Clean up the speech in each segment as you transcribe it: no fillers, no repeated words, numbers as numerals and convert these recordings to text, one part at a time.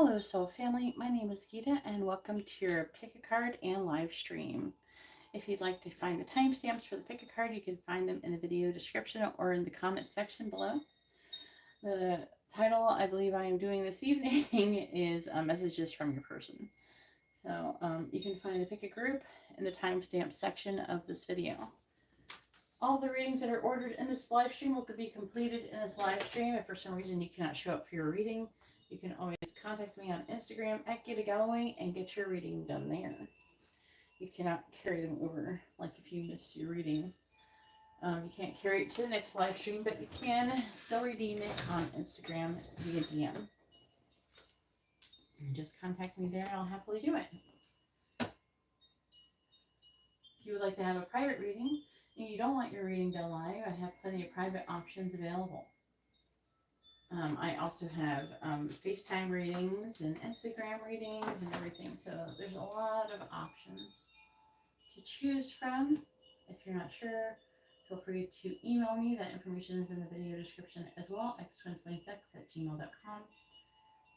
Hello Soul Family, my name is Geeta and welcome to your pick a card and live stream. If you'd like to find the timestamps for the pick a card, you can find them in the video description or in the comment section below. The title I believe I am doing this evening is Messages from Your Person. So you can find the pick a group in the timestamp section of this video. All the readings that are ordered in this live stream will be completed in this live stream. If for some reason you cannot show up for your reading, you can always contact me on Instagram at GeetaGalaway and get your reading done there. You cannot carry them over, like if you miss your reading. You can't carry it to the next live stream, but you can still redeem it on Instagram via DM. And just contact me there and I'll happily do it. If you would like to have a private reading and you don't want your reading done live, I have plenty of private options available. I also have FaceTime readings and Instagram readings and everything. So there's a lot of options to choose from. If you're not sure, feel free to email me. That information is in the video description as well, xtwinflamesx@gmail.com.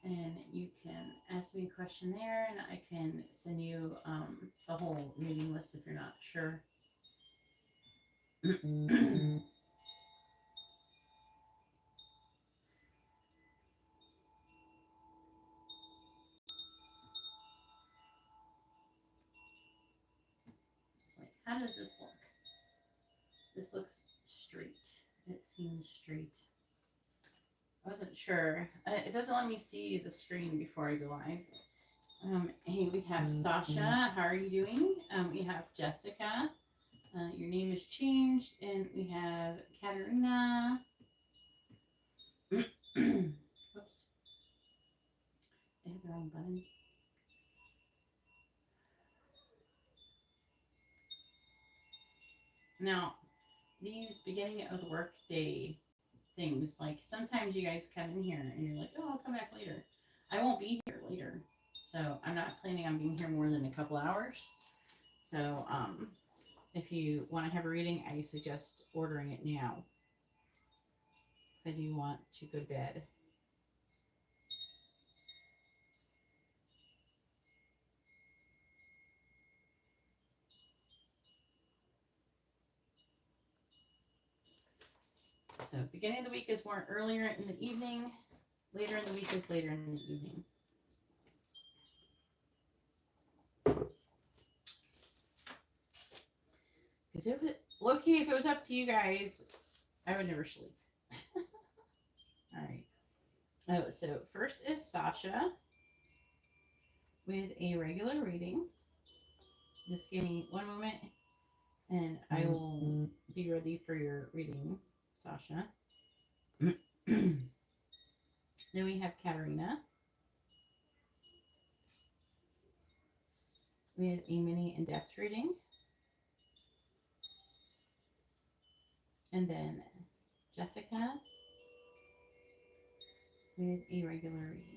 And you can ask me a question there and I can send you the whole reading list if you're not sure. How does this look? This looks straight. It seems straight. I wasn't sure. It doesn't let me see the screen before I go live. Hey, we have Sasha. How are you doing? We have Jessica. Your name is changed. And we have Katerina. Oops. I hit the wrong button. Now, these beginning of the work day things, like sometimes you guys come in here and you're like, oh, I'll come back later. I won't be here later. So I'm not planning on being here more than a couple hours. So if you want to have a reading, I suggest ordering it now. I do want to go to bed. So beginning of the week is more earlier in the evening. Later in the week is later in the evening. Because if it, low-key, if it was up to you guys, I would never sleep. All right. Oh, so first is Sasha with a regular reading. Just give me one moment and I will be ready for your reading, Sasha. Then we have Katerina with a mini in-depth reading. And then Jessica with a regular reading.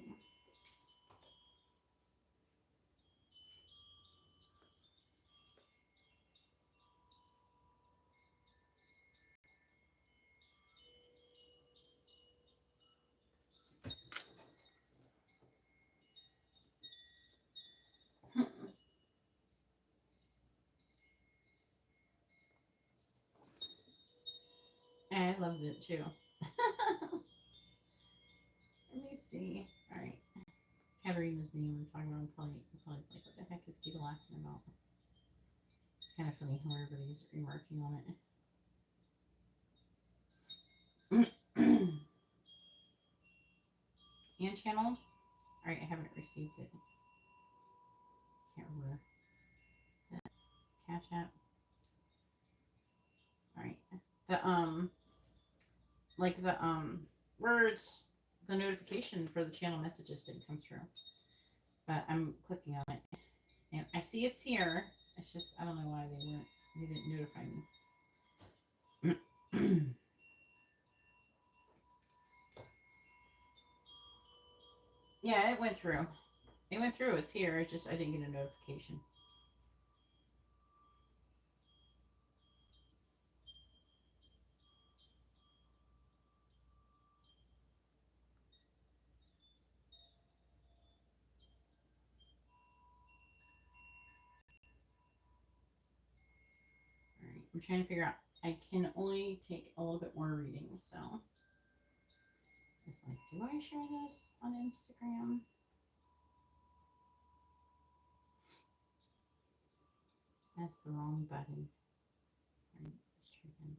I loved it too. Let me see. All right. Katerina's name I'm talking about. Probably like, what the heck is Geeta laughing about? It's kind of funny how everybody's remarking on it. And channeled? All right, I haven't received it. Can't remember. Is that CashApp? All right. The like the words, the notification for the channel messages didn't come through, but I'm clicking on it and I see it's here. It's just I don't know why they didn't notify me. Yeah, it went through. It went through. It's here. It's just I didn't get a notification. I'm trying to figure out. I can only take a little bit more reading, so it's like, do I share this on Instagram? That's the wrong button. Let's try again.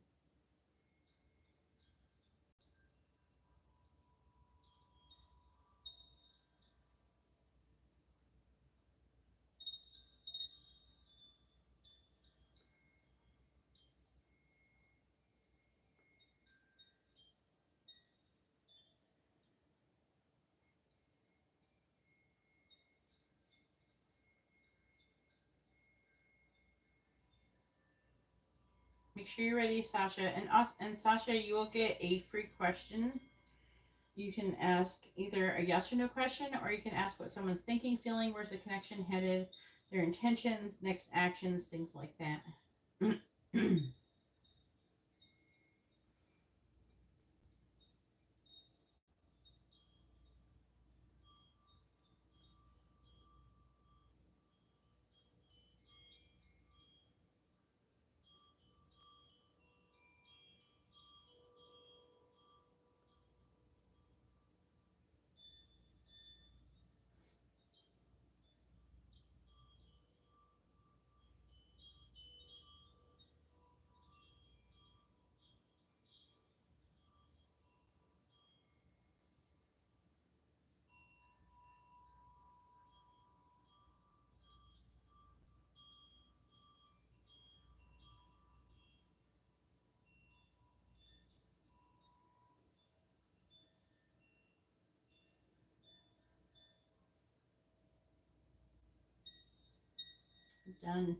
Make sure you're ready, Sasha. And Sasha, you will get a free question. You can ask either a yes or no question, or you can ask what someone's thinking, feeling, where's the connection headed, their intentions, next actions, things like that. Done.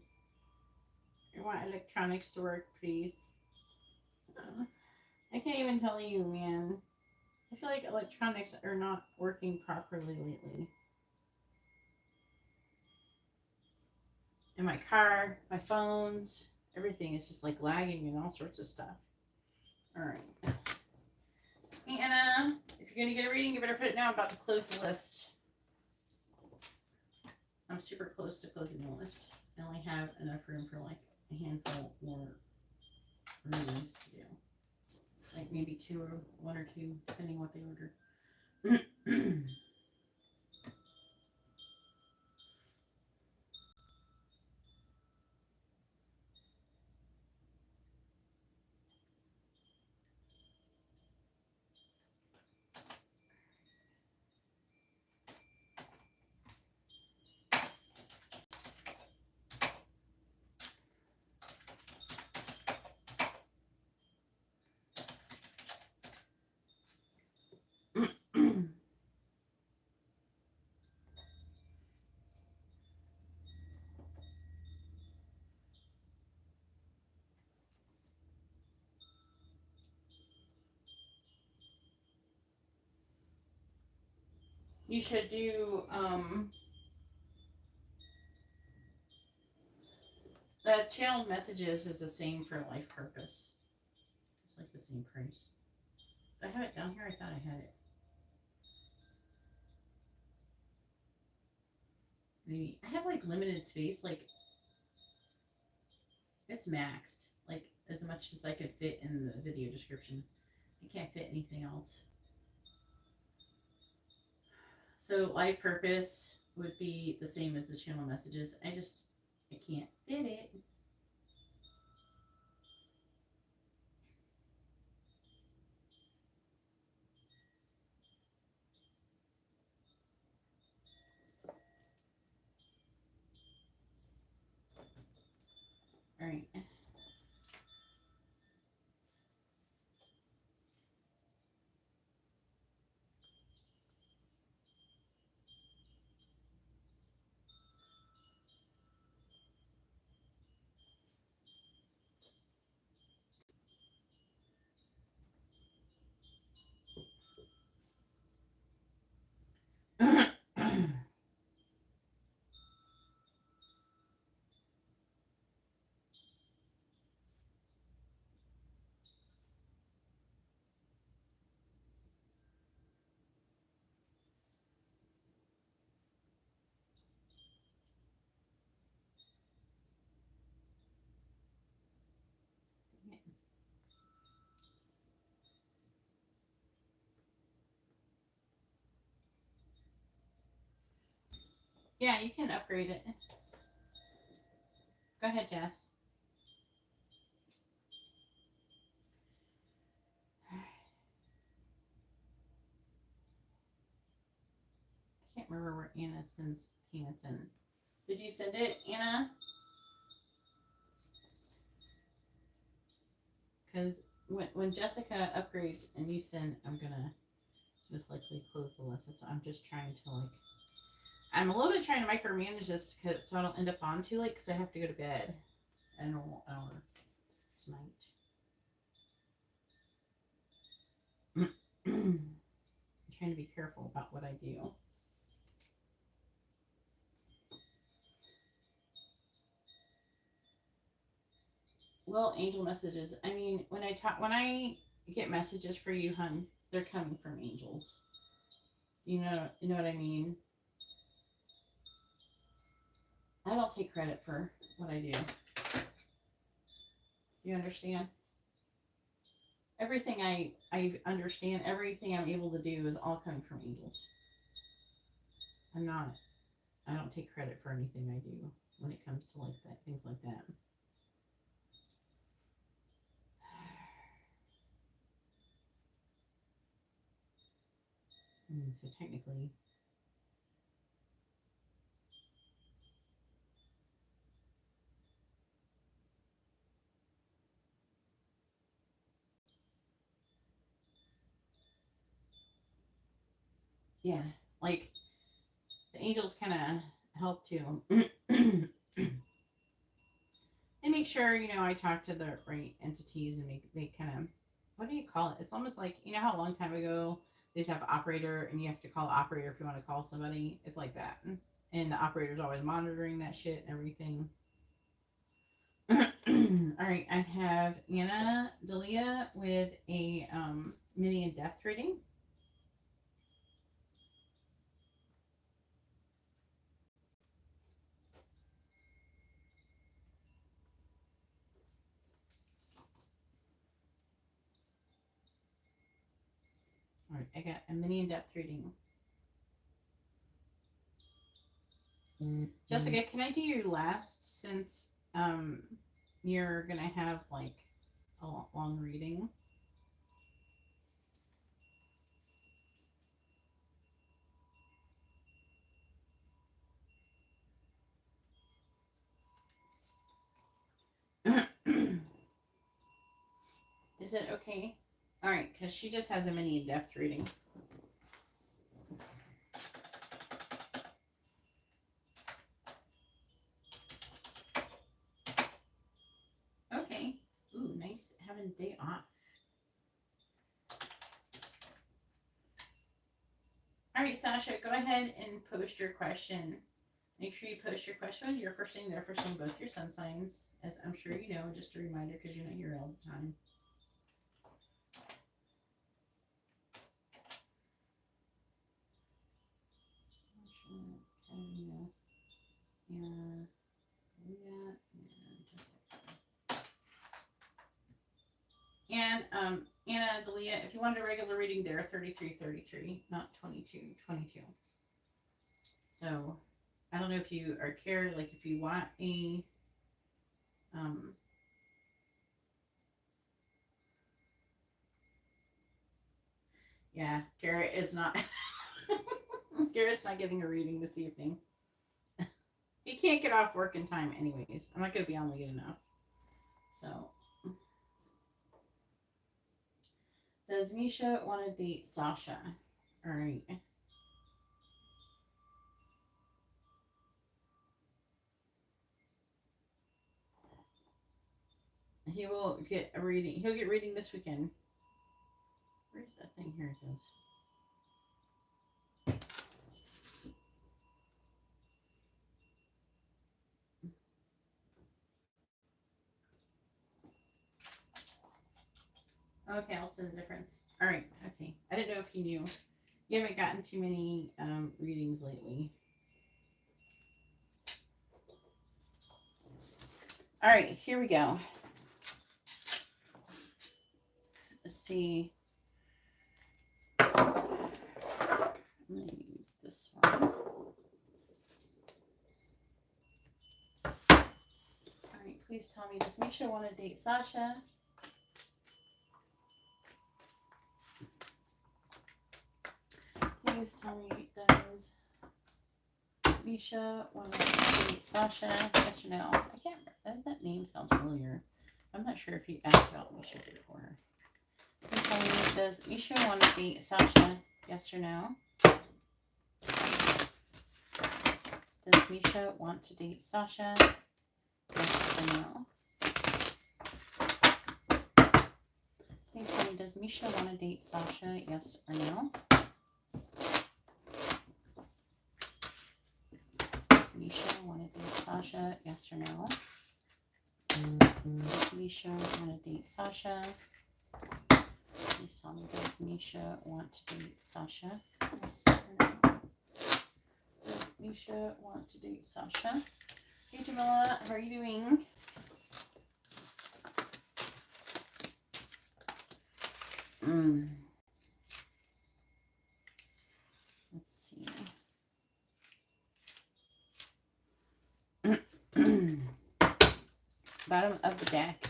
I want electronics to work, please. I can't even tell you, man. I feel like electronics are not working properly lately. In my car, my phones, everything is just like lagging and all sorts of stuff. All right. Anna, if you're going to get a reading, you better put it now. I'm about to close the list. I'm super close to closing the list. I only have enough room for like a handful more readings to do. Like maybe two or one or two, depending what they order. You should do the channeled messages is the same for life purpose. It's like the same price. Do I have it down here? I thought I had it. Maybe I have like limited space. Like it's maxed. Like as much as I could fit in the video description. I can't fit anything else. So life purpose would be the same as the channel messages. I can't fit it. All right. Yeah, you can upgrade it. Go ahead, Jess. I can't remember where Anna sends payments in. Did you send it, Anna? Because when Jessica upgrades and you send, I'm gonna most likely close the list. So I'm just trying to like, I'm a little bit trying to micromanage this so I don't end up on too late because I have to go to bed at a normal hour tonight. I'm trying to be careful about what I do. Well, angel messages. I mean, when I get messages for you, hun, they're coming from angels. You know what I mean? I don't take credit for what I do. You understand? Everything I understand, everything I'm able to do is all coming from angels. I don't take credit for anything I do when it comes to like that, things like that. So technically, yeah, like the angels kind of help too. They make sure, I talk to the right entities and they kind of, what do you call it? It's almost like, how a long time ago they used to have an operator and you have to call an operator if you want to call somebody? It's like that. And the operator's always monitoring that shit and everything. All right, I have Anna Dalia with a mini in-depth reading. All right, I got a mini in-depth reading. Jessica, can I do your last since you're gonna have like a long reading? Is it okay? All right, because she just has a mini in-depth reading. Okay. Ooh, nice having a day off. All right, Sasha, go ahead and post your question. Make sure you post your question with your first name, their first name, both your sun signs, as I'm sure you know. Just a reminder because you're not here all the time. And Anna Dalia, if you wanted a regular reading, they're 33.33, not 22.22. So I don't know if you are cared, like if you want a yeah, Garrett is not Garrett's not getting a reading this evening. He can't get off work in time anyways. I'm not gonna be on late enough. So does Misha want to date Sasha? All right. He will get a reading. He'll get reading this weekend. Where's that thing? Here it goes. Okay, I'll send the difference. All right. Okay. I didn't know if you knew. You haven't gotten too many readings lately. All right. Here we go. Let's see. I'm going to use this one. Please tell me, does Misha want to date Sasha? Please tell me, does Misha want to date Sasha? Yes or no? I can't remember. That name sounds familiar. I'm not sure if you asked about Misha before. Please tell me, does Misha want to date Sasha? Yes or no? Does Misha want to date Sasha? Yes or no? Please tell me, does Misha want to date Sasha? Yes or no? Does Misha want to date Sasha? Yes or no? Does Misha want to date Sasha? Please tell me, does Misha want to date Sasha? Yes or no? Does Misha want to date Sasha? Hey Jamila, how are you doing? Let's see. Bottom of the deck,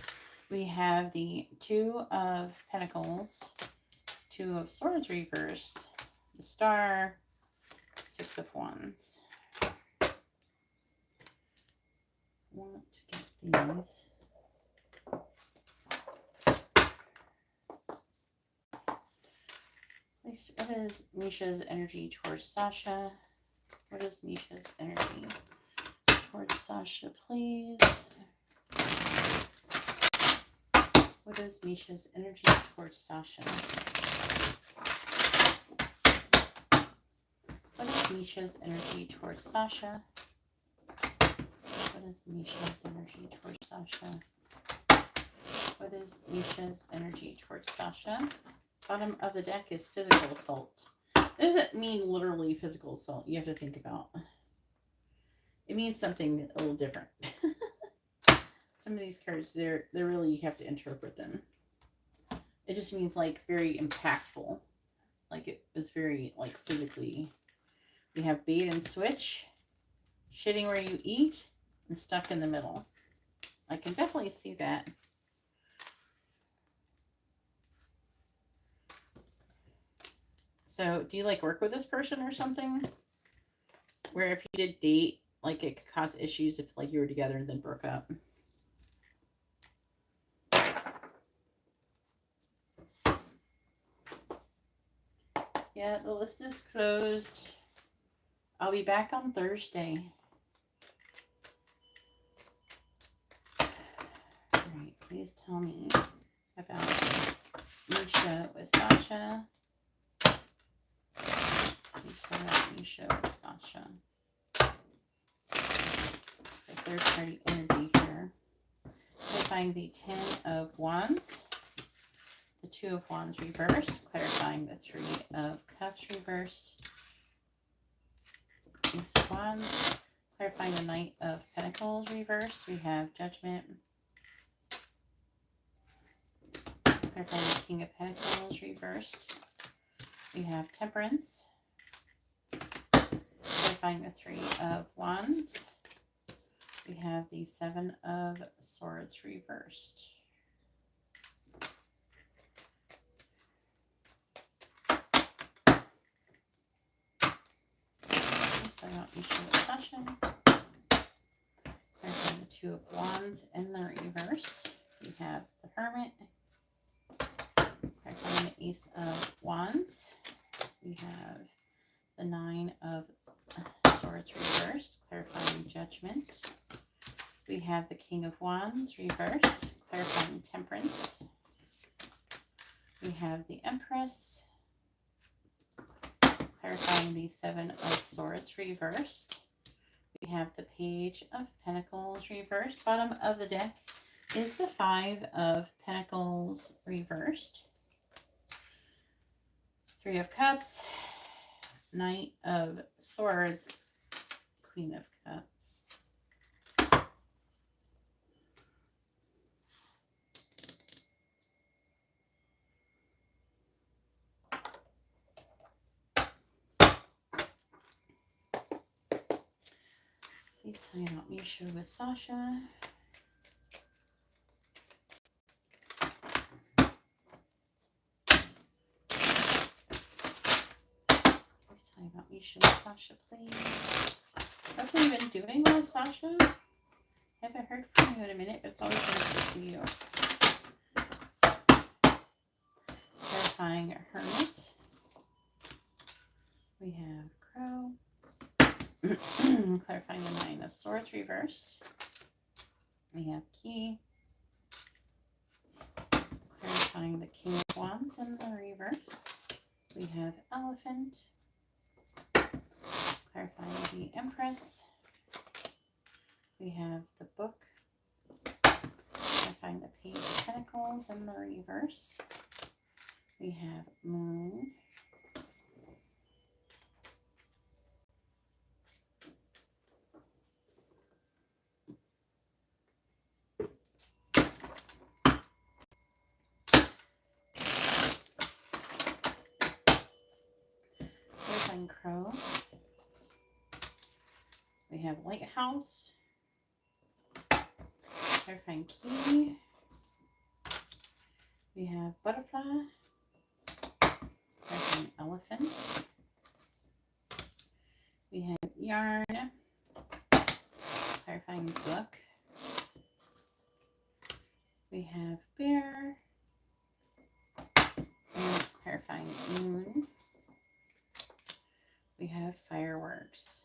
we have the Two of Pentacles, Two of Swords reversed, the Star, Six of Wands. I want to get these. What is Misha's energy towards Sasha? What is Misha's energy towards Sasha, please? What is Misha's energy towards Sasha? What is Misha's energy towards Sasha? What is Misha's energy towards Sasha? What is Misha's energy towards Sasha? Bottom of the deck is physical assault. It doesn't mean literally physical assault. You have to think about. It means something a little different. Some of these cards, they're really, you have to interpret them. It just means like very impactful. Like it was very like physically. We have bait and switch, shitting where you eat, and stuck in the middle. I can definitely see that. So, do you like work with this person or something? Where if you did date, like it could cause issues if like you were together and then broke up. Yeah, the list is closed. I'll be back on Thursday. Alright, please tell me about Misha with Sasha. Please tell me about Misha with Sasha. The third party energy here. Clarifying the Ten of Wands. The Two of Wands reversed. Clarifying the Three of Cups reversed. Ace of Wands. Clarifying the Knight of Pentacles reversed. We have Judgment. Clarifying the King of Pentacles reversed. We have Temperance. Clarifying the Three of Wands. We have the Seven of Swords reversed. So I want Misha with Sasha. Clarifying the Two of Wands in the reverse. We have the Hermit. Clarifying the Ace of Wands. We have the Nine of Swords reversed. Clarifying Judgment. We have the King of Wands reversed. Clarifying Temperance. We have the Empress. Clarifying the Seven of Swords reversed. We have the Page of Pentacles reversed. Bottom of the deck is the Five of Pentacles reversed. Three of Cups. Knight of Swords. Queen of Cups. Please tell me about Misha with Sasha. Sorry about me showing Sasha, please. Hopefully you've been doing well, Sasha. I haven't heard from you in a minute, but it's always nice to see you. Clarifying a hermit. We have crow. Clarifying the Nine of Swords reversed. We have key. Clarifying the King of Wands in the reverse. We have elephant. Clarifying the Empress. We have the book. Clarifying the Page of Pentacles in the reverse. We have moon. Clarifying crow. We have lighthouse. Clarifying key. We have butterfly. Clarifying elephant. We have yarn. Clarifying book. We have bear. And clarifying moon. We have fireworks.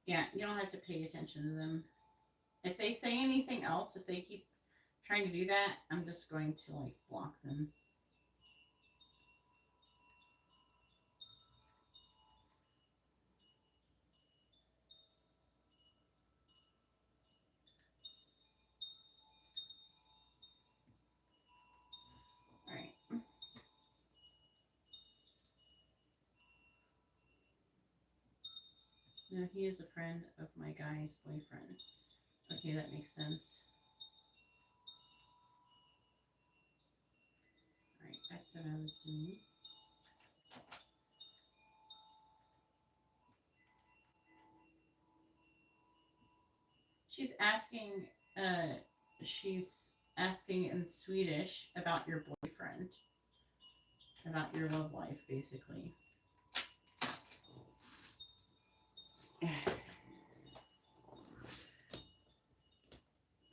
Yeah, you don't have to pay attention to them. If they say anything else, if they keep trying to do that, I'm just going to like block them. All right. No, he is a friend of my guy's boyfriend. Okay, that makes sense. All right, back to what I was doing. She's asking in Swedish about your boyfriend, about your love life, basically.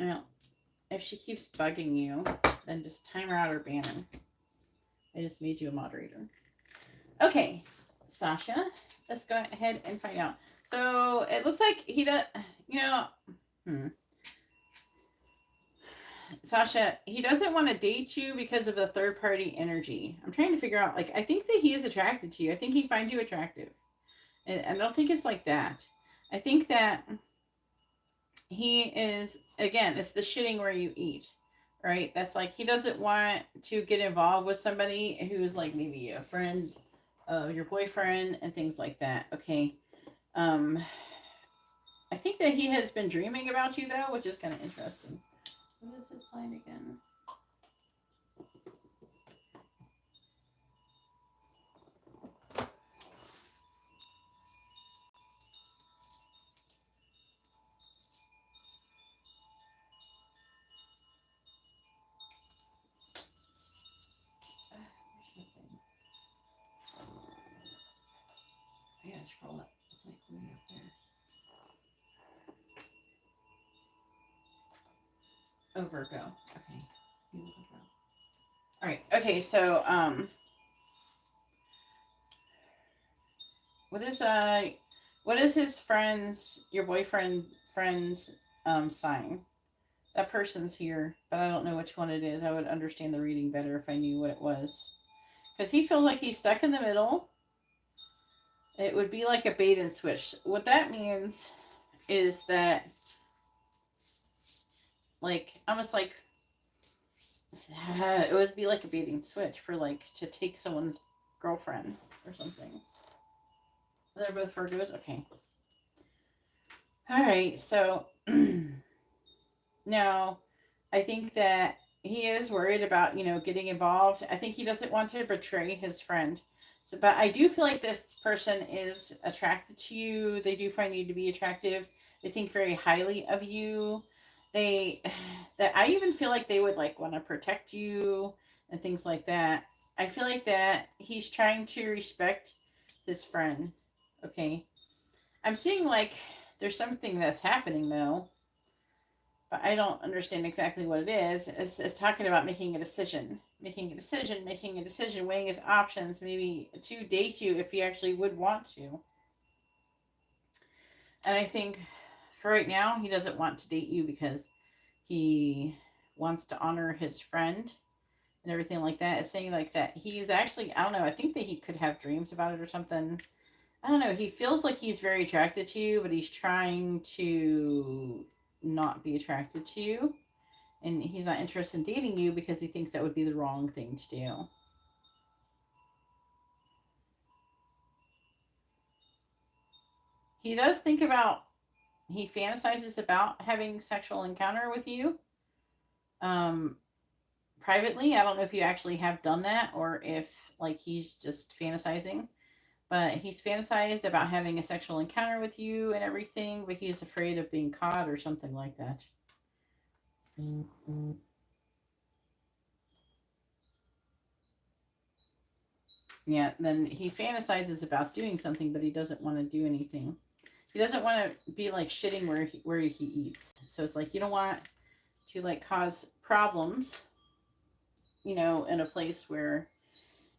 Well, if she keeps bugging you, then just time her out or ban her. I just made you a moderator. Okay, Sasha, let's go ahead and find out. So it looks like he does, you know, Sasha, he doesn't want to date you because of the third party energy. I'm trying to figure out, like, I think that he is attracted to you. I think he finds you attractive. And I don't think it's like that. I think that he is, again, it's the shitting where you eat, right? That's like, he doesn't want to get involved with somebody who's like maybe a friend of your boyfriend and things like that. Okay. Um, I think that he has been dreaming about you though, which is kind of interesting. What is this sign again? I gotta scroll up. It's like way up there. Oh, Virgo. Okay. He's a Virgo. All right. Okay. So, what is his friend's, your boyfriend friend's, sign? That person's here, but I don't know which one it is. I would understand the reading better if I knew what it was. Because he feels like he's stuck in the middle. It would be like a bait and switch. What that means is that, like, almost like, it would be like a bait and switch for, like, to take someone's girlfriend or something. They're both Virgos? Okay. Alright, so, now, I think that he is worried about, getting involved. I think he doesn't want to betray his friend. So, but I do feel like this person is attracted to you. They do find you to be attractive. They think very highly of you. They, that I even feel like they would like want to protect you and things like that. I feel like that he's trying to respect his friend. Okay. I'm seeing like there's something that's happening though, but I don't understand exactly what it is. It's talking about making a decision, weighing his options, maybe to date you if he actually would want to. And I think for right now, he doesn't want to date you because he wants to honor his friend and everything like that. It's saying like that he's actually, I don't know, I think that he could have dreams about it or something. I don't know. He feels like he's very attracted to you, but he's trying to not be attracted to you. And he's not interested in dating you because he thinks that would be the wrong thing to do. He does think about, he fantasizes about having sexual encounter with you. Um, Privately, I don't know if you actually have done that or if like he's just fantasizing. But he's fantasized about having a sexual encounter with you and everything, but he's afraid of being caught or something like that. Yeah, then he fantasizes about doing something, but he doesn't want to do anything. He doesn't want to be like shitting where he eats. So it's like you don't want to like cause problems, in a place where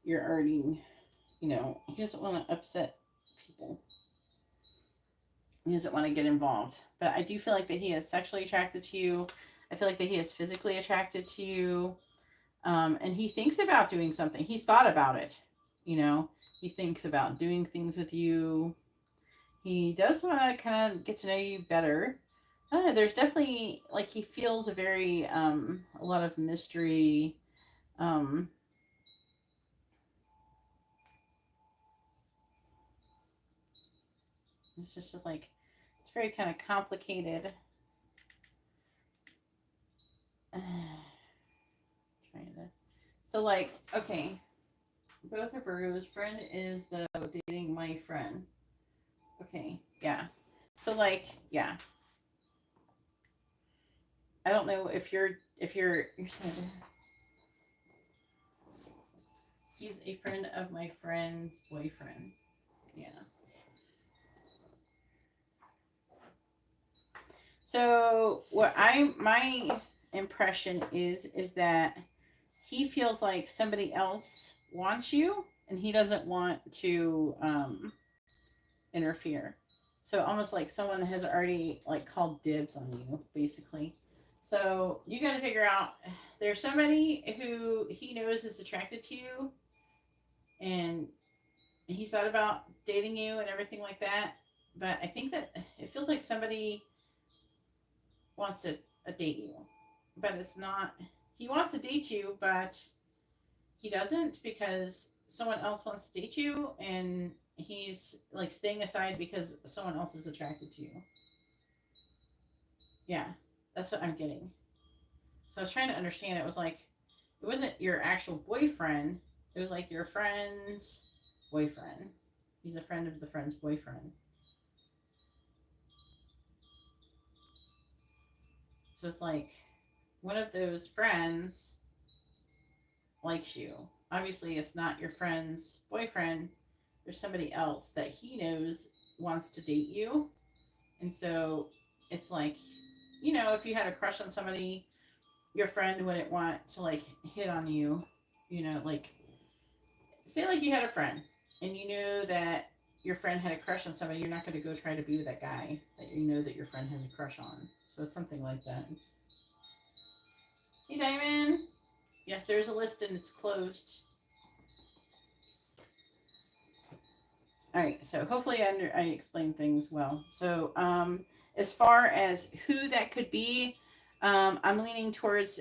you're already, he doesn't want to upset people. He doesn't want to get involved. But I do feel like that he is sexually attracted to you. I feel like that he is physically attracted to you. And he thinks about doing something. He's thought about it. He thinks about doing things with you. He does want to kind of get to know you better. I don't know. There's definitely like he feels a lot of mystery. Um, it's just like it's very kind of complicated. Trying to. So like okay, both are Virgos. Friend is the dating my friend. Okay, yeah. So like yeah, I don't know if you're saying he's a friend of my friend's boyfriend. Yeah. So my impression is that he feels like somebody else wants you and he doesn't want to interfere. So almost like someone has already like called dibs on you, basically. So you got to figure out there's somebody who he knows is attracted to you, and he's thought about dating you and everything like that. But I think that it feels like somebody wants to date you, but it's not. He wants to date you, but he doesn't because someone else wants to date you, and he's like staying aside because someone else is attracted to you. Yeah, that's what I'm getting. So I was trying to understand. It was like it wasn't your actual boyfriend. It was like your friend's boyfriend. He's a friend of the friend's boyfriend. So it's like one of those friends likes you. Obviously, it's not your friend's boyfriend. There's somebody else that he knows wants to date you. And so it's like, if you had a crush on somebody, your friend wouldn't want to like hit on you, like say like you had a friend and you knew that your friend had a crush on somebody, you're not going to go try to be with that guy that you know that your friend has a crush on. So it's something like that. Hey, Diamond. Yes, there's a list and it's closed. All right, so hopefully I explained things well. So as far as who that could be, I'm leaning towards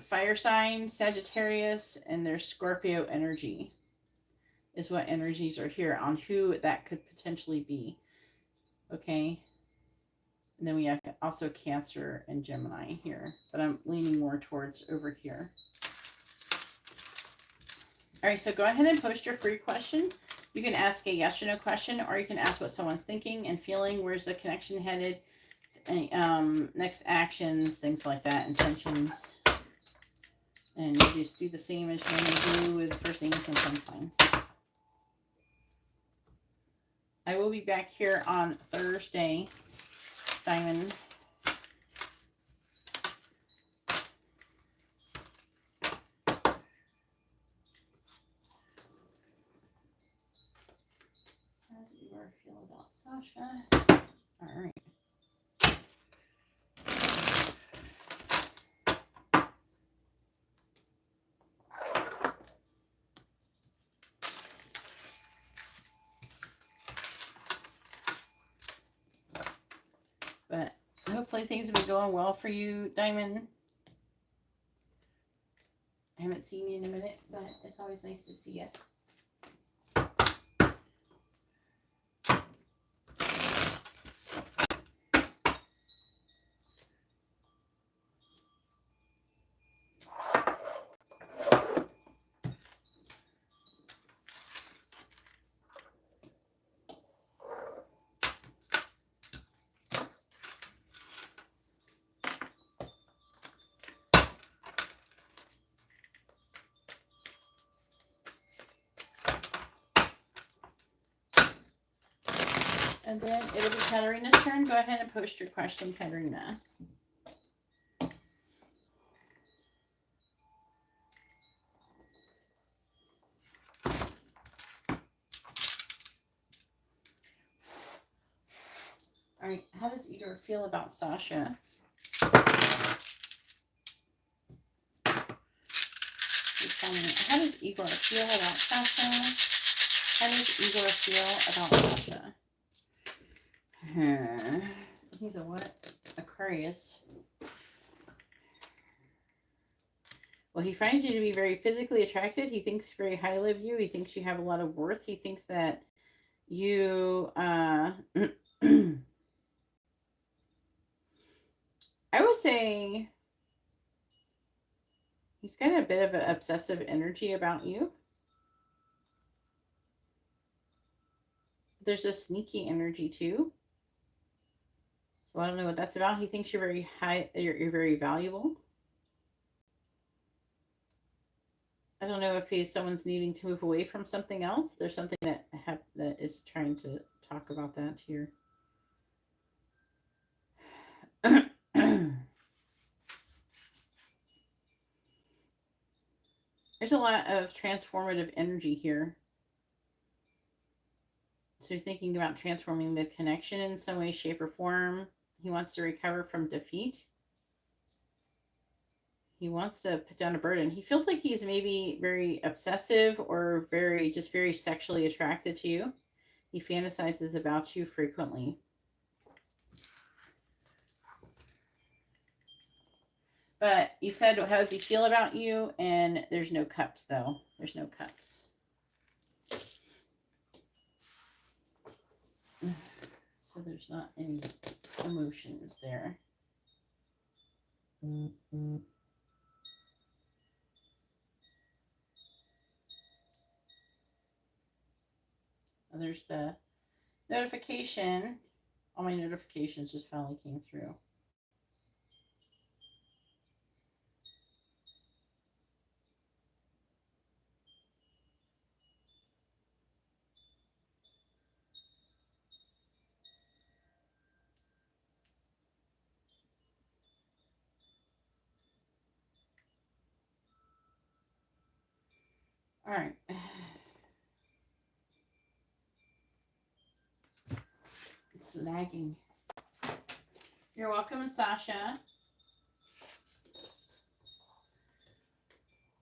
fire sign, Sagittarius, and their Scorpio energy is what energies are here on who that could potentially be. Okay. And then we have also Cancer and Gemini here, but I'm leaning more towards over here. All right, so go ahead and post your free question. You can ask a yes or no question, or you can ask what someone's thinking and feeling. Where's the connection headed? Next actions, things like that, intentions. And you just do the same as you do with first names and sun signs. I will be back here on Thursday, Diamond. How do you feel about Sasha? All right. But hopefully things have been going well for you, Diamond. I haven't seen you in a minute, but it's always nice to see you. And then it'll be Katarina's turn. Go ahead and post your question, Katarina. All right, how does Igor feel about Sasha? How does Igor feel about Sasha? How does Igor feel about Sasha? He's a what? Aquarius. Well, he finds you to be very physically attracted. He thinks very highly of you. He thinks you have a lot of worth. He thinks that you, I would say he's got a bit of an obsessive energy about you. There's a sneaky energy too. So I don't know what that's about. He thinks you're very high, you're very valuable. I don't know if he's someone's needing to move away from something else. There's something that is trying to talk about that here. There's a lot of transformative energy here. So he's thinking about transforming the connection in some way, shape, or form. He wants to recover from defeat. He wants to put down a burden. He feels like he's maybe very obsessive or very sexually attracted to you. He fantasizes about you frequently. But you said, how does he feel about you? And there's no cups, though. There's no cups. So there's not any emotions there. Mm-hmm. There's the notification. All my notifications just finally came through. All right. It's lagging. You're welcome, Sasha.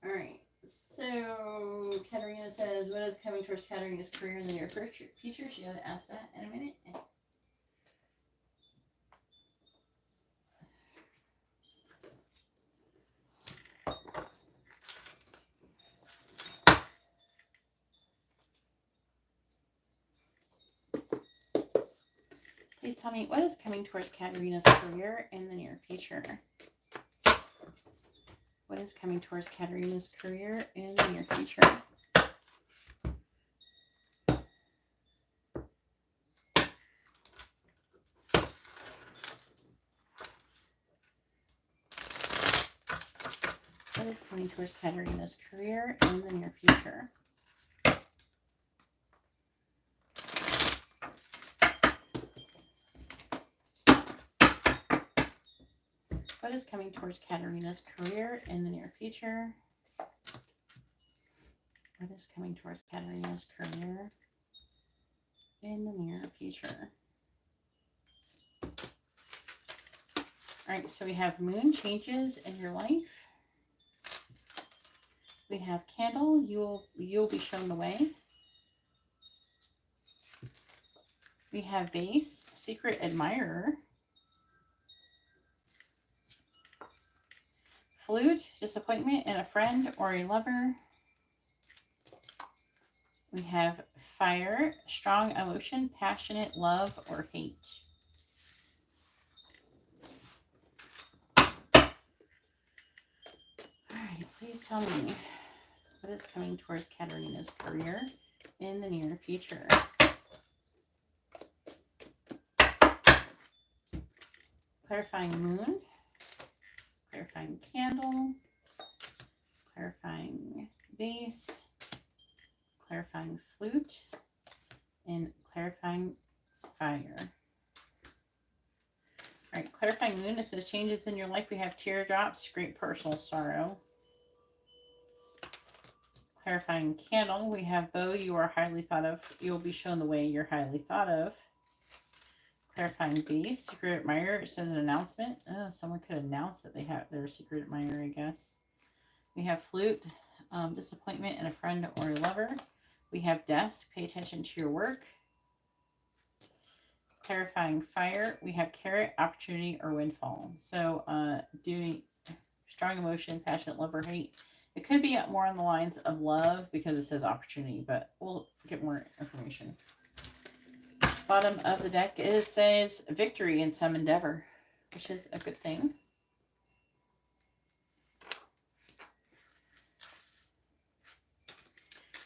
All right. So Katerina says, what is coming towards Katerina's career in the near future? She got to ask that in a minute. Please tell me what is coming towards Katerina's career in the near future. What is coming towards Katerina's career in the near future? What is coming towards Katerina's career in the near future? What is coming towards Katerina's career in the near future? What is coming towards Katerina's career in the near future? All right, so we have moon changes in your life. We have candle, you'll be shown the way. We have vase, secret admirer. Flute, disappointment in a friend or a lover. We have fire, strong emotion, passionate love or hate. All right, please tell me what is coming towards Katerina's career in the near future. Clarifying moon, clarifying candle, clarifying vase, clarifying flute, and clarifying fire. All right, clarifying moon, it says changes in your life. We have teardrops, great personal sorrow. Clarifying candle, we have bow, you are highly thought of. You'll be shown the way, you're highly thought of. Clarifying vase, secret admirer, it says an announcement. Oh, someone could announce that they have their secret admirer, I guess. We have flute, disappointment in a friend or a lover. We have desk, pay attention to your work. Clarifying fire, we have carrot, opportunity, or windfall. So doing strong emotion, passionate love, or hate. It could be more on the lines of love because it says opportunity, but we'll get more information. Bottom of the deck, it says victory in some endeavor, which is a good thing.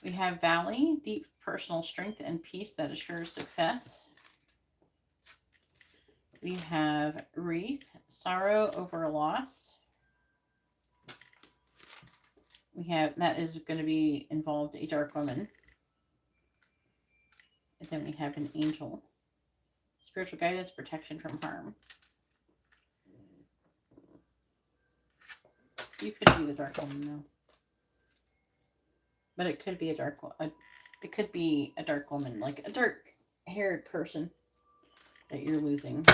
We have valley, deep personal strength and peace that assures success. We have wreath, sorrow over a loss. We have, that is going to be involved a dark woman. And then we have an angel. Spiritual guidance, protection from harm. You could be the dark woman, though. But it could be a dark woman, like a dark haired person that you're losing.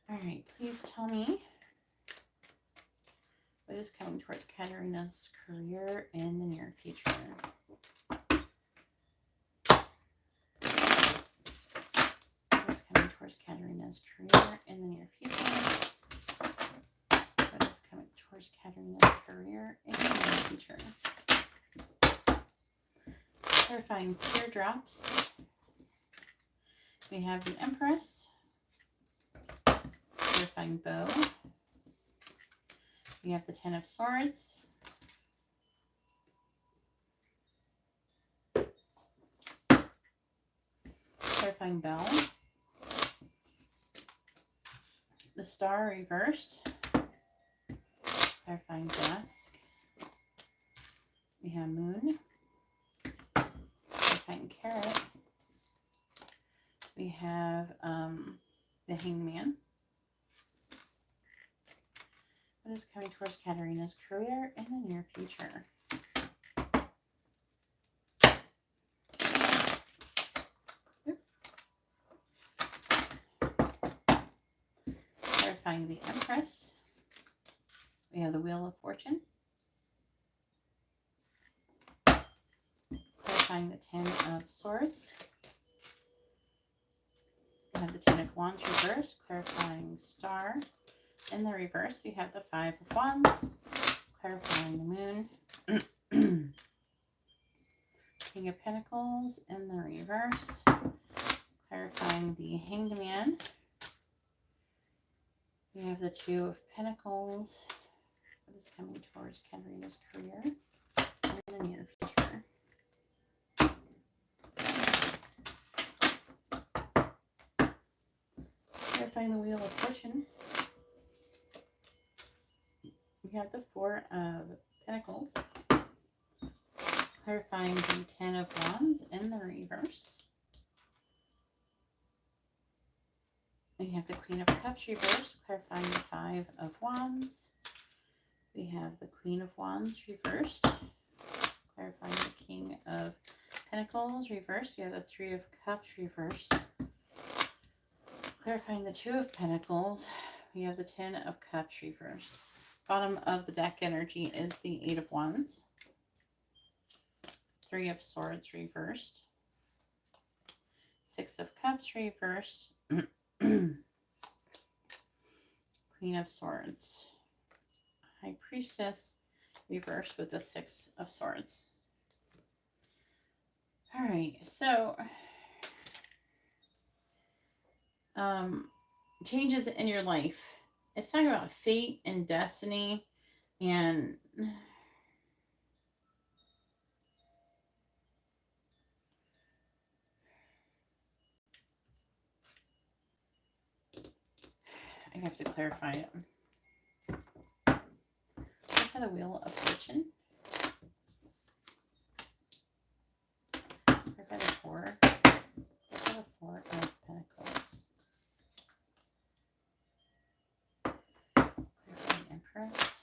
All right, please tell me what is coming towards Katarina's career in the near future. What is coming towards Katarina's career in the near future? What is coming towards Katarina's career in the near future? Clarifying teardrops. We have the Empress. Clarifying bow. We have the Ten of Swords. Clarifying bell. The Star reversed. Clarifying dusk. We have Moon. Clarifying carrot. We have the Hanged Man. What is coming towards Katarina's career in the near future? Clarifying the Empress. We have the Wheel of Fortune. Clarifying the Ten of Swords. We have the Ten of Wands reversed. Clarifying Star. In the reverse, we have the Five of Wands. Clarifying the Moon. King of Pentacles in the reverse. Clarifying the Hanged Man. We have the Two of Pentacles. What is coming towards Katarina's career in the near future? Clarifying the Wheel of Fortune. We have the Four of Pentacles. Clarifying the Ten of Wands in the reverse. We have the Queen of Cups reversed, clarifying the Five of Wands. We have the Queen of Wands reversed, clarifying the King of Pentacles reversed. We have the Three of Cups reversed, clarifying the Two of Pentacles. We have the Ten of Cups reversed. Bottom of the deck energy is the Eight of Wands. Three of Swords reversed. Six of Cups reversed. Queen of Swords. High Priestess reversed with the Six of Swords. All right, so changes in your life. It's talking about fate and destiny, and I have to clarify it. Look at the Wheel of Fortune. Look at the Four. Look at the Four of Pentacles. Clarify the Empress.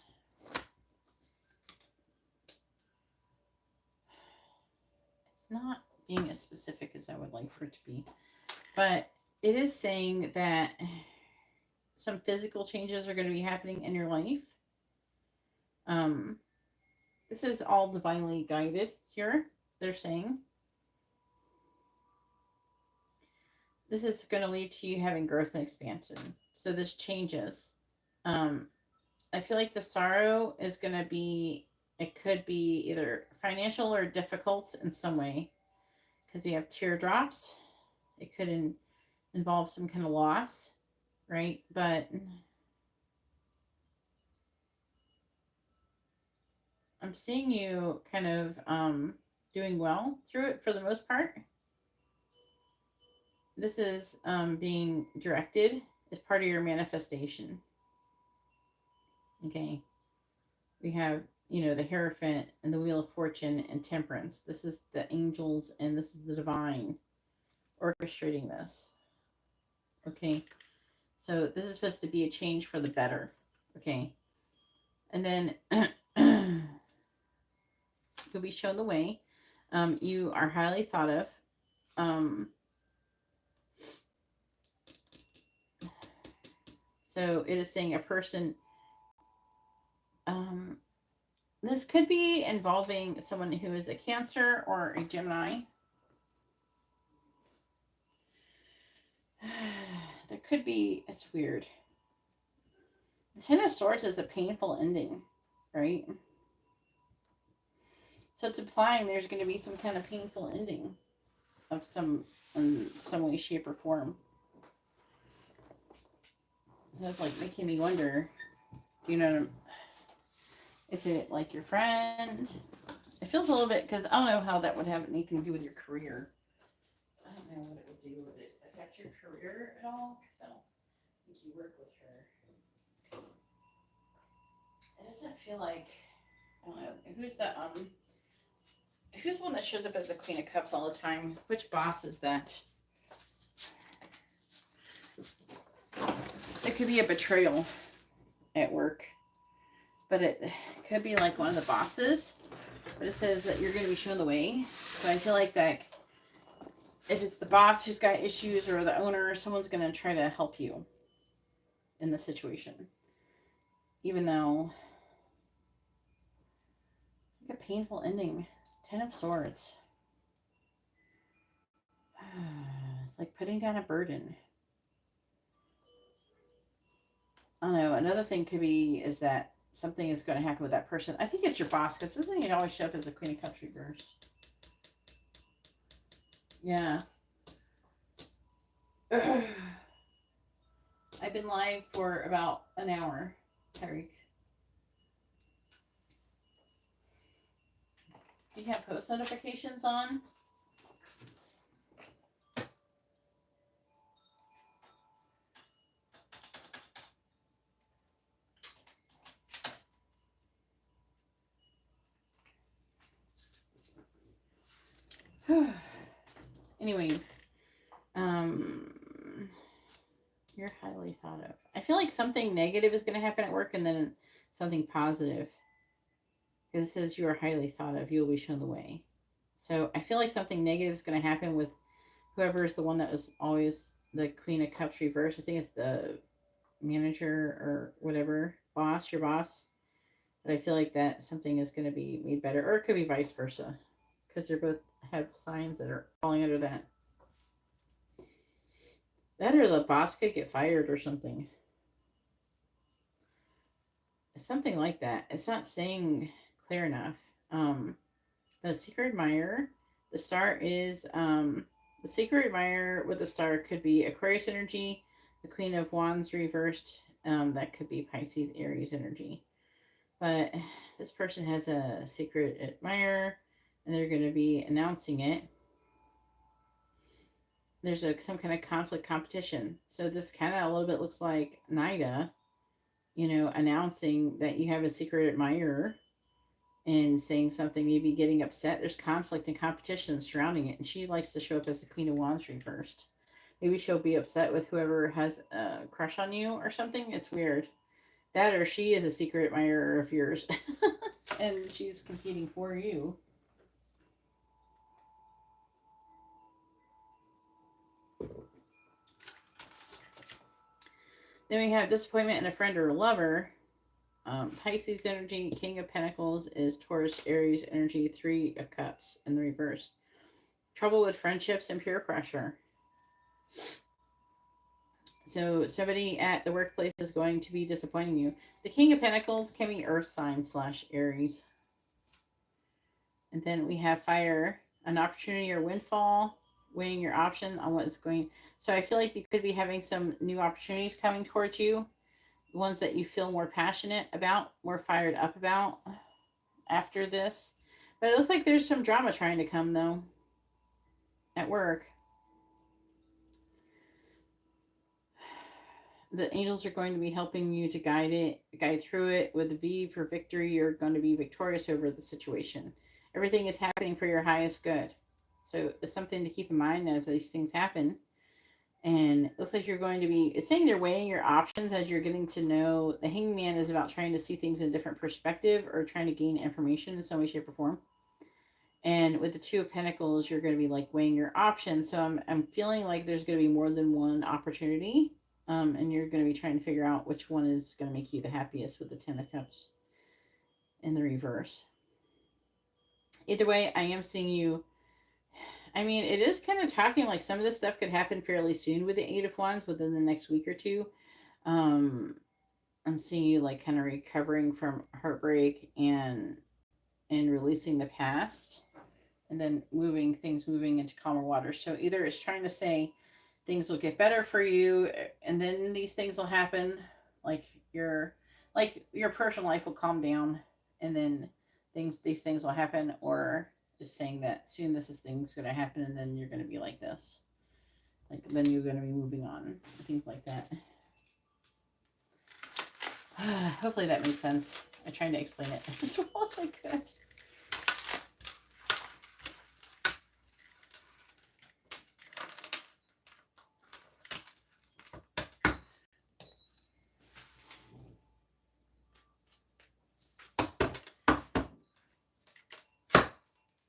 It's not being as specific as I would like for it to be, but it is saying that some physical changes are going to be happening in your life. This is all divinely guided here, they're saying. This is going to lead to you having growth and expansion. So this changes. I feel like the sorrow is going to be, it could be either financial or difficult in some way. Because we have teardrops. It could involve some kind of loss, right? But I'm seeing you kind of doing well through it for the most part. This is being directed as part of your manifestation. Okay. We have, you know, the Hierophant and the Wheel of Fortune and Temperance. This is the angels and this is the divine orchestrating this. Okay. So this is supposed to be a change for the better. Okay. And then you'll be shown the way. You are highly thought of. So it is saying a person, this could be involving someone who is a Cancer or a Gemini. There could be, it's weird. The Ten of Swords is a painful ending, right? So it's implying there's going to be some kind of painful ending of in some way, shape, or form. So it's like making me wonder, do you know, is it like your friend? It feels a little bit, because I don't know how that would have anything to do with your career. I don't know what it would do. Would it affect your career at all? Because I don't think you work with her. It doesn't feel like, I don't know, who's the one that shows up as the Queen of Cups all the time? Which boss is that? It could be a betrayal at work, but it could be like one of the bosses. But it says that you're going to be shown the way. So I feel like that if it's the boss who's got issues or the owner, someone's going to try to help you in the situation. Even though it's like a painful ending. 10 of Swords. It's like putting down a burden. I don't know. Another thing could be is that something is going to happen with that person. I think it's your boss, because doesn't it always show up as a Queen of Cups reversed? Yeah. I've been live for about an hour, Tyreek. Do you have post notifications on? Anyways, you're highly thought of. I feel like something negative is going to happen at work and then something positive. Because it says you are highly thought of. You will be shown the way. So I feel like something negative is going to happen with whoever is the one that was always the Queen of Cups reversed. I think it's the manager or whatever, boss, your boss. But I feel like that something is going to be made better. Or it could be vice versa. Because they're both have signs that are falling under that. That or the boss could get fired or something. Something like that. It's not saying clear enough. The Secret Admirer. The star is the Secret Admirer with the star could be Aquarius energy. The Queen of Wands reversed. That could be Pisces, Aries energy. But this person has a secret admirer, and they're going to be announcing it. There's some kind of conflict competition. So this kind of a little bit looks like Nida, you know, announcing that you have a secret admirer and saying something, maybe getting upset. There's conflict and competition surrounding it. And she likes to show up as the Queen of Wands reversed. Maybe she'll be upset with whoever has a crush on you or something. It's weird. That or she is a secret admirer of yours. And she's competing for you. Then we have disappointment in a friend or a lover. Pisces energy, King of Pentacles is Taurus, Aries energy, 3 of Cups in the reverse. Trouble with friendships and peer pressure. So somebody at the workplace is going to be disappointing you. The King of Pentacles can be Earth sign / Aries. And then we have fire, an opportunity or windfall, weighing your option on what's going. So I feel like you could be having some new opportunities coming towards you. Ones that you feel more passionate about, more fired up about after this. But it looks like there's some drama trying to come, though, at work. the angels are going to be helping you to guide through it. With the V for victory, you're going to be victorious over the situation. Everything is happening for your highest good. So it's something to keep in mind as these things happen. And it looks like you're going to be, it's saying they're weighing your options as you're getting to know. The hangman is about trying to see things in a different perspective or trying to gain information in some way, shape, or form. And with the Two of Pentacles, you're going to be like weighing your options. So I'm feeling like there's going to be more than one opportunity. And you're going to be trying to figure out which one is going to make you the happiest with the Ten of Cups in the reverse. Either way, I am seeing you. I mean, it is kind of talking like some of this stuff could happen fairly soon with the Eight of Wands within the next week or two. I'm seeing you like kind of recovering from heartbreak and releasing the past, and then moving into calmer waters. So either it's trying to say things will get better for you, and then these things will happen, like your personal life will calm down, and then these things will happen, or is saying that soon thing's going to happen, and then you're going to be like this, like then you're going to be moving on, things like that. Hopefully that makes sense. I tried to explain it as well as I could.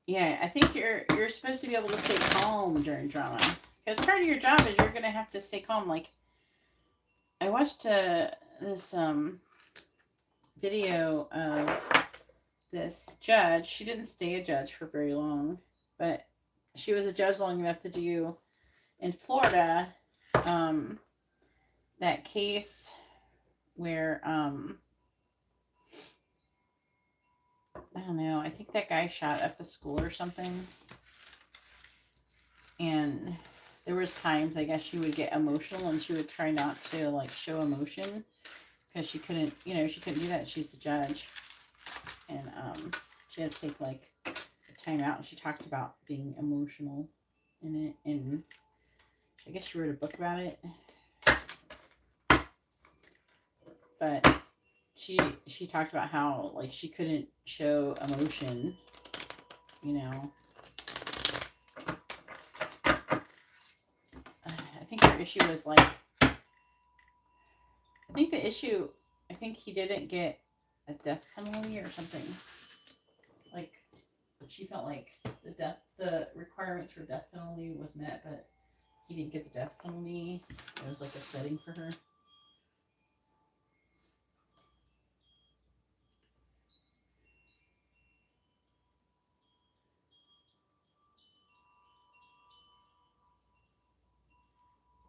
Yeah, I think you're supposed to be able to stay calm during drama, because part of your job is you're gonna have to stay calm. Like, I watched this video of this judge. She didn't stay a judge for very long, but she was a judge long enough to do in Florida that case where I don't know, I think that guy shot up a school or something. And there was times, I guess, she would get emotional and she would try not to like show emotion because she couldn't do that. She's the judge. And she had to take like a time out, and she talked about being emotional in it, and I guess she wrote a book about it. But she talked about how like she couldn't show emotion, I think her issue was like, I think he didn't get a death penalty or something. Like, she felt like the requirements for death penalty was met, but he didn't get the death penalty. It was like upsetting for her.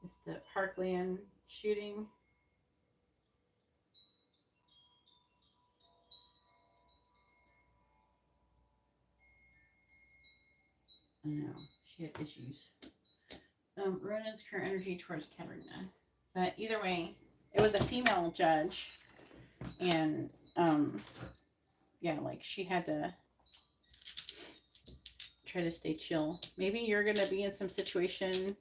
It's the Parkland shooting. I know, she had issues. Ronan's current energy towards Katerina. But either way, it was a female judge, and yeah, like she had to try to stay chill. Maybe you're gonna be in some situation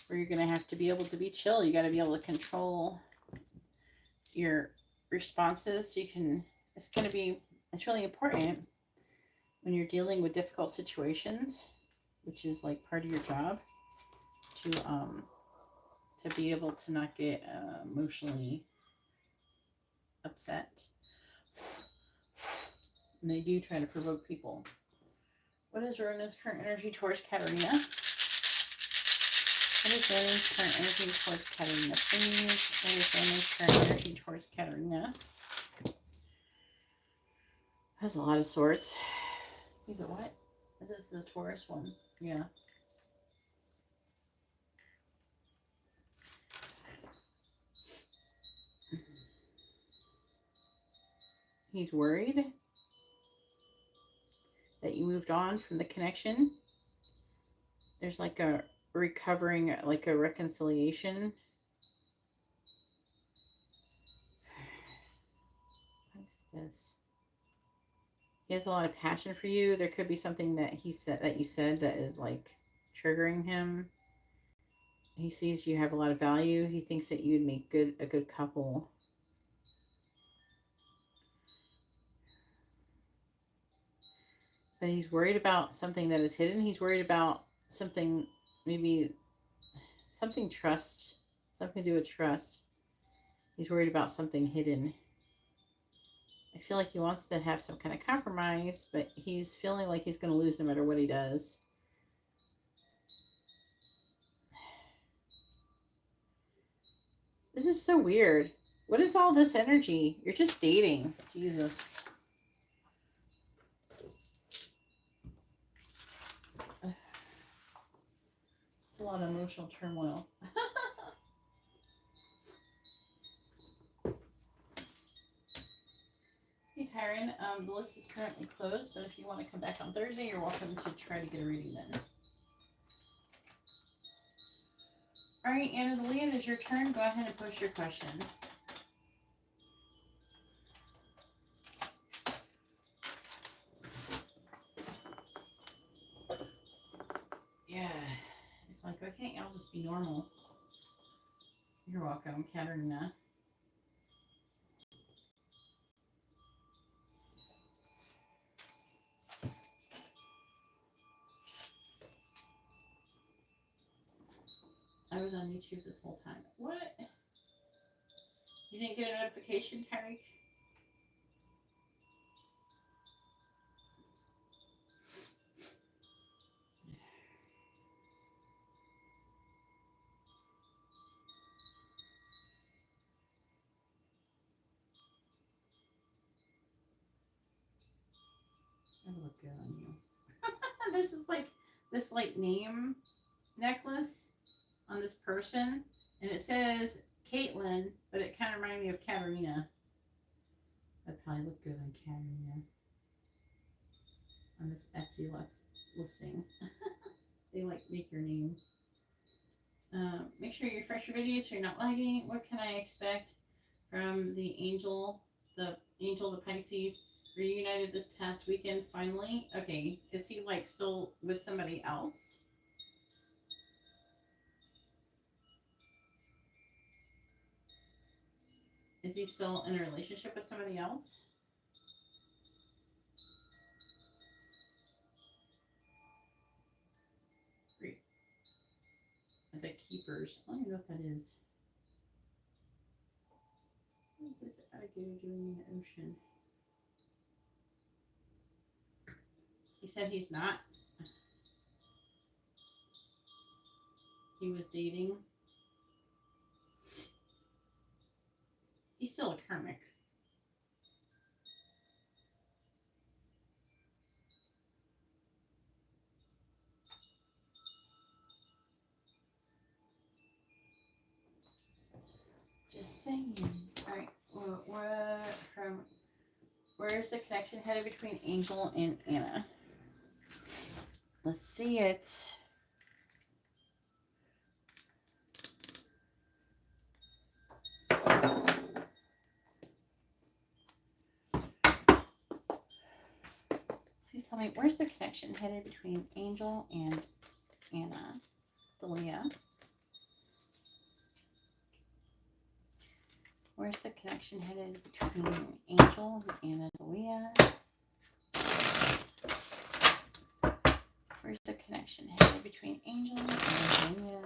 where you're gonna have to be able to be chill. You got to be able to control your responses. So you can. It's really important when you're dealing with difficult situations, which is like part of your job, to be able to not get emotionally upset. And they do try to provoke people. What is Rona's current energy towards Katerina? What is Rona's current energy towards Katerina, please? What is Rona's current energy towards Katerina? Has a lot of swords. These are what? Is this the Taurus one? Yeah. He's worried that you moved on from the connection. There's like a recovering, like a reconciliation. What's this? He has a lot of passion for you. There could be something that you said that is like triggering him. He sees you have a lot of value. He thinks that you'd make a good couple. But he's worried about something that is hidden. He's worried about something, maybe something something to do with trust. He's worried about something hidden. I feel like he wants to have some kind of compromise, but he's feeling like he's going to lose no matter what he does. This is so weird. What is all this energy? You're just dating. Jesus. It's a lot of emotional turmoil. Hey Tyron, the list is currently closed, but if you want to come back on Thursday, you're welcome to try to get a reading then. All right, Anna Delia, it is your turn. Go ahead and post your question. Yeah, it's like, why can't y'all just be normal? You're welcome, Katerina. I was on YouTube this whole time. What? You didn't get a notification, Tyreek? That would look good on you. There's this like name necklace on this person, and it says Caitlin, but it kind of reminded me of Katerina. That'd probably look good on Katerina. On this Etsy listing. They like make your name. Make sure you refresh your videos so you're not lagging. What can I expect from the angel, the Pisces reunited this past weekend finally? Okay, is he like still with somebody else? Is he still in a relationship with somebody else? Great. The keepers. I don't even know what that is. What is this alligator doing in the ocean? He said he's not. He was dating. He's still a karmic. Just saying. All right. Where's the connection headed between Angel and Anna? Let's see it. Please tell me, where's the connection headed between Angel and Anna Delia? Where's the connection headed between Angel and Anna Delia? Where's the connection headed between Angel and Anna Delia?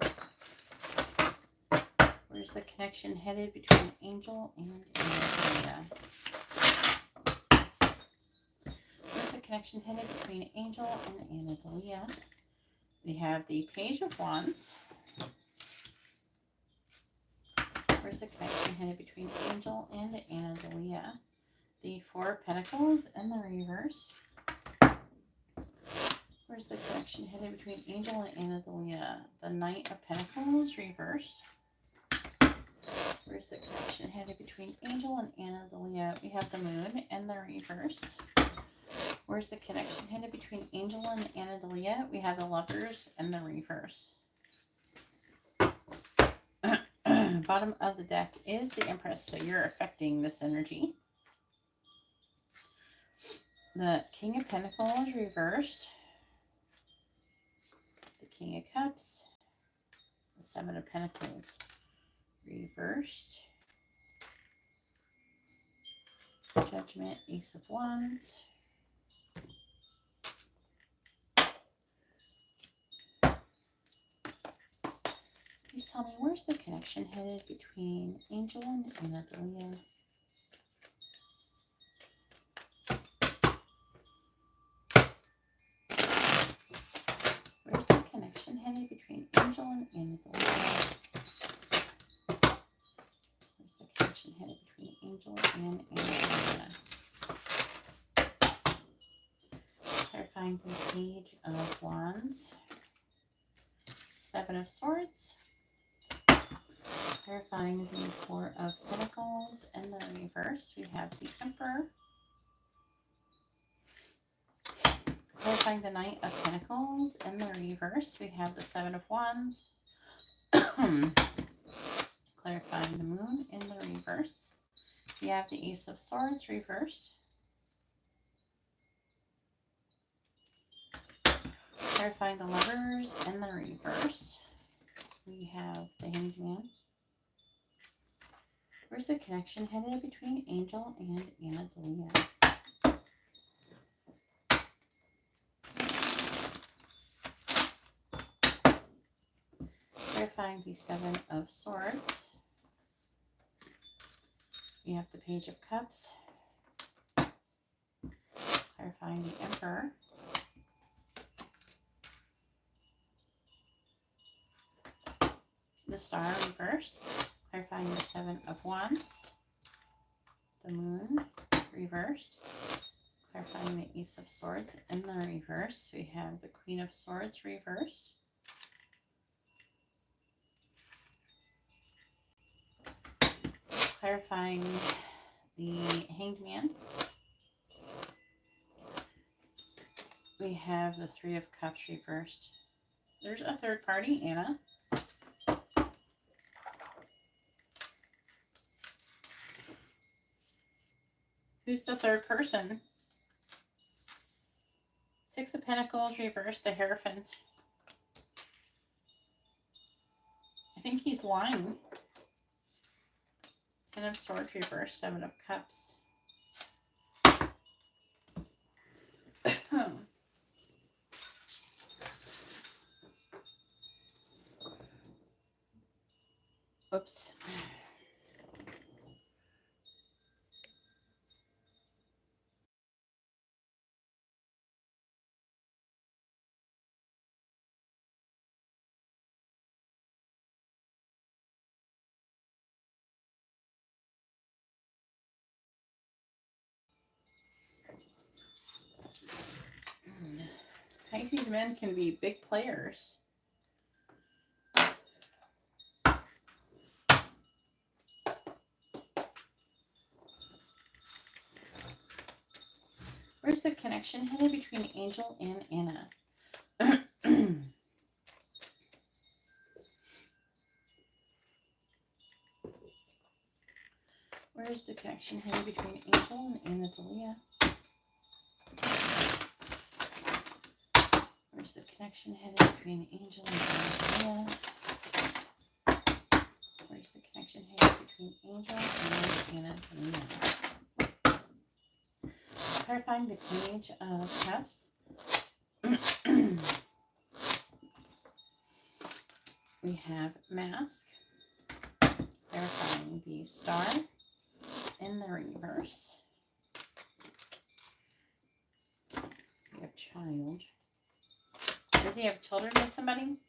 Where's the connection headed between Angel and Anna Delia? Where's the connection headed between Angel and Anna Delia? We have the Page of Wands. Where's the connection headed between Angel and Anna Delia? The Four of Pentacles and the reverse. Where's the connection headed between Angel and Anna Delia? The Knight of Pentacles, reverse. Where's the connection headed between Angel and Anna Delia? We have the Moon and the reverse. Where's the connection headed between Angel and Anna Delia? We have the Lovers and the reverse. Bottom of the deck is the Empress, so you're affecting this energy. The King of Pentacles reversed. The King of Cups. This Seven of Pentacles reversed. Judgment, Ace of Wands. Please tell me, where's the connection headed between Angel and Anadelia? Where's the connection headed between Angel and Anadelia? Where's the connection headed between Angel and Anadelia? Clarifying the Page of Wands. Seven of Swords. Clarifying the Four of Pentacles. In the reverse, we have the Emperor. Clarifying the Knight of Pentacles. In the reverse, we have the Seven of Wands. Clarifying the Moon. In the reverse, we have the Ace of Swords reversed. Clarifying the Lovers. In the reverse, we have the Hanged Man. Where's the connection headed between Angel and Anadelia? Clarifying the Seven of Swords. We have the Page of Cups. Clarifying the Emperor. The Star reversed. Clarifying the Seven of Wands. The Moon reversed. Clarifying the Ace of Swords. In the reverse, we have the Queen of Swords reversed. Clarifying the Hanged Man. We have the Three of Cups reversed. There's a third party, Anna. Who's the third person? Six of Pentacles reversed, the Hierophant. I think he's lying. Ten of Swords reversed, Seven of Cups. Oops. Pisces men can be big players. Where's the connection headed between Angel and Anna? Where's the connection headed between Angel and Anadelia? Where's the connection headed between Angel and Anadelia? Where's the connection headed between Angel and Anadelia? Clarifying the Page of Cups. We have Mask. Clarifying the Star in the reverse. We have Child. Does he have children with somebody?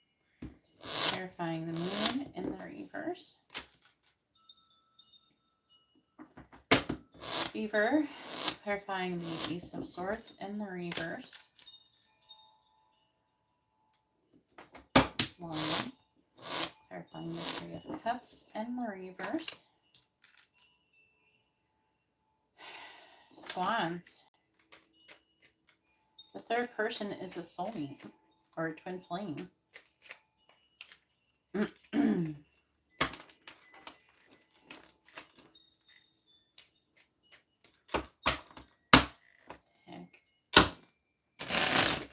Clarifying the Moon in the reverse. Beaver. Clarifying the Ace of Swords in the reverse. Lion. Clarifying the Three of Cups in the reverse. Swans. The third person is a soulmate or a twin flame. Heck.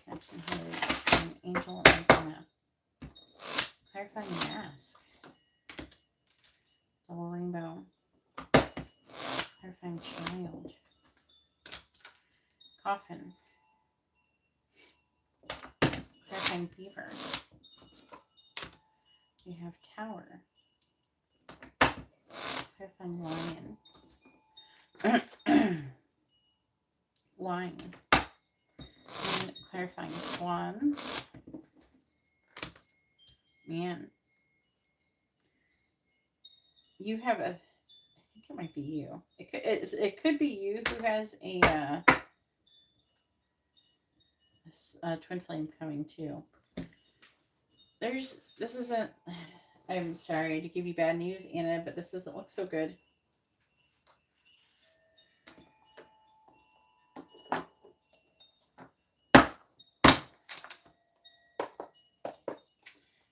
Connection here between Angel and Anna. Clarifying Mask. Coffin. Clarifying Beaver. We have Tower. Clarifying Lion. Wine. And clarifying Swans. Man. You have a... I think it might be you. It could be you who has a twin flame coming too. This isn't... I'm sorry to give you bad news, Anna, but this doesn't look so good.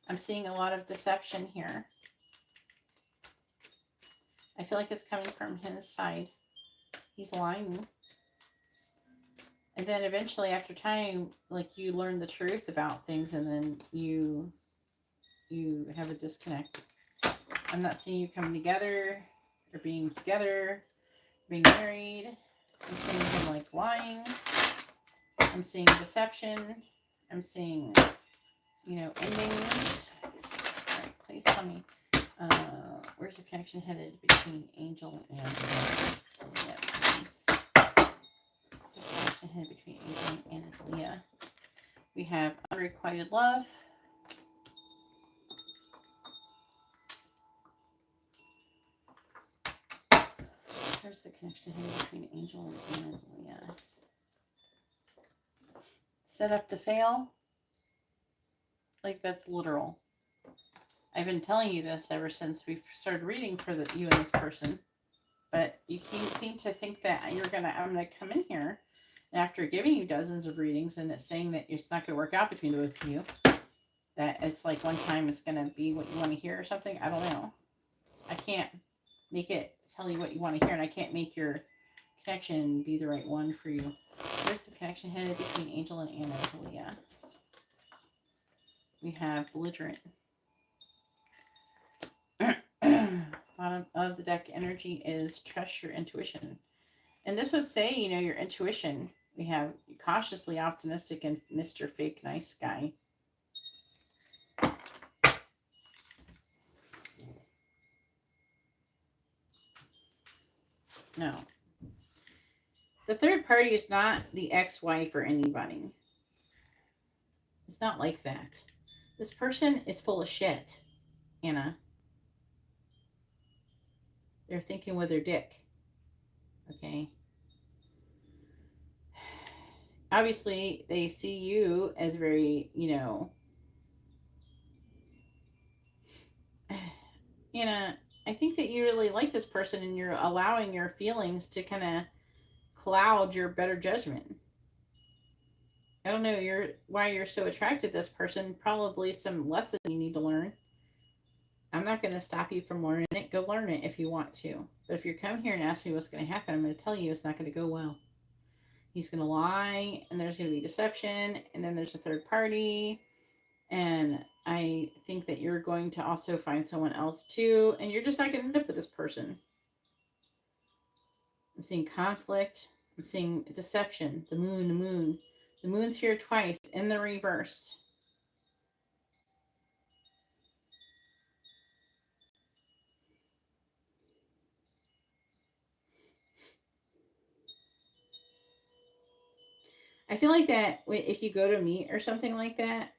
I'm seeing a lot of deception here. I feel like it's coming from his side. He's lying. And then eventually, after time, like, you learn the truth about things, and then you have a disconnect. I'm not seeing you coming together, or being together, being married. I'm seeing him, like, lying. I'm seeing deception. I'm seeing, endings. All right, please tell me. Where's the connection headed between Angel and Leah, please? There's a connection headed between Angel and Leah. We have unrequited love. There's the connection headed between Angel and Leah. Set up to fail. Like, that's literal. I've been telling you this ever since we started reading for you and this person. But you can't seem to think that I'm gonna come in here, and after giving you dozens of readings and it's saying that it's not gonna work out between the both of you, that it's like one time it's gonna be what you want to hear or something. I don't know. I can't make it tell you what you want to hear, and I can't make your connection be the right one for you. Where's the connection headed between Angel and Leah? We have belligerent. Bottom of the deck energy is trust your intuition. And this would say, your intuition. We have cautiously optimistic and Mr. Fake Nice Guy. No. The third party is not the ex-wife or anybody. It's not like that. This person is full of shit, Anna. They're thinking with their dick. Okay? Obviously, they see you as very, Anna, I think that you really like this person, and you're allowing your feelings to kind of cloud your better judgment. I don't know why you're so attracted to this person. Probably some lesson you need to learn. I'm not going to stop you from learning it. Go learn it if you want to. But if you come here and ask me what's going to happen, I'm going to tell you it's not going to go well. He's going to lie, and there's going to be deception, and then there's a third party. And I think that you're going to also find someone else too, and you're just not going to end up with this person. I'm seeing conflict. I'm seeing deception. The moon, the moon. The moon's here twice in the reverse. I feel like that if you go to meet or something like that,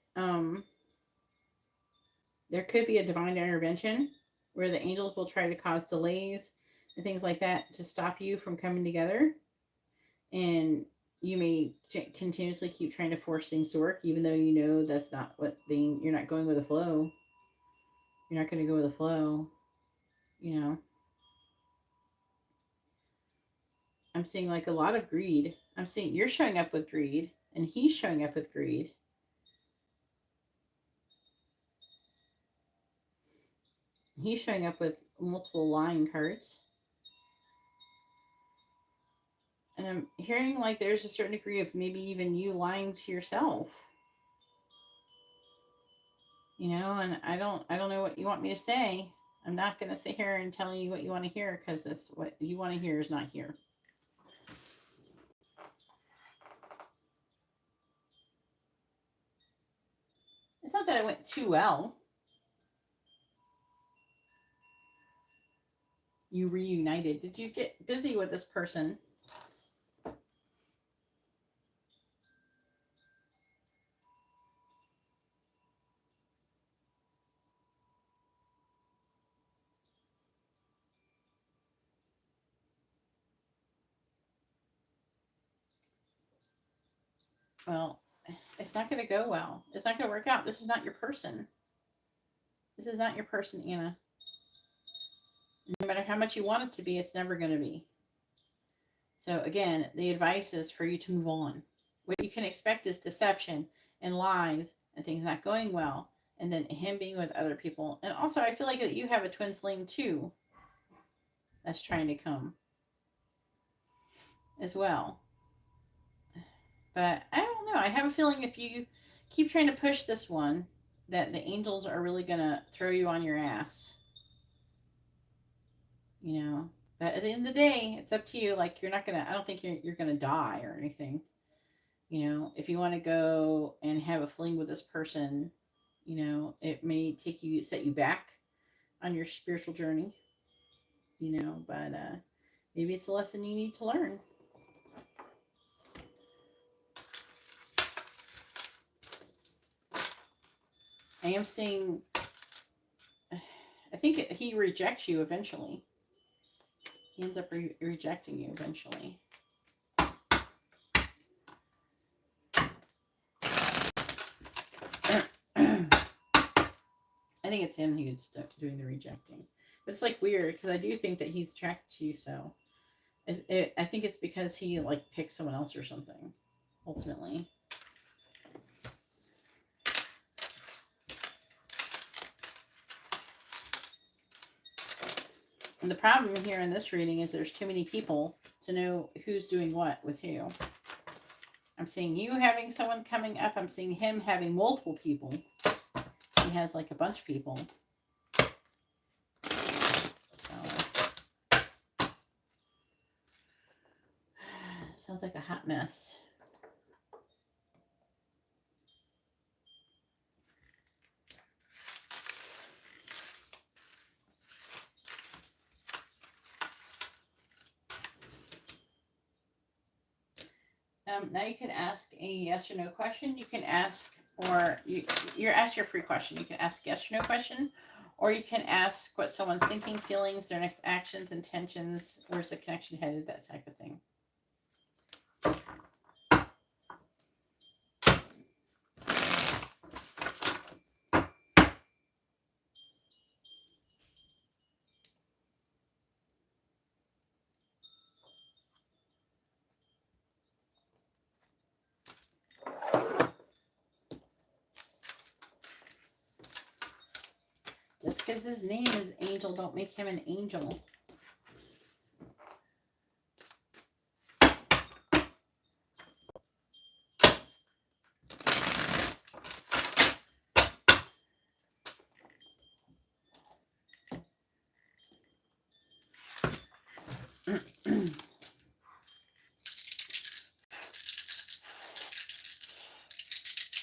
there could be a divine intervention where the angels will try to cause delays and things like that to stop you from coming together. And you may continuously keep trying to force things to work, even though you know that's not you're not going with the flow. You're not going to go with the flow, I'm seeing like a lot of greed. I'm seeing you're showing up with greed, and he's showing up with greed. He's showing up with multiple lying cards. And I'm hearing like there's a certain degree of maybe even you lying to yourself. And I don't know what you want me to say. I'm not going to sit here and tell you what you want to hear, because what you want to hear is not here. went too well. You reunited. Did you get busy with this person? Well, it's not going to go well. It's not going to work out. This is not your person. This is not your person, Anna. No matter how much you want it to be, it's never going to be. So again, the advice is for you to move on. What you can expect is deception and lies and things not going well. And then him being with other people. And also, I feel like that you have a twin flame too that's trying to come as well. But I don't know. I have a feeling if you keep trying to push this one, that the angels are really going to throw you on your ass. You know? But at the end of the day, it's up to you. Like, you're not going to, I don't think you're going to die or anything. You know, if you want to go and have a fling with this person, you know, it may set you back on your spiritual journey, you know, but maybe it's a lesson you need to learn. I am seeing, I think he rejects you eventually. He ends up rejecting you eventually. I think it's him who's doing the rejecting. But it's like weird because I do think that he's attracted to you. So I think it's because he like picked someone else or something. Ultimately. And the problem here in this reading is there's too many people to know who's doing what with who. I'm seeing you having someone coming up. I'm seeing him having multiple people. He has like a bunch of people. Sounds like a hot mess. Now you can ask a yes or no question. You can ask, or you're asked your free question. You can ask yes or no question, or you can ask what someone's thinking, feelings, their next actions, intentions, where's the connection headed, that type of thing. Just because his name is Angel, don't make him an angel.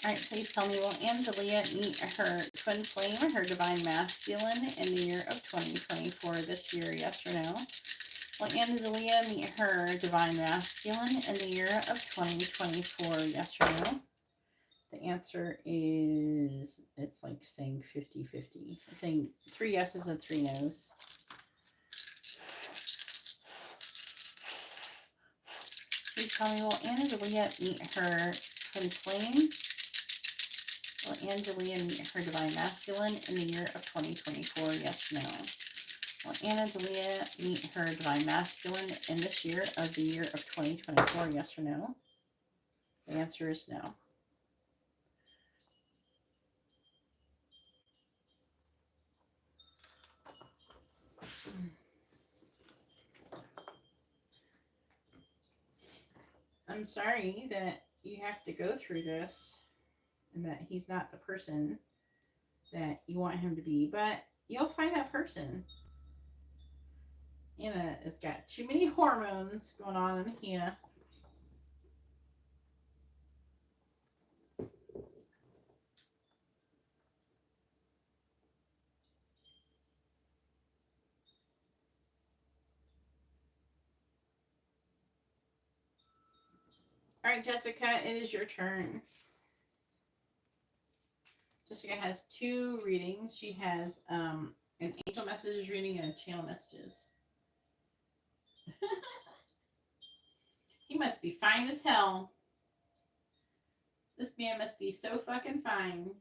Alright, please tell me, will Angelia meet her twin flame, her divine masculine, in the year of 2024 this year, yes or no? Will Angelia meet her divine masculine in the year of 2024, yes or no? The answer is, it's like saying 50-50. It's saying 3 yeses and 3 nos. Please tell me, will Angelia meet her twin flame? Will Angelia meet her divine masculine in the year of 2024? Yes, no. Will Angelia meet her divine masculine in this year of the year of 2024? Yes or no? The answer is no. I'm sorry that you have to go through this and that he's not the person that you want him to be, but you'll find that person. Anna has got too many hormones going on in here. All right, Jessica, it is your turn. Jessica has 2 readings. She has an angel messages reading and a channel messages. He must be fine as hell. This man must be so fucking fine.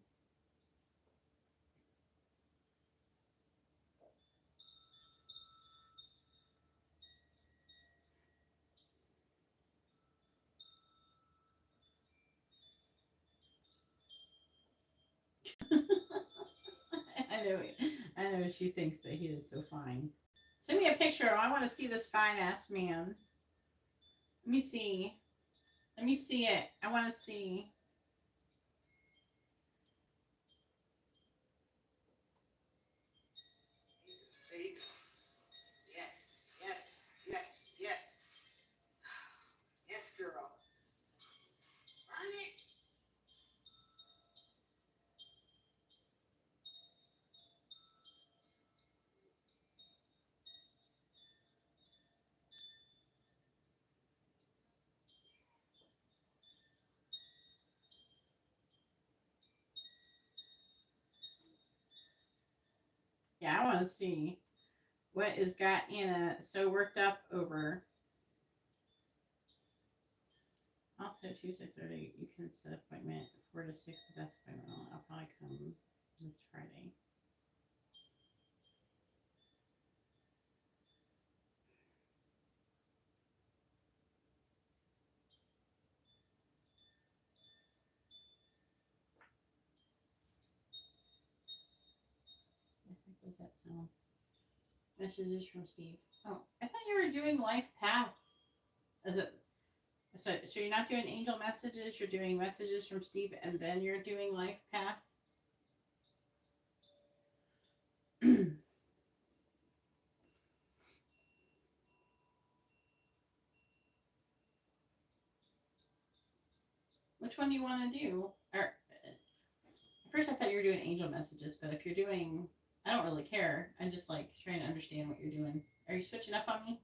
I know she thinks that he is so fine. Send me a picture. I want to see this fine ass man. Let me see. Let me see it. I want to see. There you go. Yes, yes, yes, yes. Yes, girl. Run it. Yeah, I want to see what is got Anna so worked up over. Also, Tuesday, 30, you can set appointment 4 to 6, but that's appointment. I'll probably come this Friday. I think was that sound. Messages from Steve. Oh, I thought you were doing life path. Is it? So you're not doing angel messages. You're doing messages from Steve, and then you're doing life path. Which one do you want to do? Or at first I thought you were doing angel messages, but if you're doing, I don't really care. I'm just like trying to understand what you're doing. Are you switching up on me?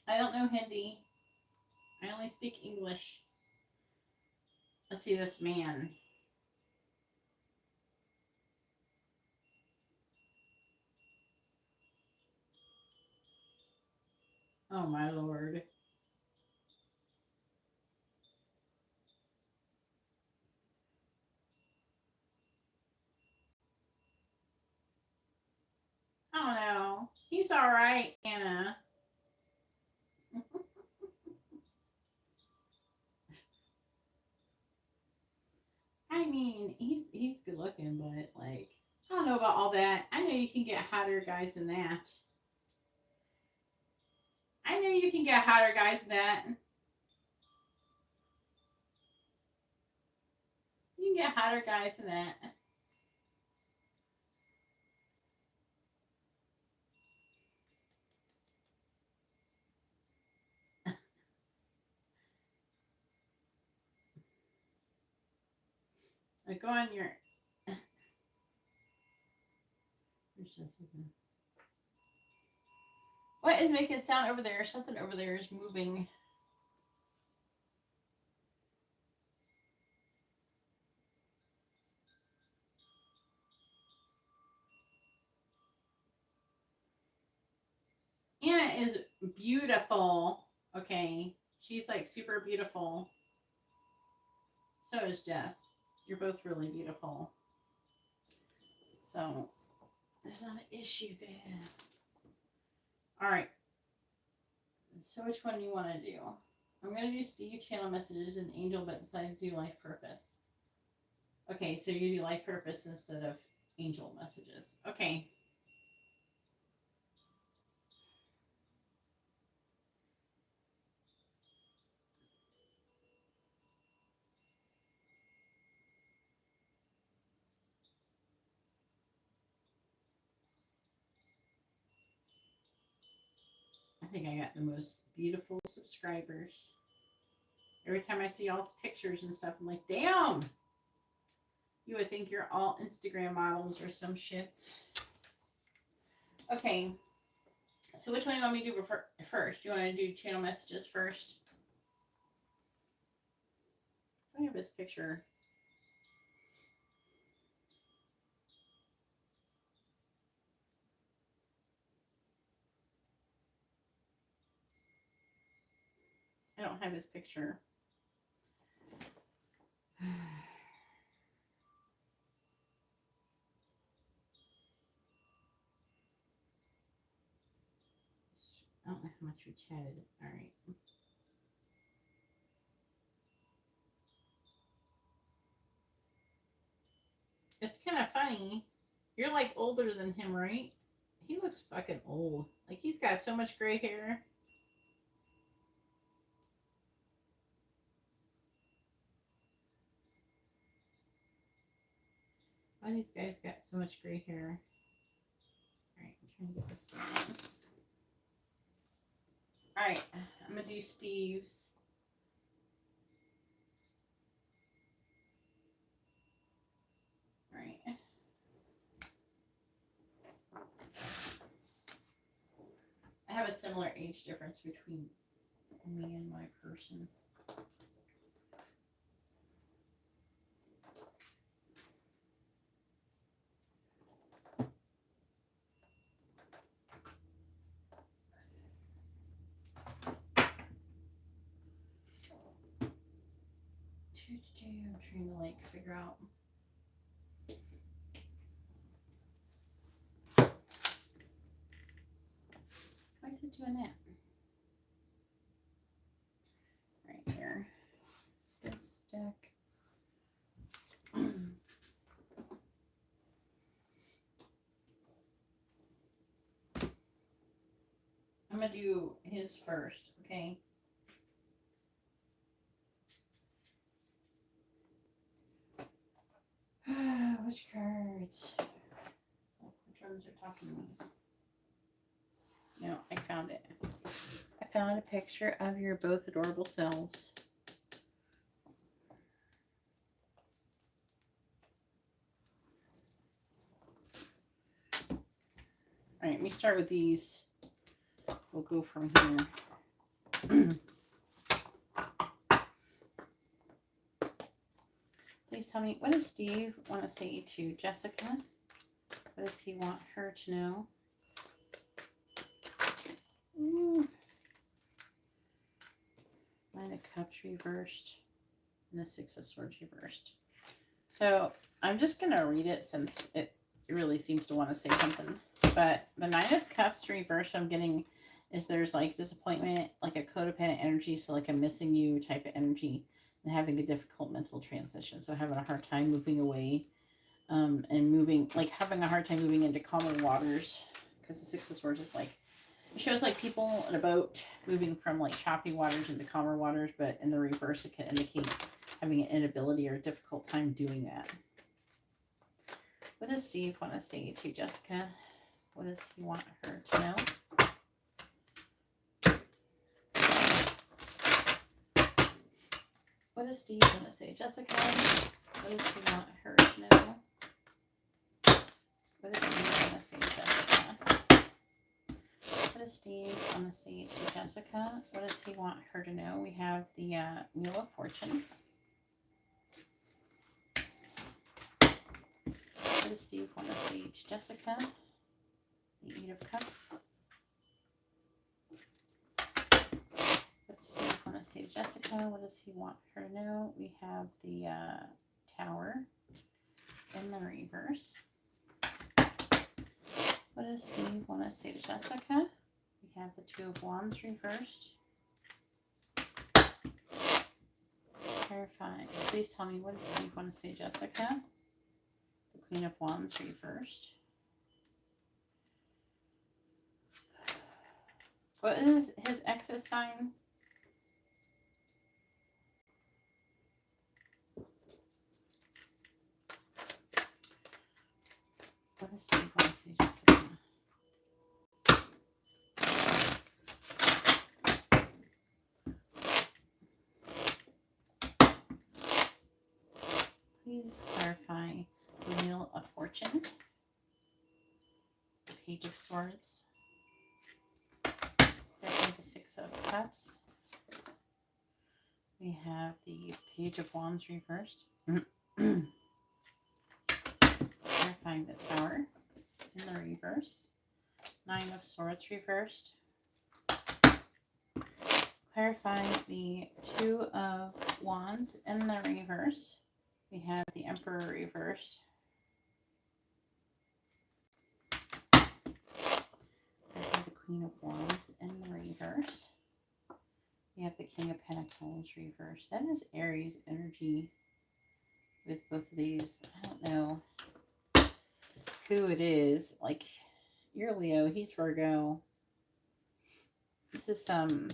I don't know Hindi. I only speak English. Let's see this man. Oh my lord. I don't know. He's all right, Anna. I mean, he's good looking, but like, I don't know about all that. I know you can get hotter guys than that. I know you can get hotter guys than that. You can get hotter guys than that. Like, go on your. What is making a sound over there? Something over there is moving. Anna is beautiful. Okay. She's like super beautiful. So is Jess. You're both really beautiful. So there's not an issue there. All right. So which one do you want to do? I'm going to do Steve channel messages and Angel, but decided to do life purpose. Okay, so you do life purpose instead of angel messages. Okay. think I got the most beautiful subscribers. Every time I see y'all's pictures and stuff, I'm like, damn! You would think you're all Instagram models or some shit. Okay. So which one do you want me to do first? Do you want to do channel messages first? I have this picture. I don't have his picture. I don't know how much we chatted. All right. It's kind of funny. You're like older than him, right? He looks fucking old. Like he's got so much gray hair. Why these guys got so much gray hair? All right, I'm trying to get this one. All right, I'm gonna do Steve's. All right. I have a similar age difference between me and my person. I'm trying to like figure out. Why is it doing that? Right here. This deck. I'm gonna do his first, okay? Which cards? Which ones are talking to me? No, I found it. I found a picture of your both adorable selves. All right, let me start with these. We'll go from here. Please tell me, what does Steve want to say to Jessica? What does he want her to know? Nine of Cups reversed and the Six of Swords reversed. So I'm just going to read it since it really seems to want to say something. But the Nine of Cups reversed I'm getting is there's like disappointment, like a codependent energy, so like a missing you type of energy, and having a difficult mental transition. So having a hard time moving away and moving, like having a hard time moving into calmer waters, because the Six of Swords is like, it shows like people in a boat moving from like choppy waters into calmer waters, but in the reverse it can indicate having an inability or a difficult time doing that. What does Steve want to say to Jessica? What does he want her to know? What does Steve want to say, Jessica? What does he want her to know? What does Steve want to say, Jessica? What does Steve want to say to Jessica? What does he want her to know? We have the Wheel of Fortune. What does Steve want to say to Jessica? The Eight of Cups. What does Steve want to say to Jessica? What does he want her to know? We have the Tower in the reverse. What does Steve want to say to Jessica? We have the Two of Wands reversed. Clarify. Please tell me, what does Steve want to say to Jessica? The Queen of Wands reversed. What is his ex's sign? What does Steve want to say, Jessica? please clarify the Wheel of Fortune, the Page of Swords, the Six of Cups. We have the Page of Wands reversed. Clarifying the Tower in the reverse. Nine of Swords reversed. Clarifying the Two of Wands in the reverse. We have the Emperor reversed. We have the Queen of Wands in the reverse. We have the King of Pentacles reversed. That is Aries energy with both of these. I don't know who it is. Like, you're Leo, he's Virgo. This is some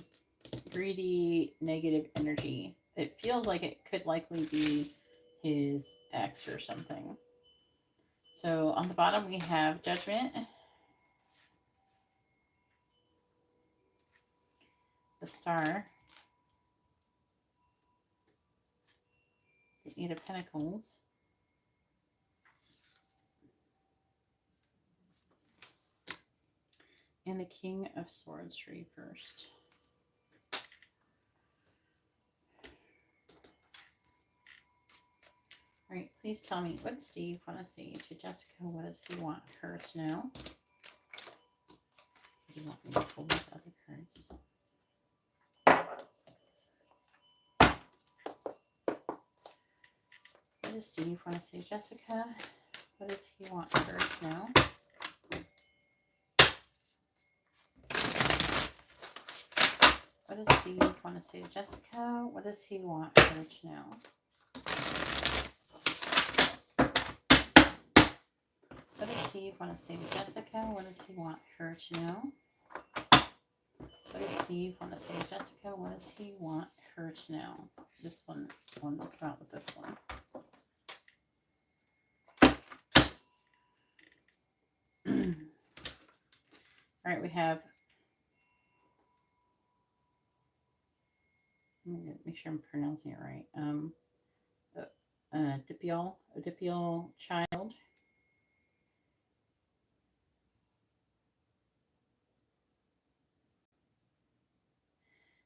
greedy, negative energy. It feels like it could likely be his ex or something. So on the bottom we have Judgment, the Star, the Eight of Pentacles, and the King of Swords reversed. All right, please tell me, what does Steve want to say to Jessica? What does he want her to know? Do you want me to pull these other cards? What does Steve want to say to Jessica? What does he want her to know? What does Steve want to say to Jessica? What does he want her to know? What does Steve want to say to Jessica? What does he want her to know? What does Steve want to say to Jessica? What does he want her to know? This one will come out with this one. All right, we have, I'm going to make sure I'm pronouncing it right. Dipial child.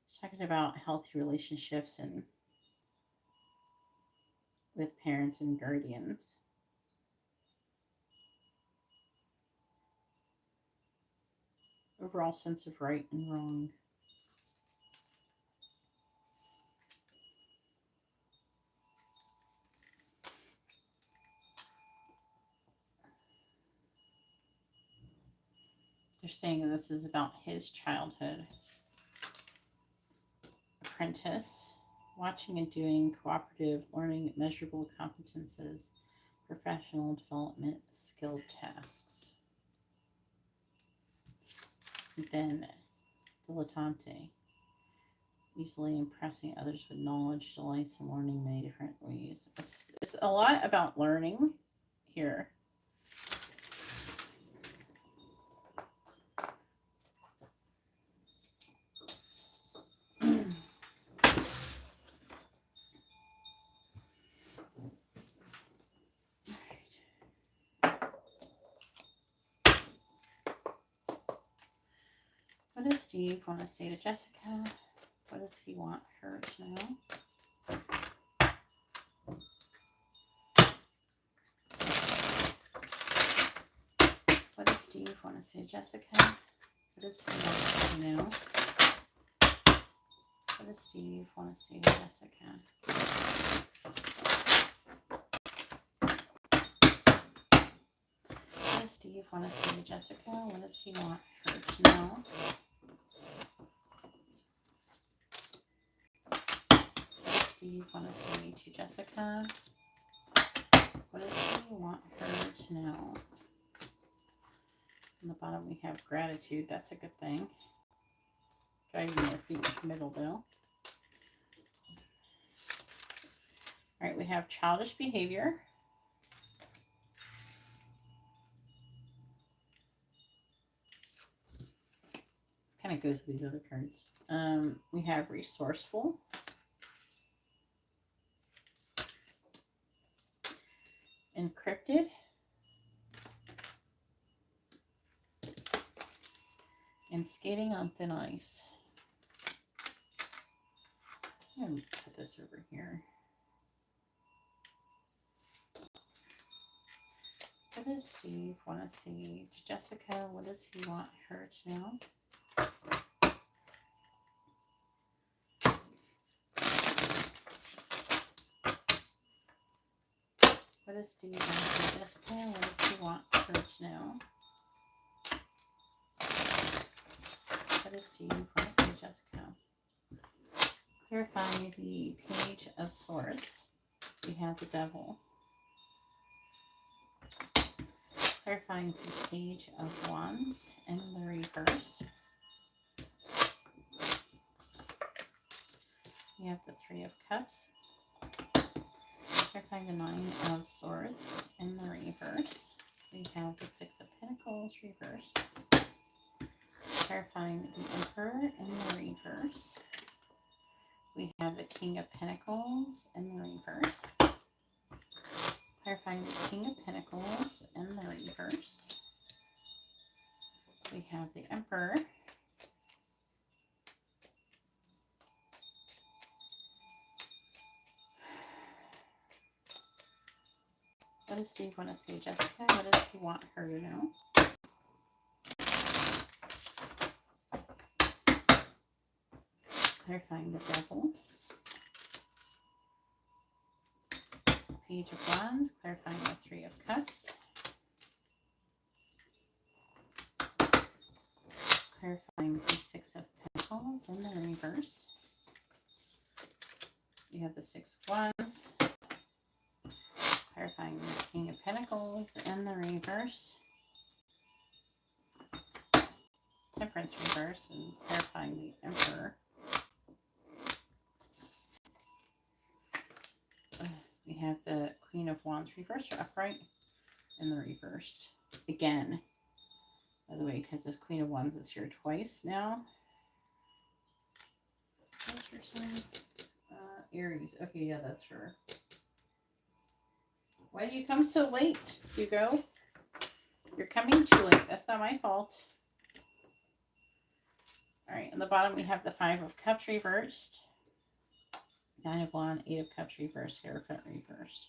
It's talking about healthy relationships and with parents and guardians. Overall sense of right and wrong. They're saying that this is about his childhood apprentice, watching and doing cooperative learning, measurable competences, professional development, skilled tasks. And then dilettante, easily impressing others with knowledge, delights in learning many different ways. It's a lot about learning here. What does Steve want to say to Jessica? What does he want her to know? What does Steve want to say to Jessica? What does he want her to know? What does Steve want to say to Jessica? What does Steve want to say to Jessica? What does he want her to know? Steve want to say to Jessica? What does he want her to know? On the bottom we have gratitude. That's a good thing. Driving their feet in the middle though. Alright, we have childish behavior. Kind of goes with these other cards. We have resourceful. cryptid. And skating on thin ice. I'm going to put this over here. What does Steve want to say to Jessica? What does he want her to know? What does Steve want to say to Jessica? What does he want her to know? What does Steve want to say to Jessica? Clarifying the Page of Swords. We have the Devil. Clarifying the Page of Wands and the reverse. We have the Three of Cups. Clarifying the Nine of Swords in the reverse. We have the Six of Pentacles reversed. Clarifying the Emperor in the reverse. We have the King of Pentacles in the reverse. Clarifying the King of Pentacles in the reverse. We have the Emperor. What does Steve want to say, Jessica? What does he want her to know? Clarifying the Devil. Page of Wands. Clarifying the Three of Cups. Clarifying the Six of Pentacles in the reverse. We have the Six of Wands. Clarifying the King of Pentacles in the reverse. Temperance reverse and clarifying the Emperor. We have the Queen of Wands reverse or upright in the reverse. Again, by the way, because this Queen of Wands is here twice now. What's your sign? Aries. Okay, yeah, that's her. Why do you come so late, Hugo? You're coming too late. That's not my fault. All right, on the bottom we have the Five of Cups reversed. Nine of Wands, Eight of Cups reversed, Hierophant reversed.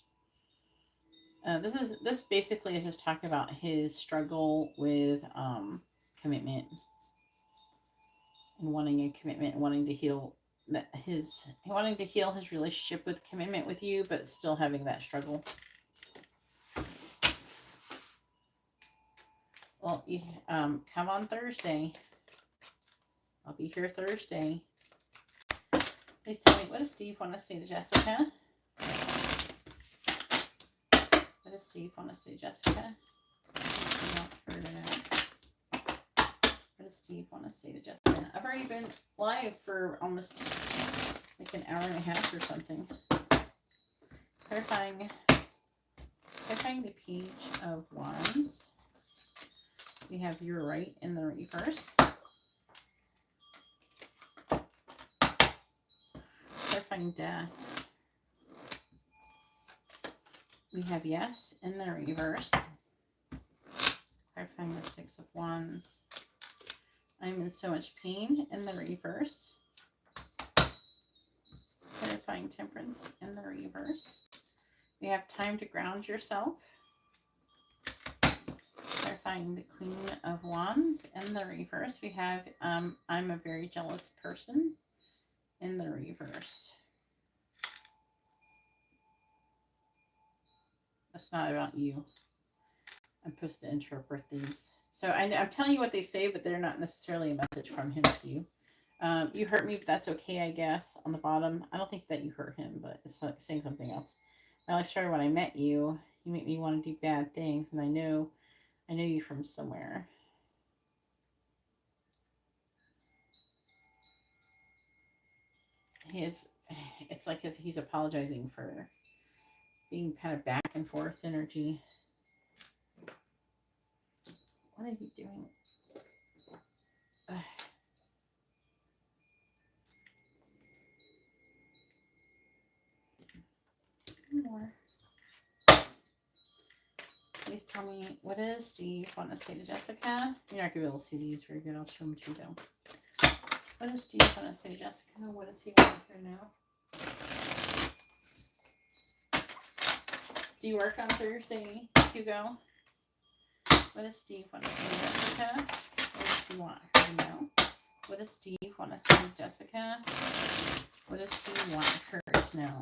This basically is just talking about his struggle with commitment and wanting a commitment, and wanting to heal his relationship with commitment with you, but still having that struggle. Well, you come on Thursday. I'll be here Thursday. Please tell me, what does Steve want to say to Jessica? What does Steve want to say to Jessica? What does Steve want to say to Jessica? I've already been live for almost like an hour and a half or something. Clarifying the Page of Wands. We have You're Right in the reverse. Clarifying Death. We have Yes in the reverse. Clarifying the Six of Wands. I'm in so much pain in the reverse. Clarifying Temperance in the reverse. We have Time to Ground Yourself. Clarifying the Queen of Wands in the reverse. We have I'm a very jealous person in the reverse. That's not about you. I'm supposed to interpret these. So I'm telling you what they say, but they're not necessarily a message from him to you. You hurt me, but that's okay, I guess. On the bottom, I don't think that you hurt him, but it's saying something else. My life started when I met you. You make me want to do bad things, and I know you from somewhere. It's like he's apologizing for being kind of back and forth energy. What are you doing? More. tell me, what does Steve want to say to Jessica? You're not going to be able to see these very good. I'll show them to you though. What does Steve want to say to Jessica? What does he want to hear now? Do you work on Thursday, Hugo? What does Steve want to say to Jessica? What does he want her to know? What does Steve want to say to Jessica? What does he want her to know?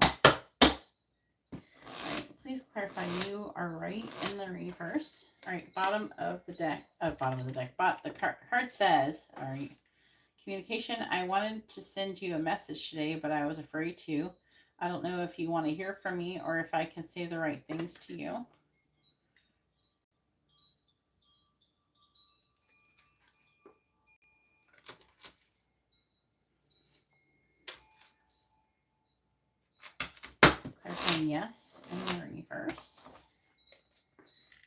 Alright, please clarify you are right in the reverse. Alright, bottom of the deck. The card says, alright, communication. I wanted to send you a message today, but I was afraid to. I don't know if you want to hear from me or if I can say the right things to you. Clarifying yes in the reverse.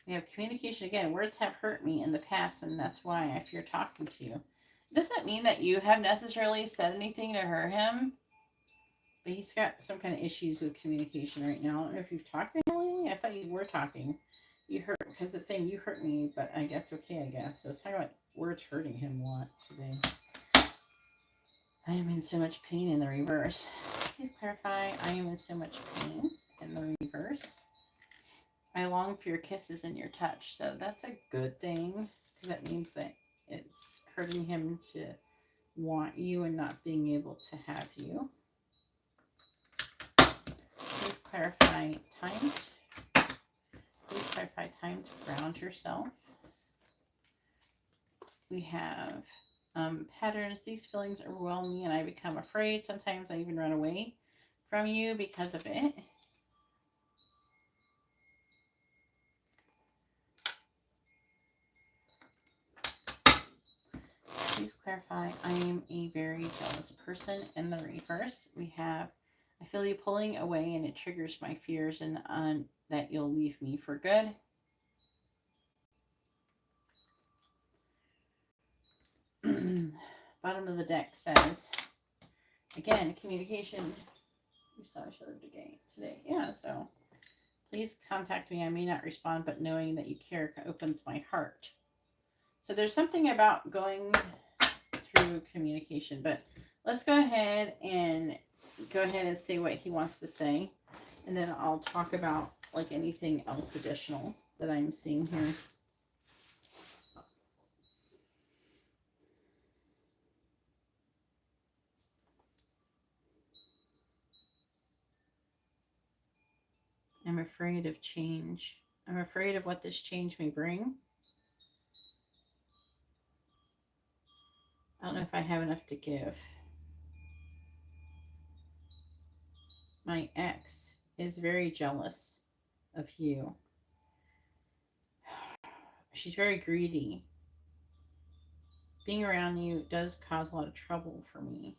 We have communication again. Words have hurt me in the past, and that's why I fear talking to you. It doesn't mean that you have necessarily said anything to hurt him, but he's got some kind of issues with communication right now. I don't know if you've talked to him lately. I thought you were talking. You hurt, because it's saying you hurt me, but I guess okay, I guess. So it's talking about words hurting him a lot today. I am in so much pain in the reverse. Please clarify, I am in so much pain in the reverse. I long for your kisses and your touch. So that's a good thing, because that means that it's hurting him to want you and not being able to have you. Please clarify time. Please clarify time to ground yourself. We have patterns. These feelings overwhelm me and I become afraid. Sometimes I even run away from you because of it. Please clarify, I am a very jealous person in the reverse. We have, I feel you pulling away and it triggers my fears and that you'll leave me for good. Bottom of the deck says, again, communication. We saw each other today. Yeah, so please contact me. I may not respond, but knowing that you care opens my heart. So there's something about going through communication, but let's go ahead and say what he wants to say, and then I'll talk about like anything else additional that I'm seeing here. I'm afraid of change. I'm afraid of what this change may bring. I don't know if I have enough to give. My ex is very jealous of you. She's very greedy. Being around you does cause a lot of trouble for me.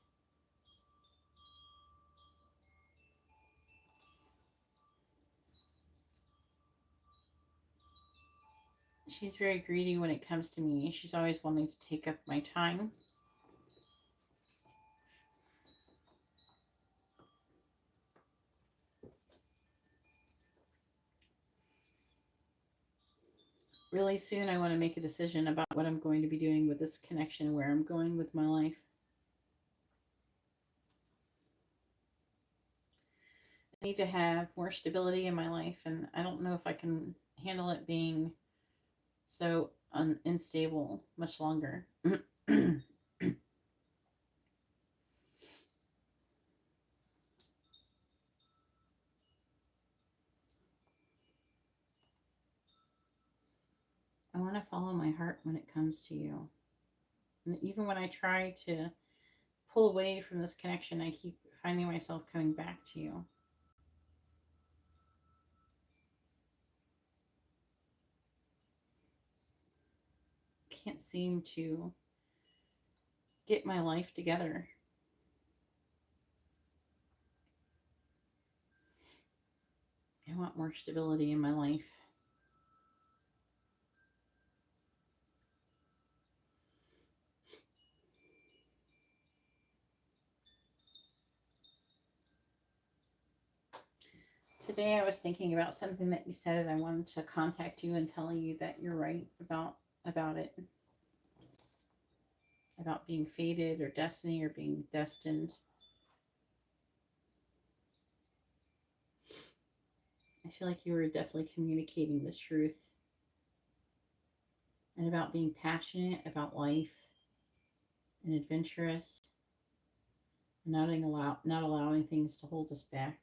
She's very greedy when it comes to me. She's always wanting to take up my time. Really soon, I want to make a decision about what I'm going to be doing with this connection, where I'm going with my life. I need to have more stability in my life, and I don't know if I can handle it being so unstable much longer. I want to follow my heart when it comes to you. And even when I try to pull away from this connection, I keep finding myself coming back to you. Can't seem to get my life together. I want more stability in my life. Today I was thinking about something that you said, and I wanted to contact you and tell you that you're right about it, about being fated or destiny or being destined. I feel like you were definitely communicating the truth, and about being passionate about life and adventurous, and not allowing things to hold us back.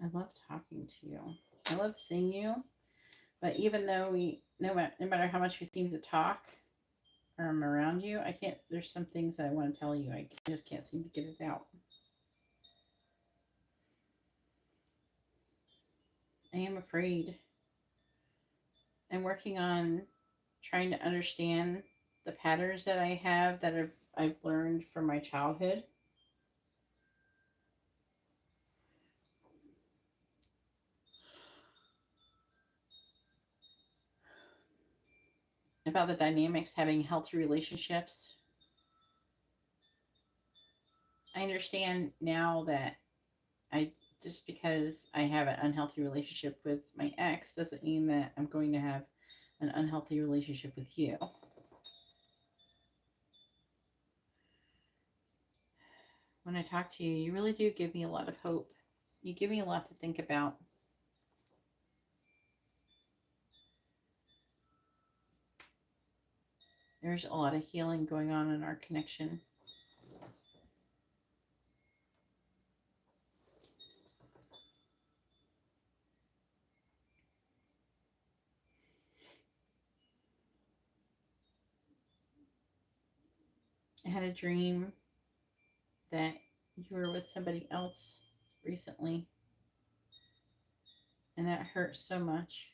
I love talking to you. I love seeing you. But even though no matter how much we seem to talk or I'm around you, I can't. There's some things that I want to tell you. I just can't seem to get it out. I am afraid. I'm working on trying to understand the patterns that I have that I've learned from my childhood. About the dynamics having healthy relationships. I understand now that I just because I have an unhealthy relationship with my ex doesn't mean that I'm going to have an unhealthy relationship with you. When I talk to you, you really do give me a lot of hope. You give me a lot to think about. There's a lot of healing going on in our connection. I had a dream that you were with somebody else recently, and that hurt so much.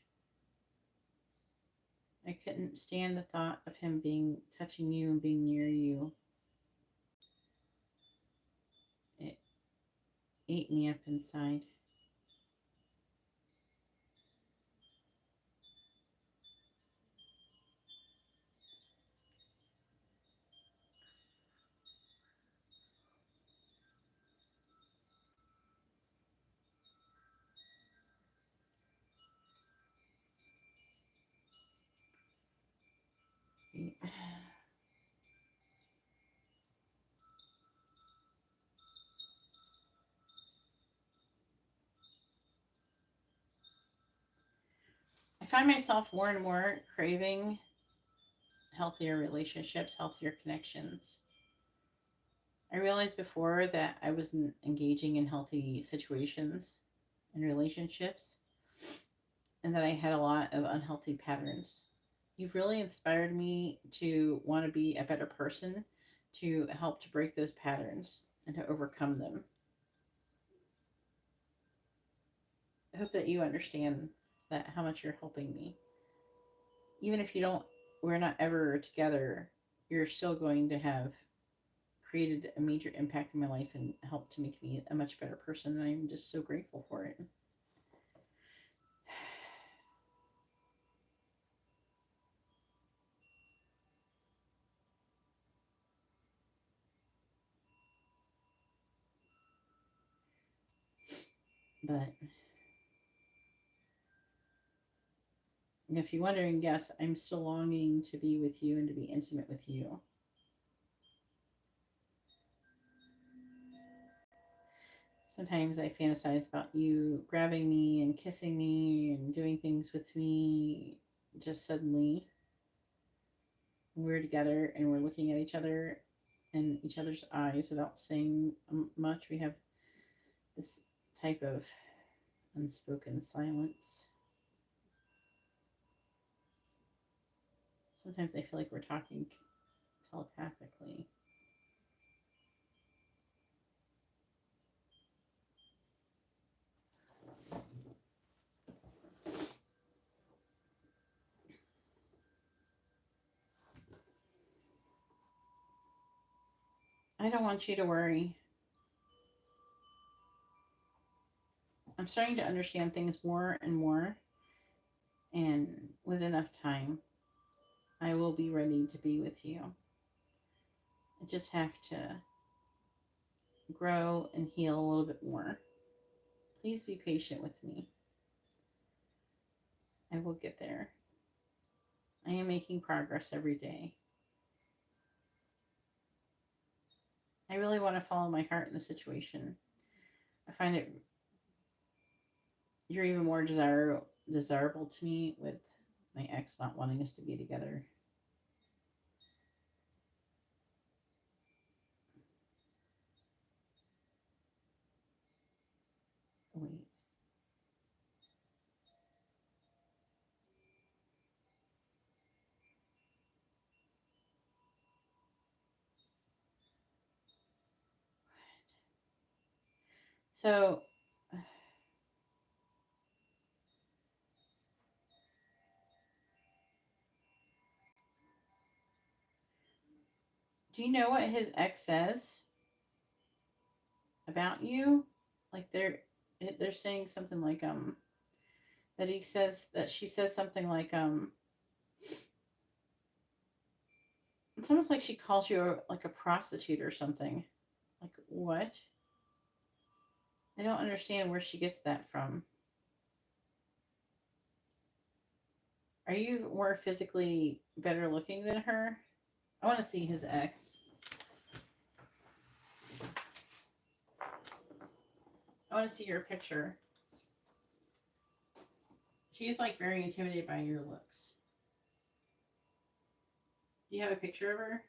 I couldn't stand the thought of him being touching you and being near you. It ate me up inside. I find myself more and more craving healthier relationships, healthier connections. I realized before that I wasn't engaging in healthy situations and relationships, and that I had a lot of unhealthy patterns. You've really inspired me to want to be a better person, to help to break those patterns and to overcome them. I hope that you understand that how much you're helping me. Even if we're not ever together, you're still going to have created a major impact in my life and helped to make me a much better person. And I'm just so grateful for it. But if you're wondering, yes, I'm still longing to be with you and to be intimate with you. Sometimes I fantasize about you grabbing me and kissing me and doing things with me just suddenly. We're together and we're looking at each other in each other's eyes without saying much. We have this type of unspoken silence. Sometimes I feel like we're talking telepathically. I don't want you to worry. I'm starting to understand things more and more, and with enough time, I will be ready to be with you. I just have to grow and heal a little bit more. Please be patient with me. I will get there. I am making progress every day. I really want to follow my heart in the situation. I find it you're even more desirable to me with my ex not wanting us to be together. Wait. So, do you know what his ex says about you? Like they're saying something like that he says that she says something like it's almost like she calls you like a prostitute or something. Like what? I don't understand where she gets that from. Are you more physically better looking than her? I want to see his ex. I want to see your picture. She's like very intimidated by your looks. Do you have a picture of her?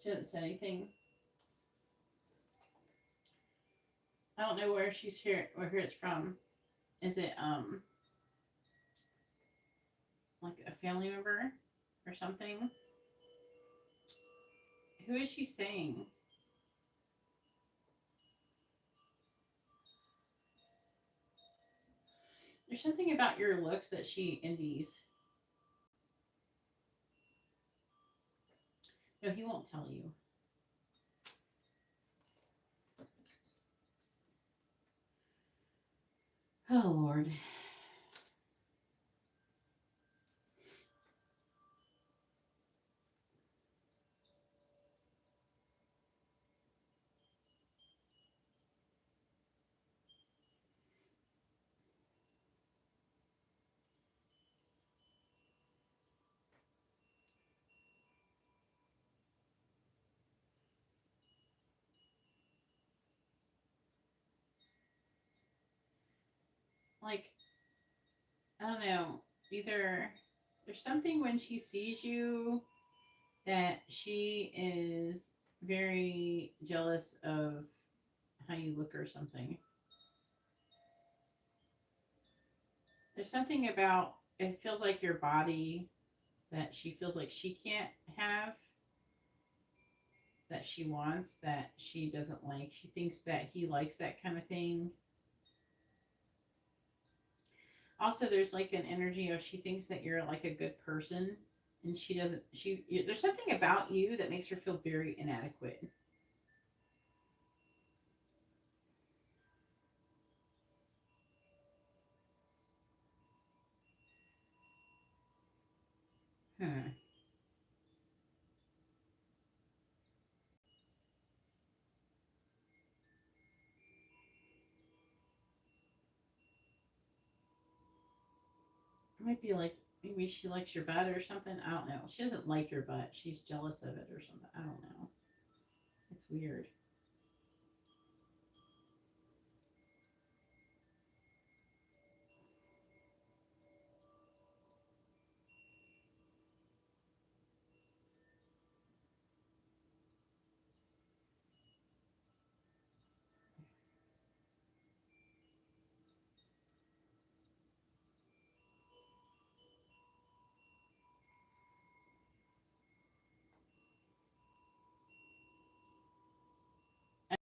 She hasn't said anything. I don't know where she's here, where it's from. Is it like a family member or something? Who is she saying? There's something about your looks that she envies. No, he won't tell you. Oh Lord. Like, I don't know. Either there's something when she sees you that she is very jealous of how you look or something. There's something about it feels like your body that she feels like she can't have, that she wants, that she doesn't like. She thinks that he likes that kind of thing. Also, there's like an energy of she thinks that you're like a good person, and she doesn't. There's something about you that makes her feel very inadequate. Huh. It might be like maybe she likes your butt or something. I don't know. She doesn't like your butt. She's jealous of it or something. I don't know. It's weird.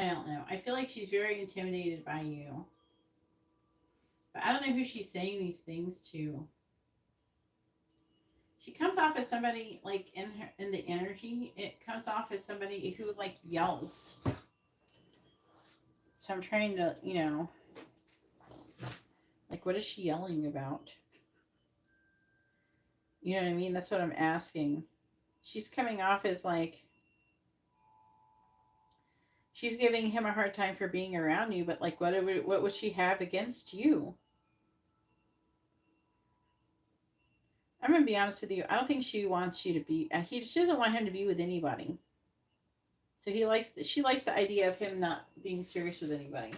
I don't know. I feel like she's very intimidated by you. But I don't know who she's saying these things to. She comes off as somebody like in the energy. It comes off as somebody who like yells. So I'm trying to, like what is she yelling about? You know what I mean? That's what I'm asking. She's coming off as like she's giving him a hard time for being around you, but like what would she have against you? I'm gonna be honest with you. I don't think she wants you to be. She doesn't want him to be with anybody. So she likes the idea of him not being serious with anybody.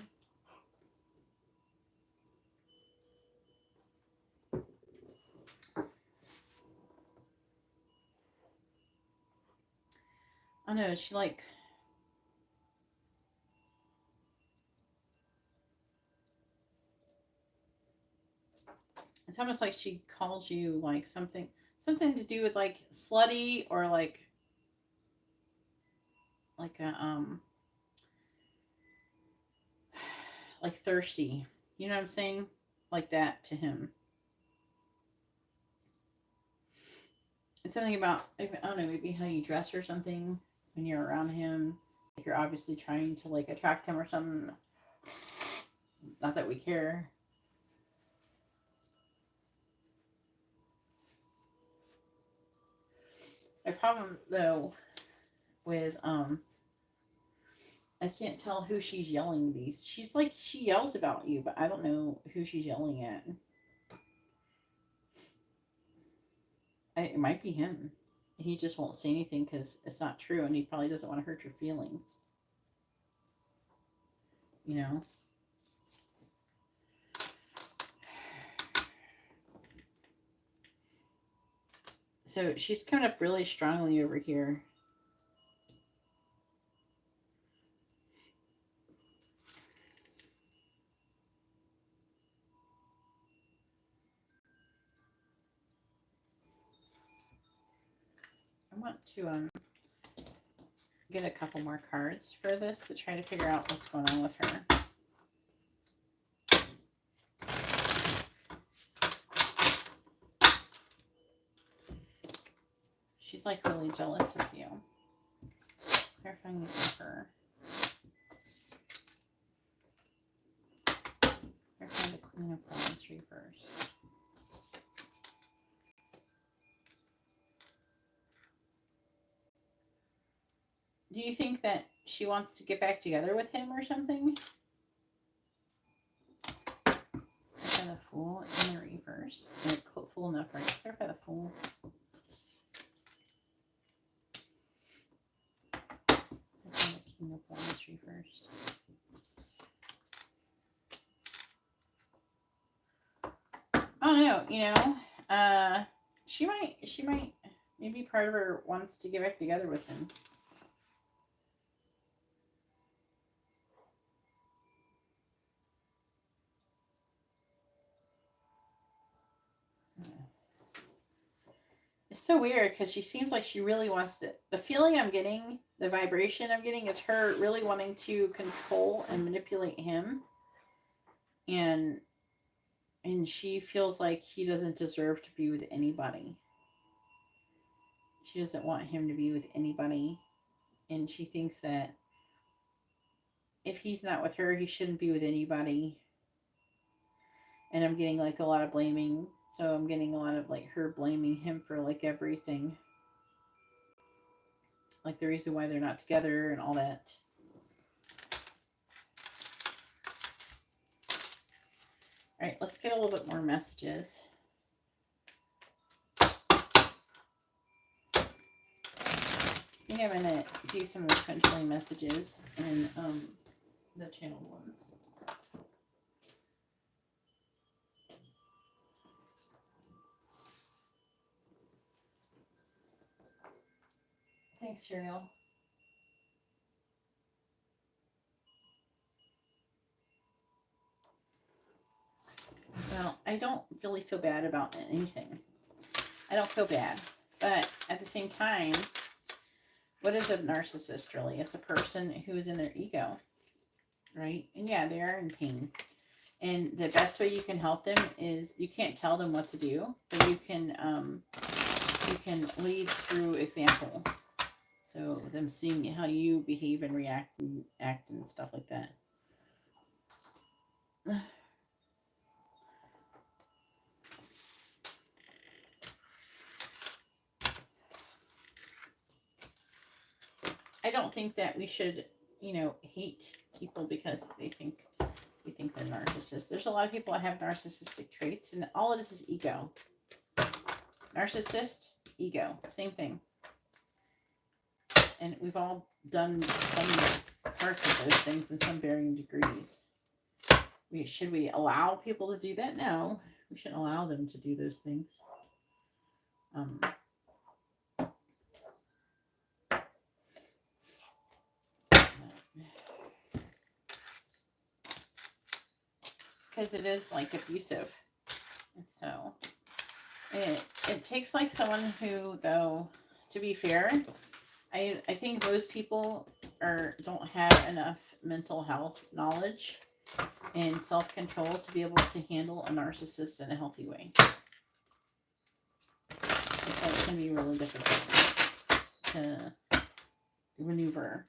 I know she like. It's almost like she calls you like something to do with like slutty or like a like thirsty. You know what I'm saying? Like that to him. It's something about I don't know, maybe how you dress or something when you're around him. Like you're obviously trying to like attract him or something. Not that we care. My problem though with I can't tell who she's yelling these. She's like she yells about you, but I don't know who she's yelling at. It might be him. He just won't say anything because it's not true, and he probably doesn't want to hurt your feelings. You know. So she's coming up really strongly over here. I want to get a couple more cards for this to try to figure out what's going on with her. She's like really jealous of you. Clarifying with her. Clarifying the Queen of Wands reverse. Do you think that she wants to get back together with him or something? Clarify the Fool in the reverse. Fool enough, right? Clarify the Fool. Clarify the King of Wands reversed. Oh no, she might, maybe part of her wants to get back together with him. It's so weird because she seems like she really wants to. The feeling I'm getting, the vibration I'm getting, is her really wanting to control and manipulate him, and she feels like he doesn't deserve to be with anybody. She doesn't want him to be with anybody, and she thinks that if he's not with her, he shouldn't be with anybody. And I'm getting like a lot of blaming. So I'm getting a lot of like her blaming him for like everything. Like the reason why they're not together and all that. All right, let's get a little bit more messages. I think I'm going to do some of the twin flame messages and the channeled ones. Thanks, Cheryl. Well, I don't really feel bad about anything. I don't feel bad. But at the same time, what is a narcissist really? It's a person who is in their ego, right? And yeah, they are in pain. And the best way you can help them is you can't tell them what to do, but you can lead through example. So them seeing how you behave and react and act and stuff like that. I don't think that we should, hate people because we think they're narcissists. There's a lot of people that have narcissistic traits, and all it is ego. Narcissist, ego, same thing. And we've all done some parts of those things in some varying degrees. Should we allow people to do that? No, we shouldn't allow them to do those things. Because it is like abusive. And so it takes like someone who, though, to be fair, I think most people don't have enough mental health knowledge and self-control to be able to handle a narcissist in a healthy way. So it can be really difficult to maneuver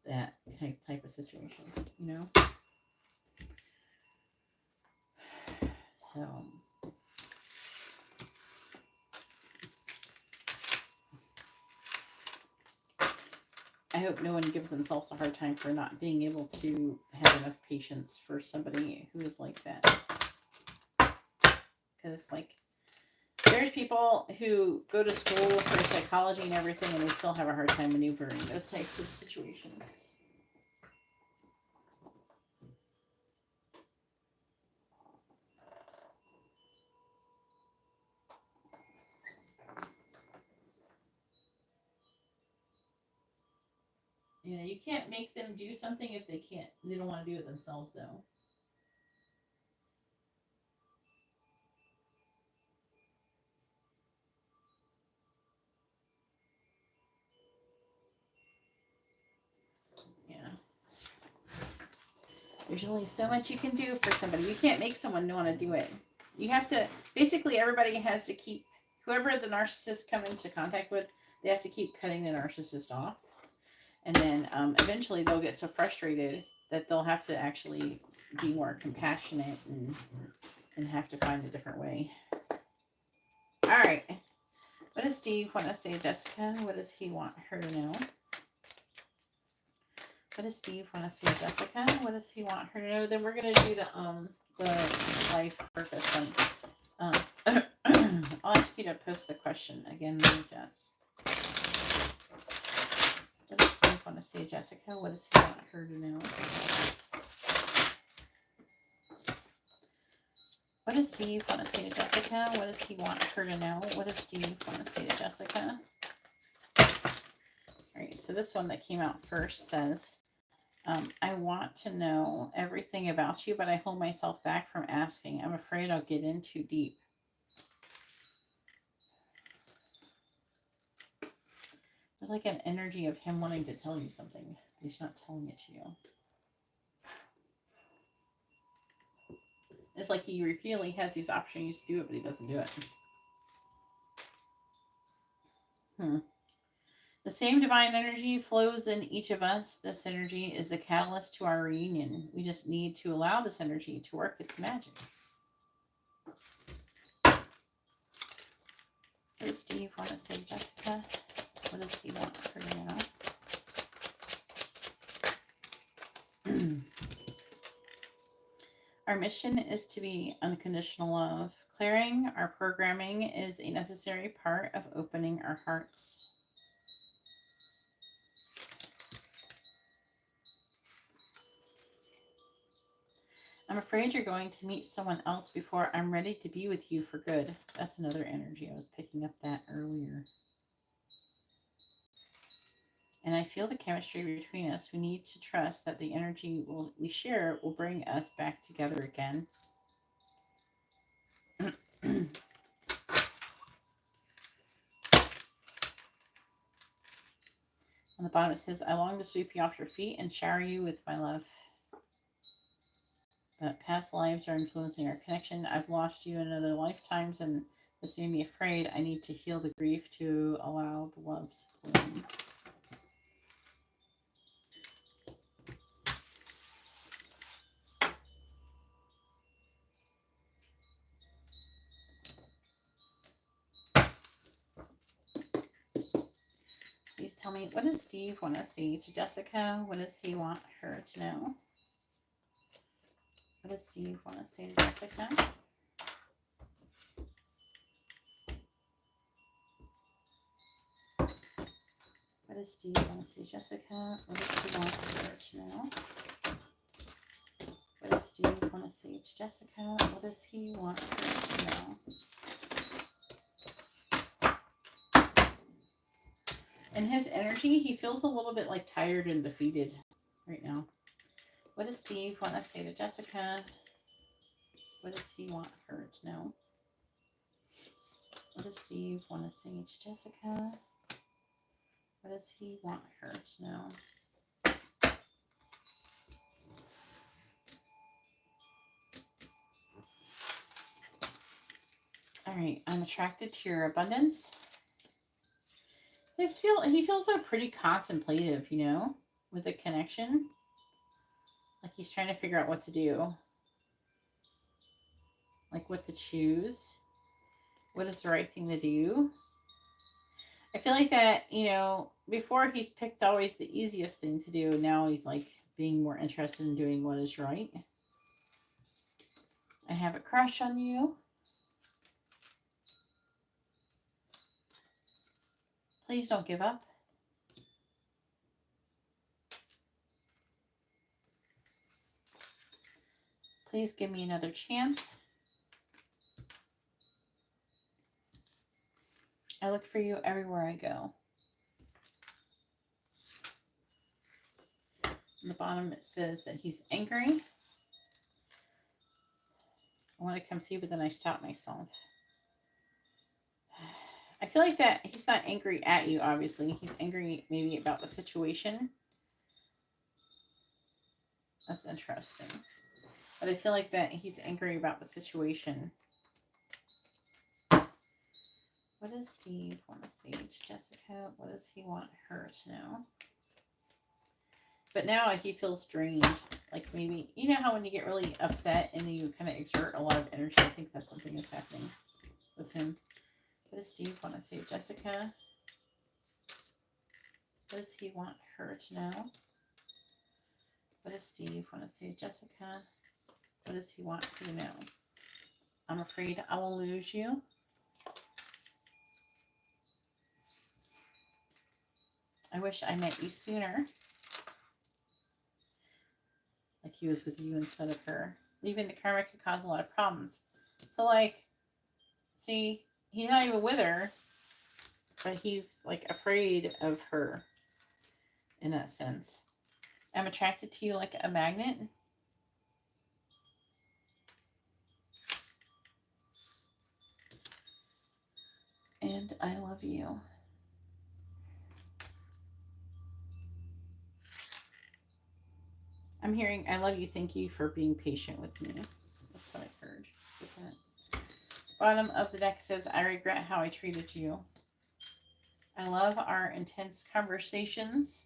that type of situation, So I hope no one gives themselves a hard time for not being able to have enough patience for somebody who is like that. Because it's like, there's people who go to school for psychology and everything, and they still have a hard time maneuvering those types of situations. Yeah, you can't make them do something if they don't want to do it themselves, though. Yeah. There's only so much you can do for somebody. You can't make someone want to do it. You have to, basically everybody has to keep, whoever the narcissist come into contact with, they have to keep cutting the narcissist off. And then eventually they'll get so frustrated that they'll have to actually be more compassionate and have to find a different way. All right. What does Steve want to say, Jessica? What does he want her to know? What does Steve want to say, Jessica? What does he want her to know? Then we're gonna do the life purpose one. I'll ask you to post the question again, Jess. What does Steve want to say, Jessica? What does he want her to know? What does Steve want to say to Jessica? What does he want her to know? What does Steve want to say to Jessica? All right, so this one that came out first says, I want to know everything about you, but I hold myself back from asking. I'm afraid I'll get in too deep. There's like an energy of him wanting to tell you something. He's not telling it to you. It's like he repeatedly has these opportunities to do it, but he doesn't do it. The same divine energy flows in each of us. This energy is the catalyst to our reunion. We just need to allow this energy to work its magic. What does Steve want to say, Jessica? What does he want her to know? Our mission is to be unconditional love. Clearing our programming is a necessary part of opening our hearts. I'm afraid you're going to meet someone else before I'm ready to be with you for good. That's another energy. I was picking up that earlier. And I feel the chemistry between us. We need to trust that the energy we share will bring us back together again. On the bottom it says, I long to sweep you off your feet and shower you with my love. Past lives are influencing our connection. I've lost you in other lifetimes, and this made me afraid. I need to heal the grief to allow the love to bloom. Please tell me, what does Steve want to see to Jessica? What does he want her to know? What does Steve want to say to Jessica? What does Steve want to see Jessica? What does he want her to know? What does Steve want to say to Jessica? What does he want her to know? In his energy, he feels a little bit like tired and defeated right now. What does Steve want to say to Jessica? What does he want her to know? What does Steve want to say to Jessica? What does he want her to know? All right, I'm attracted to your abundance. He feels so pretty contemplative, you know, with the connection. Like he's trying to figure out what to do. Like what to choose. What is the right thing to do? I feel like that, you know, before he's picked always the easiest thing to do. Now he's like being more interested in doing what is right. I have a crush on you. Please don't give up. Please give me another chance. I look for you everywhere I go. On the bottom it says that he's angry. I want to come see you, but then I stop myself. I feel like that he's not angry at you, obviously. He's angry maybe about the situation. That's interesting. But I feel like that he's angry about the situation. What does Steve want to say to Jessica? What does he want her to know? But now he feels drained. Like maybe, you know how when you get really upset and you kind of exert a lot of energy? I think that's something that's happening with him. What does Steve want to say to Jessica? What does he want her to know? What does Steve want to say to Jessica? What does he want her to know? I'm afraid I will lose you. I wish I met you sooner. Like he was with you instead of her. Leaving the karma could cause a lot of problems. So like, see, he's not even with her, but he's like afraid of her in that sense. I'm attracted to you like a magnet. And I love you. I'm hearing, I love you, thank you for being patient with me. That's what I heard. Bottom of the deck says, I regret how I treated you. I love our intense conversations.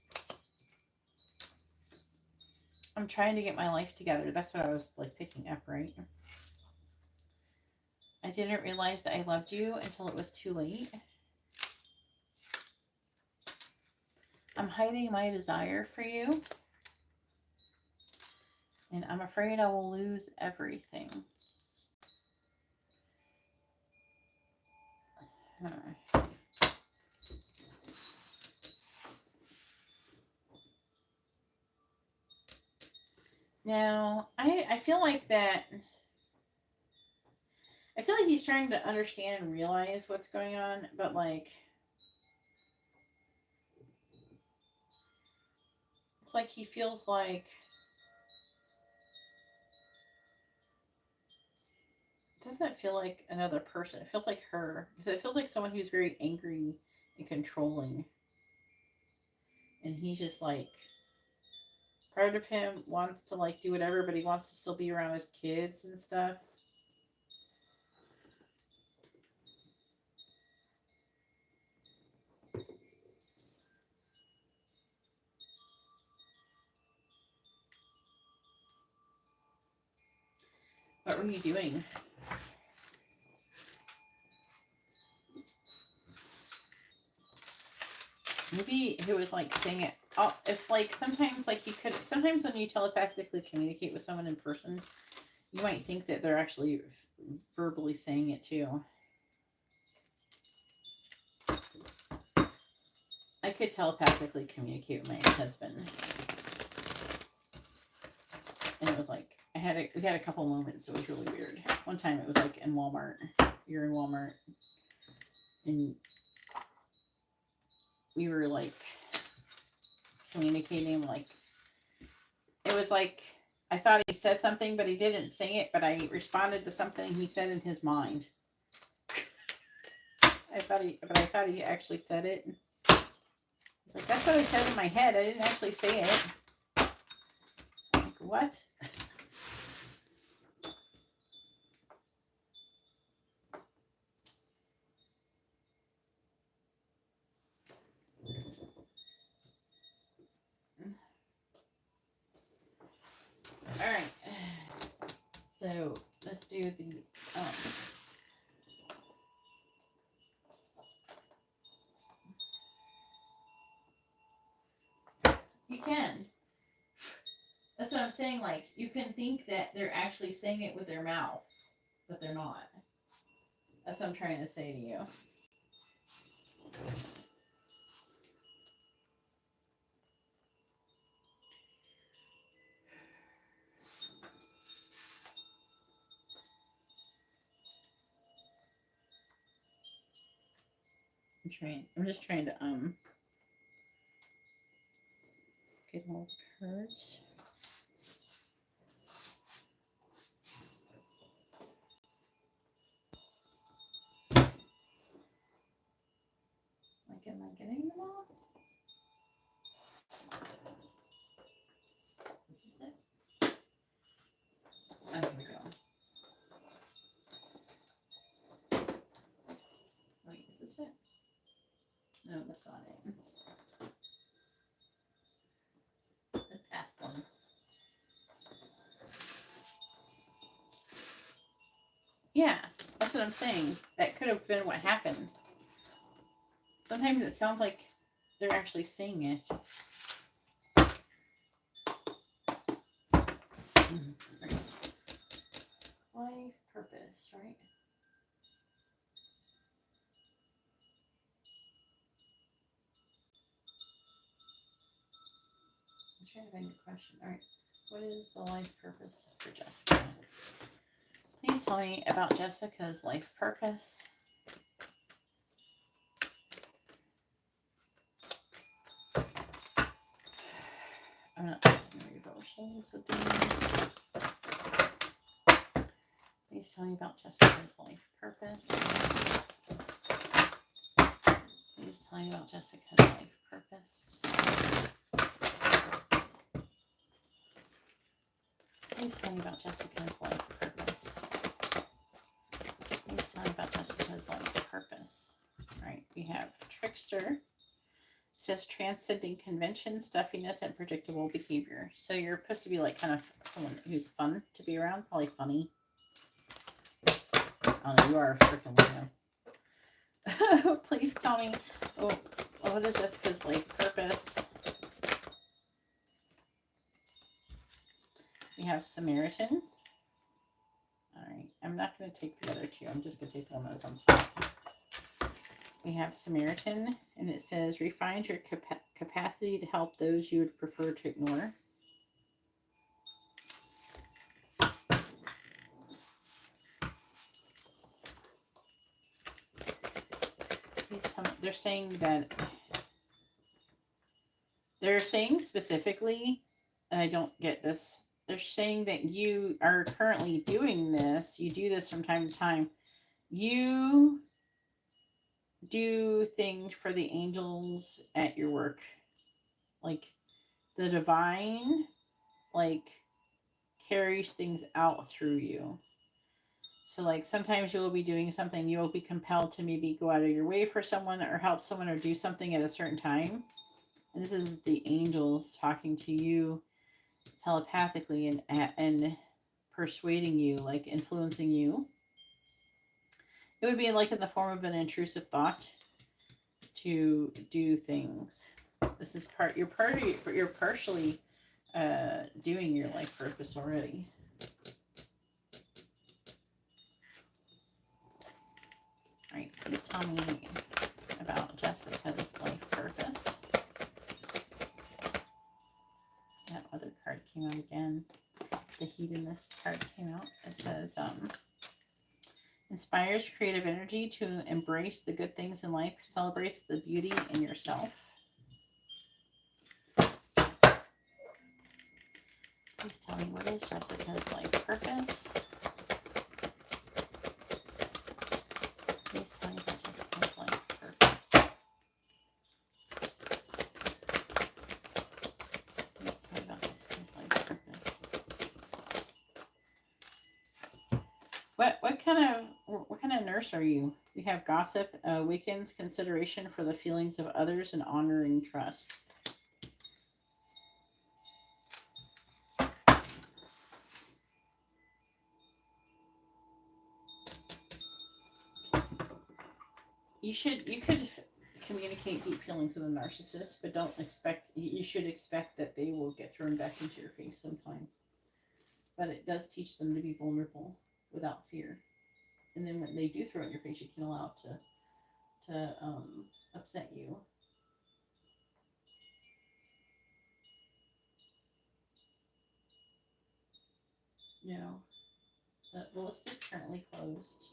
I'm trying to get my life together. That's what I was like picking up, right? I didn't realize that I loved you until it was too late. I'm hiding my desire for you. And I'm afraid I will lose everything. Now, I feel like that. I feel like he's trying to understand and realize what's going on, but like, it's like he feels like it doesn't feel like another person. It feels like her. Because it feels like someone who's very angry and controlling. And he's just like part of him wants to like do whatever, but he wants to still be around his kids and stuff. What were you doing? Maybe he was like saying it. Oh, if like sometimes like you could sometimes when you telepathically communicate with someone in person, you might think that they're actually verbally saying it too. I could telepathically communicate with my ex-husband, and it was like we had a couple moments. It was really weird. One time it was like in Walmart. You're in Walmart, and we were like communicating. Like it was like I thought he said something, but he didn't say it. But I responded to something he said in his mind. I thought he actually said it. He's like, that's what I said in my head. I didn't actually say it. I'm like, what? All right. So let's do the. You can. That's what I'm saying. Like, you can think that they're actually saying it with their mouth, but they're not. That's what I'm trying to say to you. I'm just trying to get all the cards. Like, am I getting them all? This is it. Oh, here we go. Wait, is this it? No, that's not it. This past one. Yeah, that's what I'm saying. That could have been what happened. Sometimes it sounds like they're actually saying it. Right. Life purpose, right? I'm trying to find your question. All right. What is the life purpose for Jessica? Please tell me about Jessica's life purpose. I'm not taking reversals with these. Please tell me about Jessica's life purpose. Please tell me about Jessica's life purpose. Please tell me about Jessica's life purpose. Please tell me about Jessica's life purpose. All right, we have Trickster. It says transcending convention, stuffiness, and predictable behavior. So you're supposed to be like kind of someone who's fun to be around, probably funny. Oh no, you are a freaking Leo. Please tell me, what is Jessica's life purpose? We have Samaritan. All right, I'm not going to take the other two. I'm just going to take the one that's on top. We have Samaritan, and it says, refine your capacity to help those you would prefer to ignore. Please tell me. They're saying specifically, and I don't get this, they're saying that you are currently doing this. You do this from time to time. You do things for the angels at your work. Like the divine like carries things out through you. So like sometimes you will be doing something, you will be compelled to maybe go out of your way for someone or help someone or do something at a certain time. And this is the angels talking to you telepathically and persuading you, like influencing you. It would be like in the form of an intrusive thought to do things. This is you're partially doing your life purpose already. All right, please tell me about Jessica's life purpose. That other card came out again. The hedonist card came out. It says, inspires creative energy to embrace the good things in life, celebrates the beauty in yourself. Please tell me, what is Jessica's life purpose? Please tell me about Jessica's life purpose. Please tell me about Jessica's life purpose. What kind of nurse are you? We have gossip awakens consideration for the feelings of others and honoring trust. You could communicate deep feelings with a narcissist, but you should expect that they will get thrown back into your face sometime. But it does teach them to be vulnerable without fear. And then when they do throw it in your face, you can't allow it to upset you. No, the list is currently closed.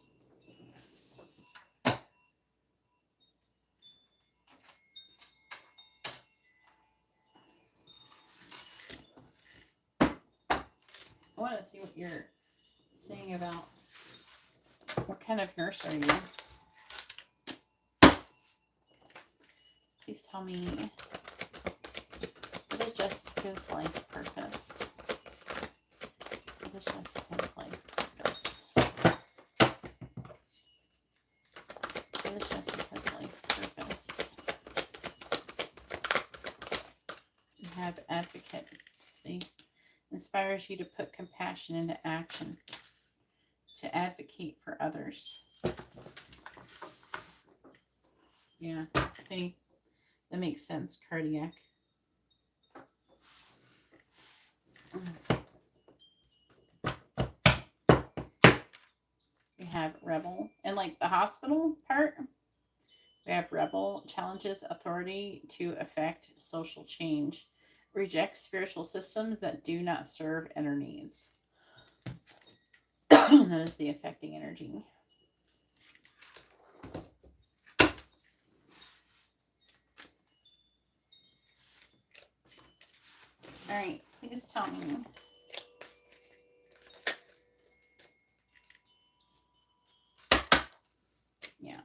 I want to see what you're saying about what kind of nurse are you? Please tell me, what is Jessica's life purpose? What is Jessica's life purpose? What is Jessica's life purpose? You have advocate. See? Inspires you to put compassion into action, to advocate for others. Yeah, see, that makes sense. Cardiac. We have rebel. And like the hospital part, we have rebel challenges authority to affect social change. Rejects spiritual systems that do not serve inner needs. That is the affecting energy. All right, please tell me. Yeah.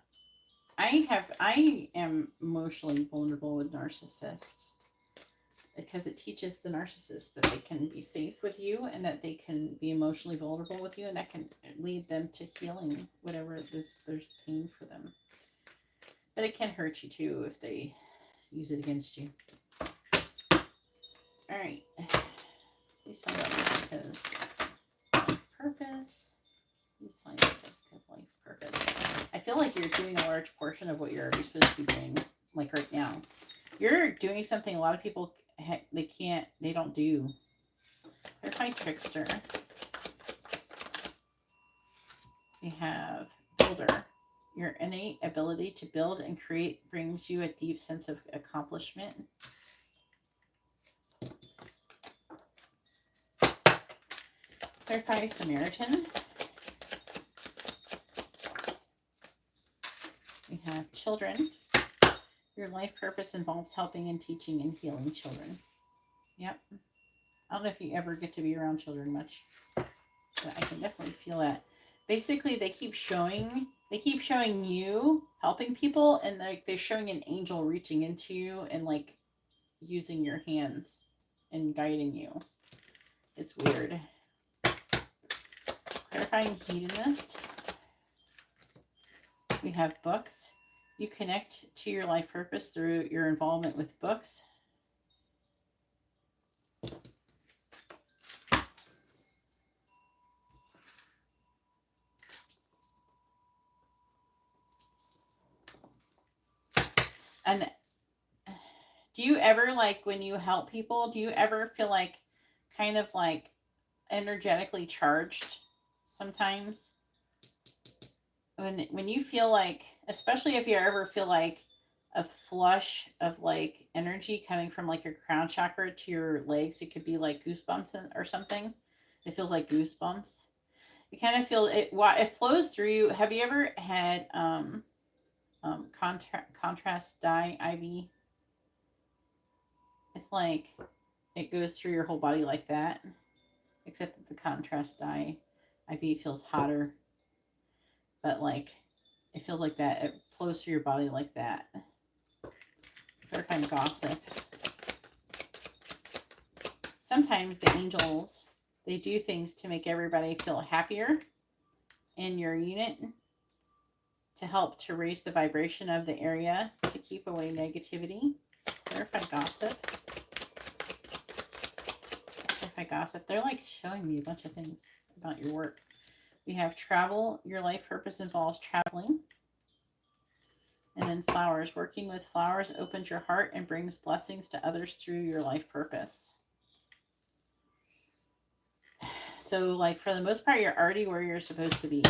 I am emotionally vulnerable with narcissists because it teaches the narcissist that they can be safe with you and that they can be emotionally vulnerable with you, and that can lead them to healing whatever it is there's pain for them. But it can hurt you too if they use it against you. All right. Please tell me about Jessica's life purpose. Please tell me about Jessica's life purpose. I feel like you're doing a large portion of what you're already supposed to be doing, like right now. You're doing something a lot of people they don't do. There's my trickster. We have builder. Your innate ability to build and create brings you a deep sense of accomplishment. Clarify Samaritan. We have children. Your life purpose involves helping and teaching and healing children. Yep. I don't know if you ever get to be around children much, but I can definitely feel that. Basically, they keep showing you helping people, and like they're showing an angel reaching into you and like using your hands and guiding you. It's weird. Clarifying hedonist. We have books. You connect to your life purpose through your involvement with books. And do you ever, like, when you help people, do you ever feel like kind of like energetically charged sometimes? When you feel like, especially if you ever feel like a flush of like energy coming from like your crown chakra to your legs, it could be like goosebumps or something. It feels like goosebumps. You kind of feel it. It flows through you. Have you ever had contrast dye IV? It's like it goes through your whole body like that, except that the contrast dye IV feels hotter, but like it feels like that. It flows through your body like that. Clarifying gossip. Sometimes the angels, they do things to make everybody feel happier in your unit, to help to raise the vibration of the area, to keep away negativity. Clarify gossip. Clarify gossip. They're like showing me a bunch of things about your work. We have travel. Your life purpose involves traveling. And then flowers. Working with flowers opens your heart and brings blessings to others through your life purpose. So, like, for the most part, you're already where you're supposed to be.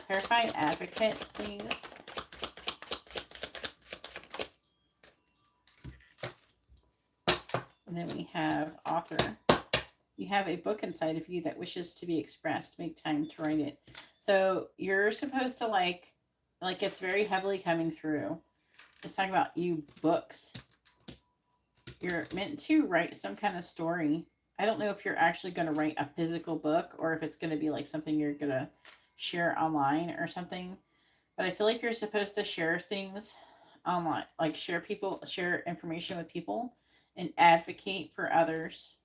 Clarify advocate, please. And then we have author. You have a book inside of you that wishes to be expressed. Make time to write it. So you're supposed to like it's very heavily coming through. It's talking about you books. You're meant to write some kind of story. I don't know if you're actually going to write a physical book or if it's going to be like something you're going to share online or something. But I feel like you're supposed to share things online, like share information with people and advocate for others.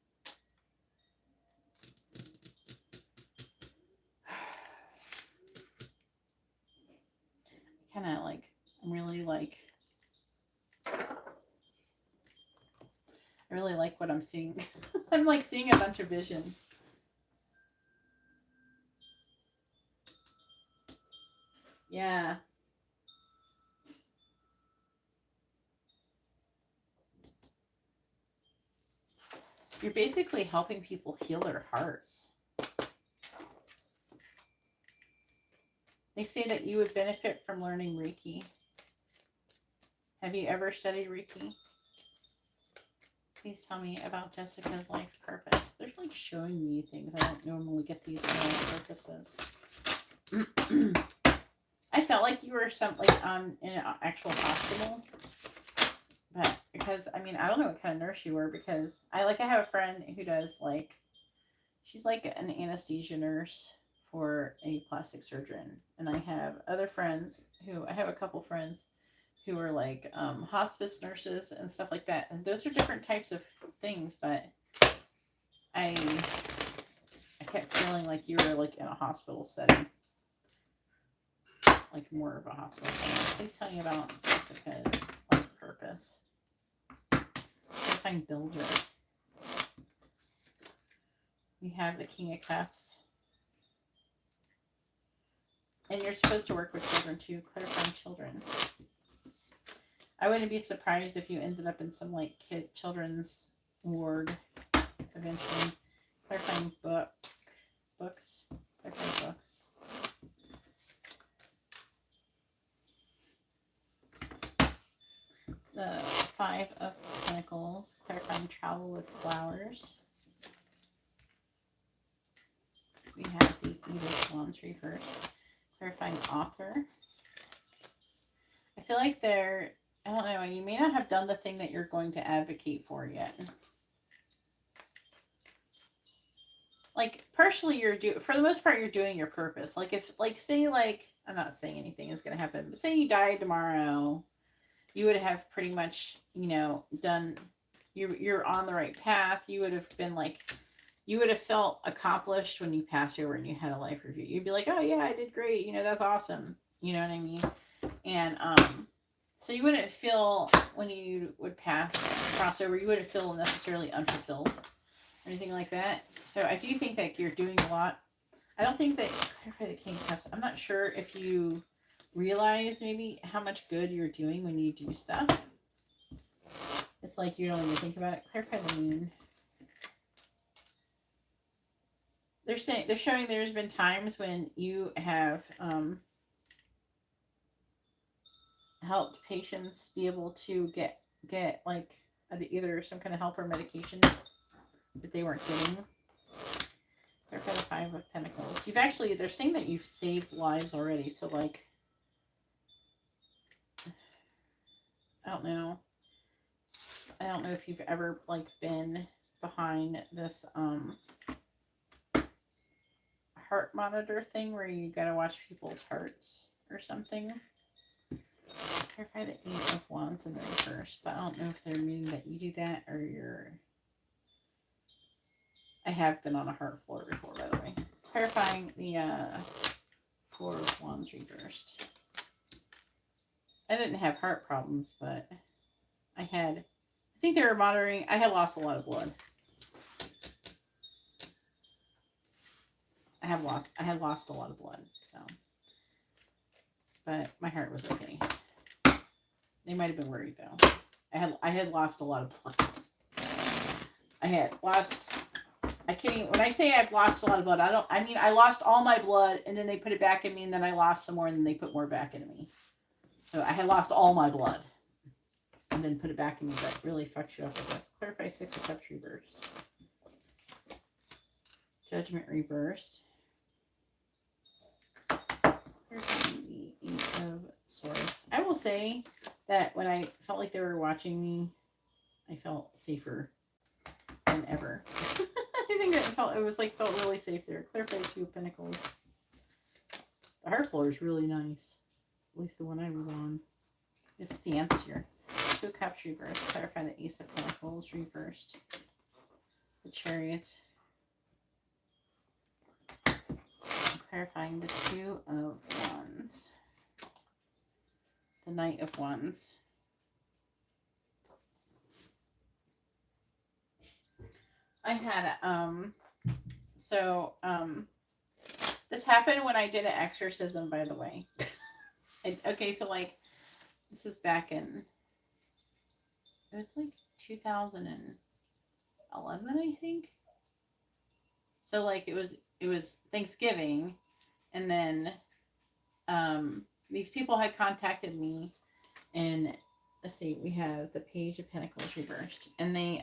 Kind of like, I'm really like, I really like what I'm seeing. I'm like seeing a bunch of visions. Yeah. You're basically helping people heal their hearts. They say that you would benefit from learning Reiki. Have you ever studied Reiki? Please tell me about Jessica's life purpose. They're like showing me things. I don't normally get these life purposes. I felt like you were in an actual hospital. But because, I mean, I don't know what kind of nurse you were, because I have a friend who does she's like an anesthesia nurse for a plastic surgeon. And I have I have a couple friends who are like hospice nurses and stuff like that. And those are different types of things, but I kept feeling like you were like in a hospital setting. Like more of a hospital setting. Please tell me about Jessica's life purpose. Find builder. We have the King of Cups. And you're supposed to work with children too. Clarifying children. I wouldn't be surprised if you ended up in some like children's ward eventually. Clarifying books. Clarifying books. The Five of Pentacles. Clarifying travel with flowers. We have the Eight of Wands reversed. Clarifying author. I feel like I don't know, you may not have done the thing that you're going to advocate for yet. Like, partially for the most part, you're doing your purpose. Like, if, say, I'm not saying anything is going to happen, but say you died tomorrow, you would have pretty much, done, you're on the right path. You would have been, you would have felt accomplished when you passed over and you had a life review. You'd be like, oh yeah, I did great. That's awesome. You know what I mean? And so you wouldn't feel when you would cross over, you wouldn't feel necessarily unfulfilled or anything like that. So I do think that you're doing a lot. I don't think that clarify the King Cups. I'm not sure if you realize maybe how much good you're doing when you do stuff. It's like you don't even think about it. Clarify the Moon. They're showing there's been times when you have helped patients be able to get like either some kind of help or medication that they weren't getting. Clarify the Five of Pentacles. They're saying that you've saved lives already. So like, I don't know if you've ever like been behind this heart monitor thing where you gotta watch people's hearts or something. Clarify the Eight of Wands in the reverse, but I don't know if they're meaning that you do that or you're. I have been on a heart floor before, by the way. Clarifying the Four of Wands reversed. I didn't have heart problems, but I think they were monitoring. I had lost a lot of blood. I had lost a lot of blood, so. But my heart was okay. They might have been worried though. I had lost a lot of blood. I can't even, when I say I've lost a lot of blood, I lost all my blood and then they put it back in me and then I lost some more and then they put more back into me. So I had lost all my blood and then put it back in me. That really fucks you up, I guess. Clarify Six of Cups reversed. Judgment reversed. The Eight of Swords. I will say that when I felt like they were watching me, I felt safer than ever. I think it felt really safe there. Clarify Two of Pentacles. The heart floor is really nice. At least the one I was on. It's fancier. Two of Cups reversed. Clarify the Ace of Pentacles reversed. The Chariot. Clarifying the Two of Wands. The Knight of Wands. I had this happened when I did an exorcism, by the way. Okay, so like this was back in, it was like 2011, I think. So like it was Thanksgiving, and then these people had contacted me, and let's see, we have the Page of Pentacles reversed, and they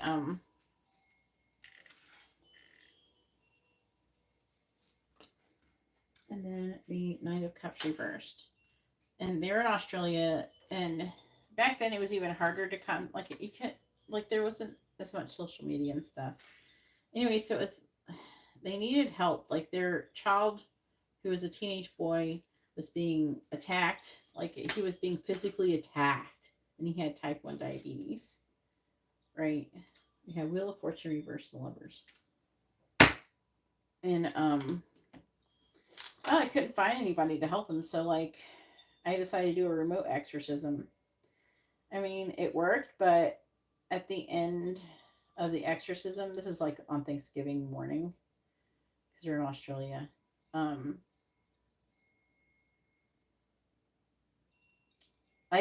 and then the Knight of Cups reversed, and they're in Australia, and back then it was even harder to come, like you can't, like there wasn't as much social media and stuff. Anyway, so it was, they needed help. Like their child, who was a teenage boy, was being attacked. Like he was being physically attacked, and he had type 1 diabetes. Right? We have Wheel of Fortune reversed, the Lovers. And I couldn't find anybody to help him, so like I decided to do a remote exorcism. I mean, it worked, but at the end of the exorcism, this is like on Thanksgiving morning, because you're in Australia. I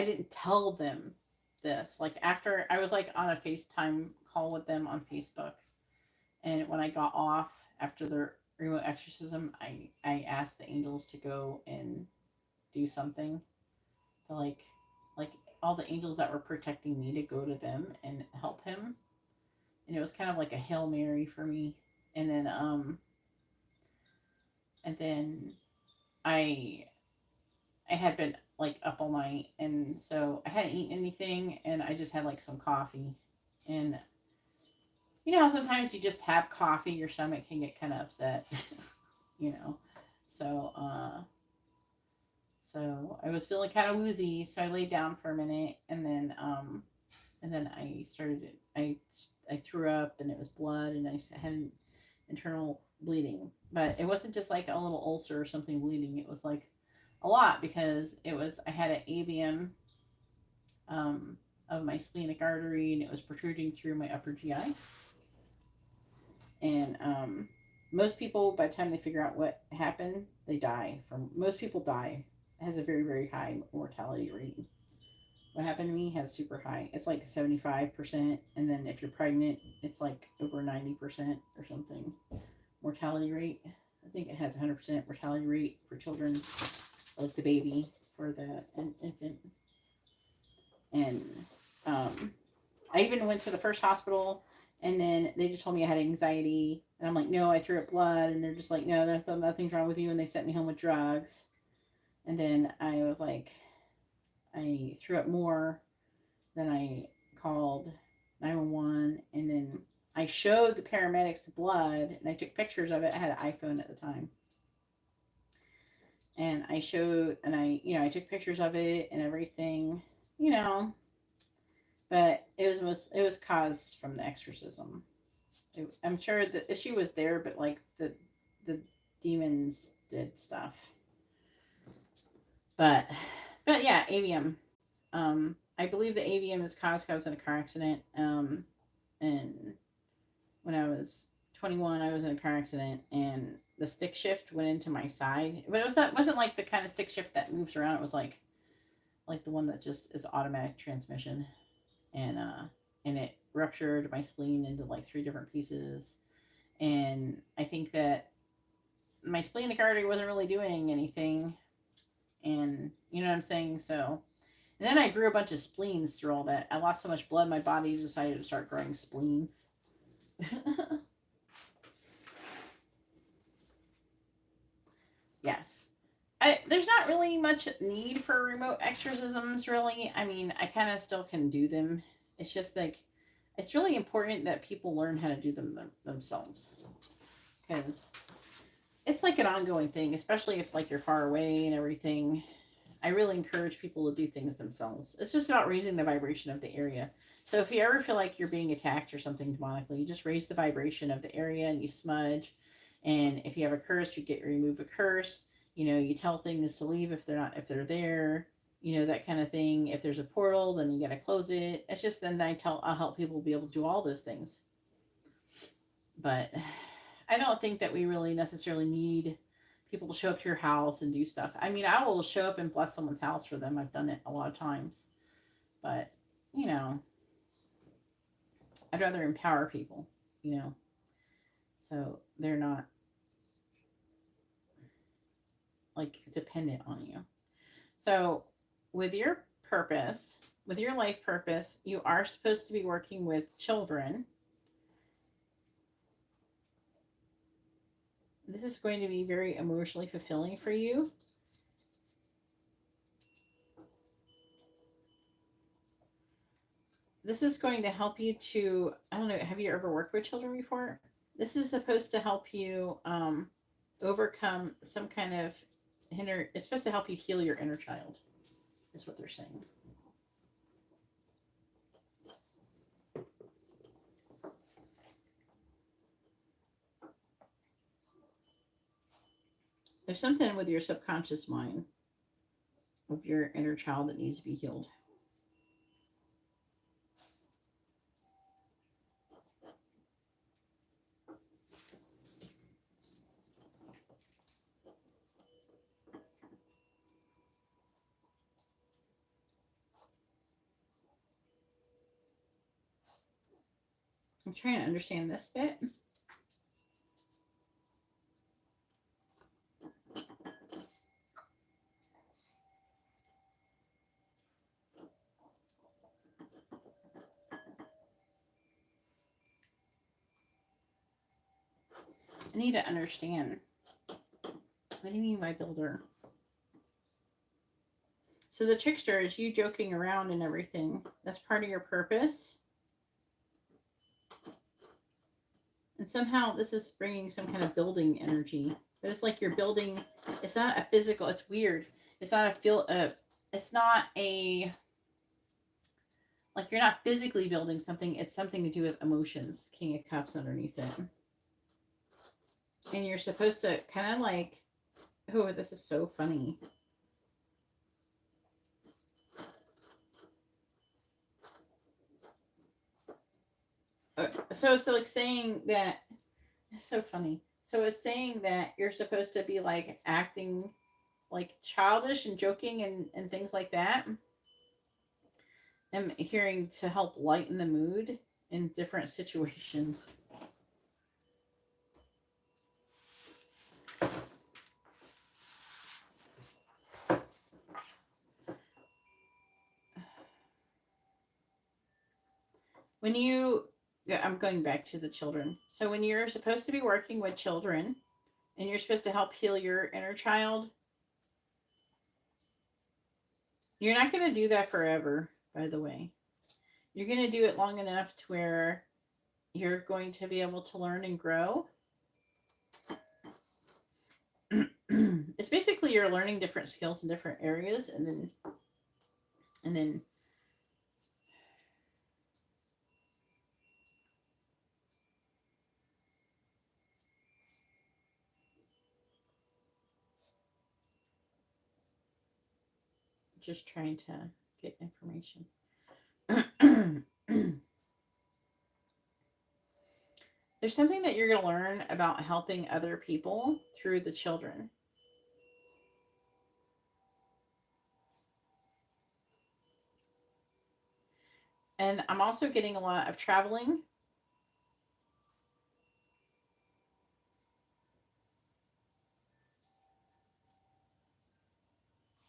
didn't tell them this. Like after I was like on a FaceTime call with them on Facebook, and when I got off after the remote exorcism, I asked the angels to go and do something to like all the angels that were protecting me to go to them and help him. And it was kind of like a Hail Mary for me. And then I had been like up all night, and so I hadn't eaten anything, and I just had like some coffee. And you know how sometimes you just have coffee, your stomach can get kind of upset. So I was feeling kind of woozy, so I laid down for a minute, and then I started, I threw up, and it was blood, and I hadn't, internal bleeding. But it wasn't just like a little ulcer or something bleeding. It was like a lot because I had an AVM of my splenic artery, and it was protruding through my upper GI. And most people, by the time they figure out what happened, they die. Most people die. It has a very, very high mortality rate. What happened to me has super high. It's like 75%, and then if you're pregnant, it's like over 90% or something mortality rate. I think it has 100% mortality rate for children, like the baby, for the infant. And I even went to the first hospital, and then they just told me I had anxiety. And I'm like, no, I threw up blood. And they're just like, no, nothing's wrong with you. And they sent me home with drugs. And then I was like, I threw up more. Then I called 911. And then I showed the paramedics the blood. And I took pictures of it. I had an iPhone at the time. And I took pictures of it and everything, but it was caused from the exorcism. I'm sure the issue was there, but like the demons did stuff. But yeah, AVM. I believe the AVM is caused because I was in a car accident. And when I was 21, I was in a car accident, and the stick shift went into my side. But wasn't like the kind of stick shift that moves around. It was like the one that just is automatic transmission. And it ruptured my spleen into like 3 different pieces. And I think that my splenic artery wasn't really doing anything. And you know what I'm saying? So, and then I grew a bunch of spleens through all that. I lost so much blood, my body decided to start growing spleens. Yes. There's not really much need for remote exorcisms, really. I mean, I kind of still can do them. It's just like, it's really important that people learn how to do them themselves. Because it's like an ongoing thing, especially if like you're far away and everything. I really encourage people to do things themselves. It's just about raising the vibration of the area. So if you ever feel like you're being attacked or something demonically, you just raise the vibration of the area and you smudge. And if you have a curse, you remove a curse. You tell things to leave if they're there. That kind of thing. If there's a portal, then you got to close it. It's just then I'll help people be able to do all those things. But I don't think that we really necessarily need people to show up to your house and do stuff. I mean, I will show up and bless someone's house for them. I've done it a lot of times. But, I'd rather empower people, so they're not like dependent on you. So with your life purpose, you are supposed to be working with children. This is going to be very emotionally fulfilling for you. This is going to help you to, I don't know, have you ever worked with children before? This is supposed to help you overcome some kind of it's supposed to help you heal your inner child, is what they're saying. There's something with your subconscious mind of your inner child that needs to be healed. I'm trying to understand this bit. I need to understand. What do you mean by builder? So the trickster is you joking around and everything. That's part of your purpose. And somehow this is bringing some kind of building energy. But it's like you're building. It's not a physical. It's weird. It's not it's not a. Like you're not physically building something. It's something to do with emotions. King of Cups underneath it. And you're supposed to kind of like, oh, this is so funny. So it's like saying that, it's so funny. So it's saying that you're supposed to be like acting like childish and joking and things like that. And hearing to help lighten the mood in different situations. When you, yeah, I'm going back to the children. So when you're supposed to be working with children and you're supposed to help heal your inner child, you're not going to do that forever, by the way. You're going to do it long enough to where you're going to be able to learn and grow. It's basically you're learning different skills in different areas, and then just trying to get information. There's something that you're going to learn about helping other people through the children. And I'm also getting a lot of traveling.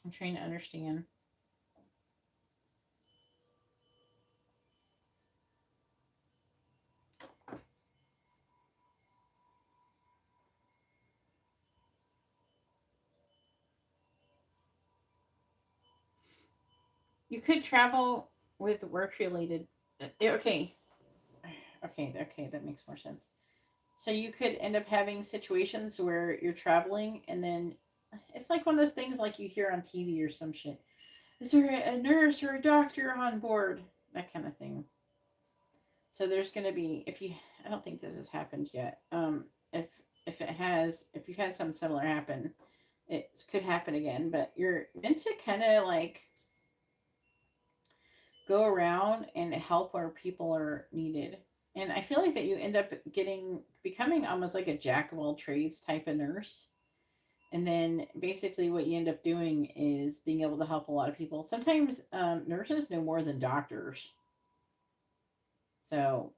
I'm trying to understand. You could travel with work related. Okay. Okay, that makes more sense. So you could end up having situations where you're traveling and then it's like one of those things like you hear on TV or some shit. Is there a nurse or a doctor on board? That kind of thing. So there's going to be, if you, I don't think this has happened yet. If it has, if you've had something similar happen, it could happen again. But you're meant to kind of like go around and help where people are needed. And I feel like that you end up becoming almost like a jack of all trades type of nurse. And then basically what you end up doing is being able to help a lot of people. Sometimes nurses know more than doctors. So,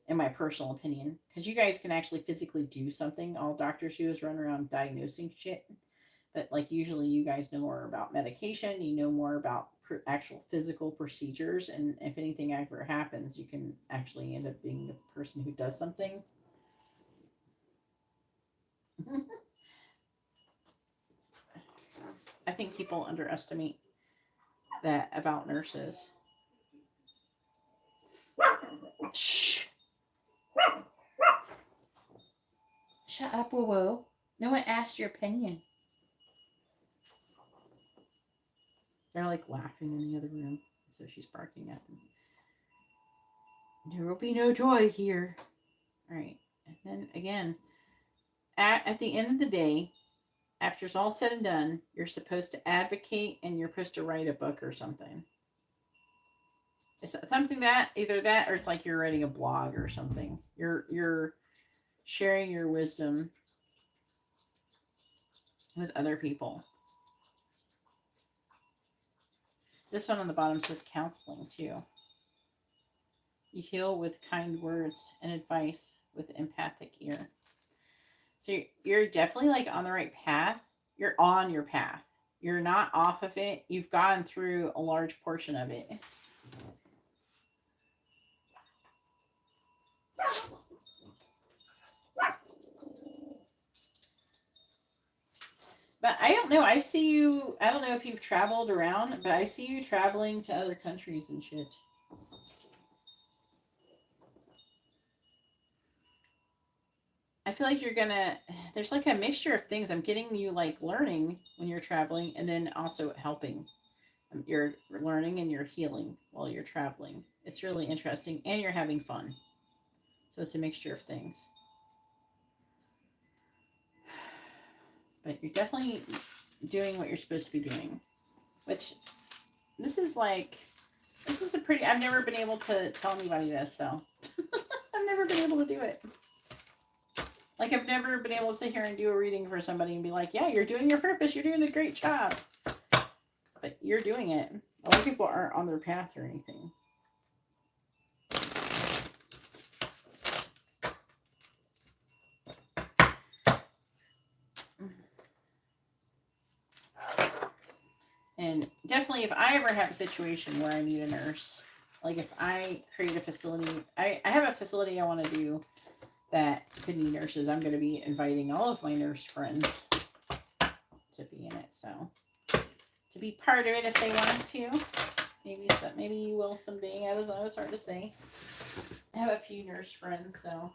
in my personal opinion, because you guys can actually physically do something. All doctors do is run around diagnosing shit. But like usually you guys know more about medication, you know more about actual physical procedures, and if anything ever happens, you can actually end up being the person who does something. I think people underestimate that about nurses. Shh. Shut up, whoa whoa. No one asked your opinion. They're like laughing in the other room, so she's barking at them. There will be no joy here. All right. And then again, at the end of the day, after it's all said and done, you're supposed to advocate and you're supposed to write a book or something. It's something that either that or it's like you're writing a blog or something. You're sharing your wisdom with other people. This one on the bottom says counseling too. You heal with kind words and advice with empathic ear. So you're definitely like on the right path. You're on your path. You're not off of it. You've gone through a large portion of it. But I don't know. I see you. I don't know if you've traveled around, but I see you traveling to other countries and shit. I feel like you're gonna. There's like a mixture of things. I'm getting you like learning when you're traveling, and then also helping. You're learning and you're healing while you're traveling. It's really interesting, and you're having fun. So it's a mixture of things. But you're definitely doing what you're supposed to be doing. Which, this is a pretty, I've never been able to tell anybody this, so. I've never been able to do it. Like, I've never been able to sit here and do a reading for somebody and be like, yeah, you're doing your purpose. You're doing a great job. But you're doing it. A lot of people aren't on their path or anything. And definitely, if I ever have a situation where I need a nurse, like if I create a facility, I have a facility I want to do that could need nurses. I'm going to be inviting all of my nurse friends to be in it. So, to be part of it if they want to. Maybe you will someday. I don't know. It's hard to say. I have a few nurse friends, so.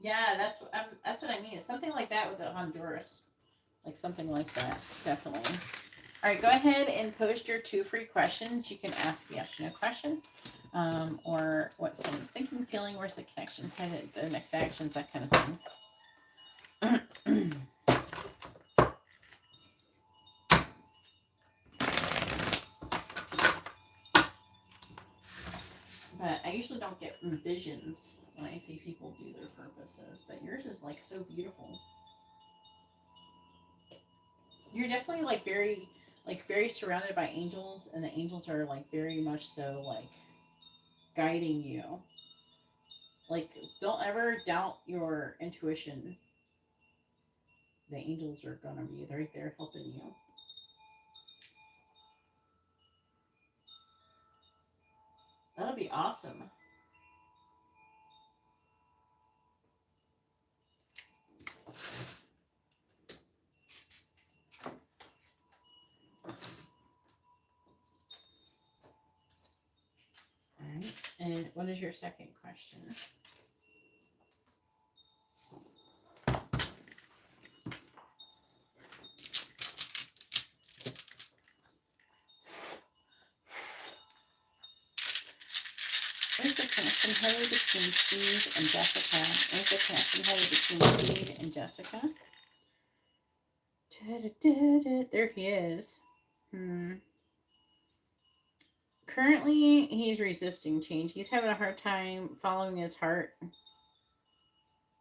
Yeah, that's what I mean. It's something like that with the Honduras. Like something like that, definitely. All right, go ahead and post your 2 free questions. You can ask yes or no question. Or what someone's thinking, feeling, where's the connection headed, the next actions, that kind of thing. But I usually don't get visions when I see people do their purposes. But yours is like so beautiful. You're definitely like very surrounded by angels, and the angels are like very much so like guiding you. Like, don't ever doubt your intuition. The angels are gonna be right there helping you. That'll be awesome. Alright, and what is your second question? What is the connection headed between Steve and Jessica? What is the connection headed between Steve and Jessica? There he is. Currently, he's resisting change. He's having a hard time following his heart.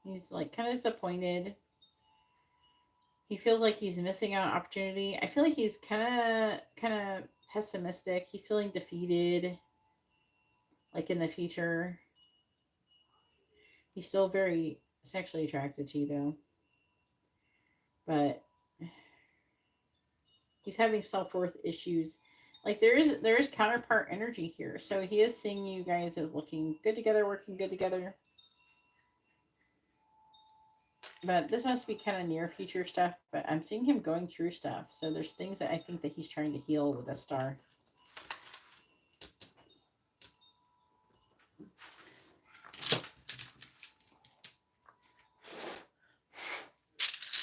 He's like kind of disappointed. He feels like he's missing out on opportunity. I feel like he's kind of pessimistic. He's feeling defeated. Like in the future. He's still very sexually attracted to you though. But he's having self-worth issues. Like there is counterpart energy here. So he is seeing you guys as looking good together, working good together. But this must be kind of near future stuff. But I'm seeing him going through stuff. So there's things that I think that he's trying to heal with a star.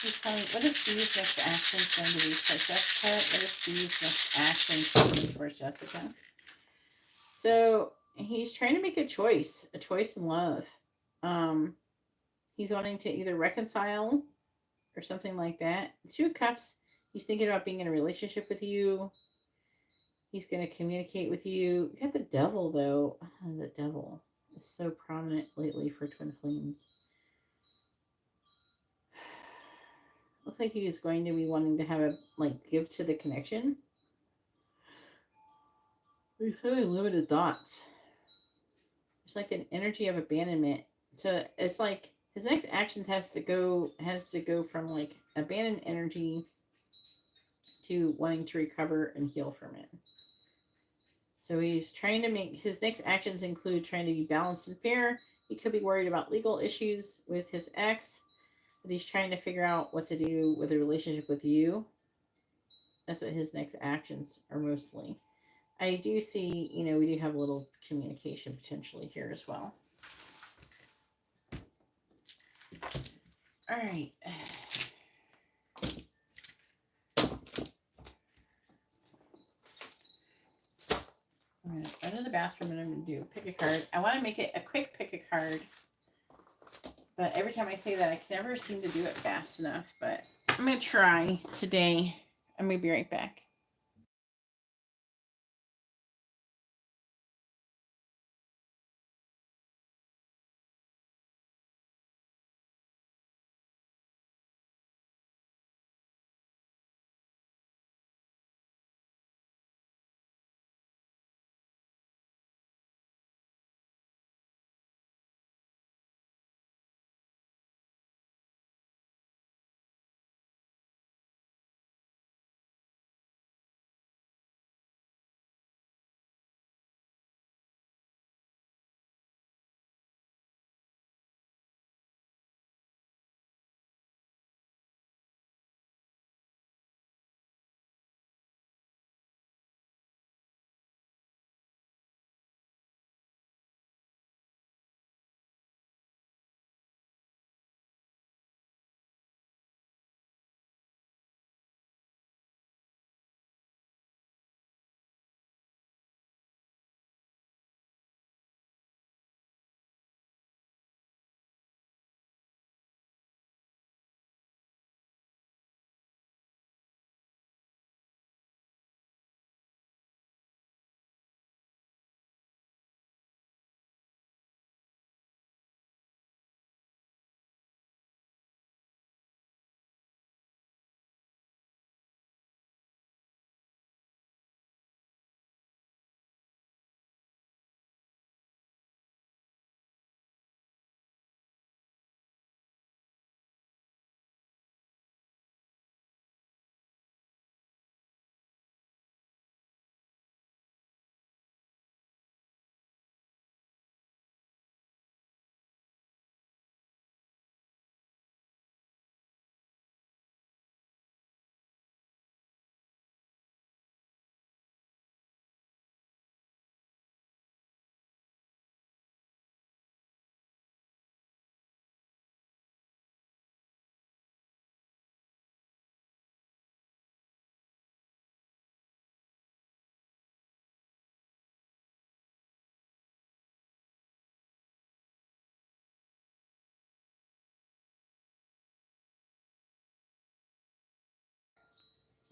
Please tell me, what is Steve's next action going to be towards Jessica? What is Steve's next action going to be towards Jessica? So he's trying to make a choice in love. He's wanting to either reconcile or something like that. 2 Cups, he's thinking about being in a relationship with you. He's going to communicate with you. You got the Devil, though. The Devil is so prominent lately for Twin Flames. Looks like he is going to be wanting to have a, give to the connection. He's having limited thoughts. There's like an energy of abandonment. So it's like his next actions has to go from like abandoned energy to wanting to recover and heal from it. So he's trying to make his next actions include trying to be balanced and fair. He could be worried about legal issues with his ex, but he's trying to figure out what to do with a relationship with you. That's what his next actions are mostly. I do see, we do have a little communication potentially here as well. All right. Right, under the bathroom and I'm going to do pick a card. I want to make it a quick pick a card. But every time I say that, I can never seem to do it fast enough. But I'm going to try today. I'm going to be right back.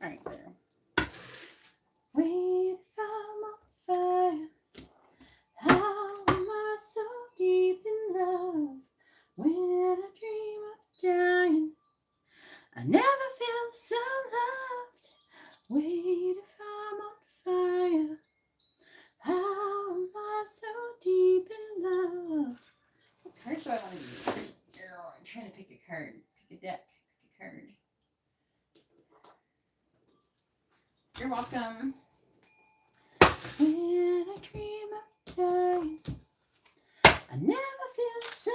All right, there. Wait, if I'm on fire, how am I so deep in love? When I dream of dying, I never feel so loved. Wait, if I'm on fire, how am I so deep in love? What card do I want to use? I'm trying to pick a card. Pick a deck. Pick a card. You're welcome. When I dream of dying, I never feel so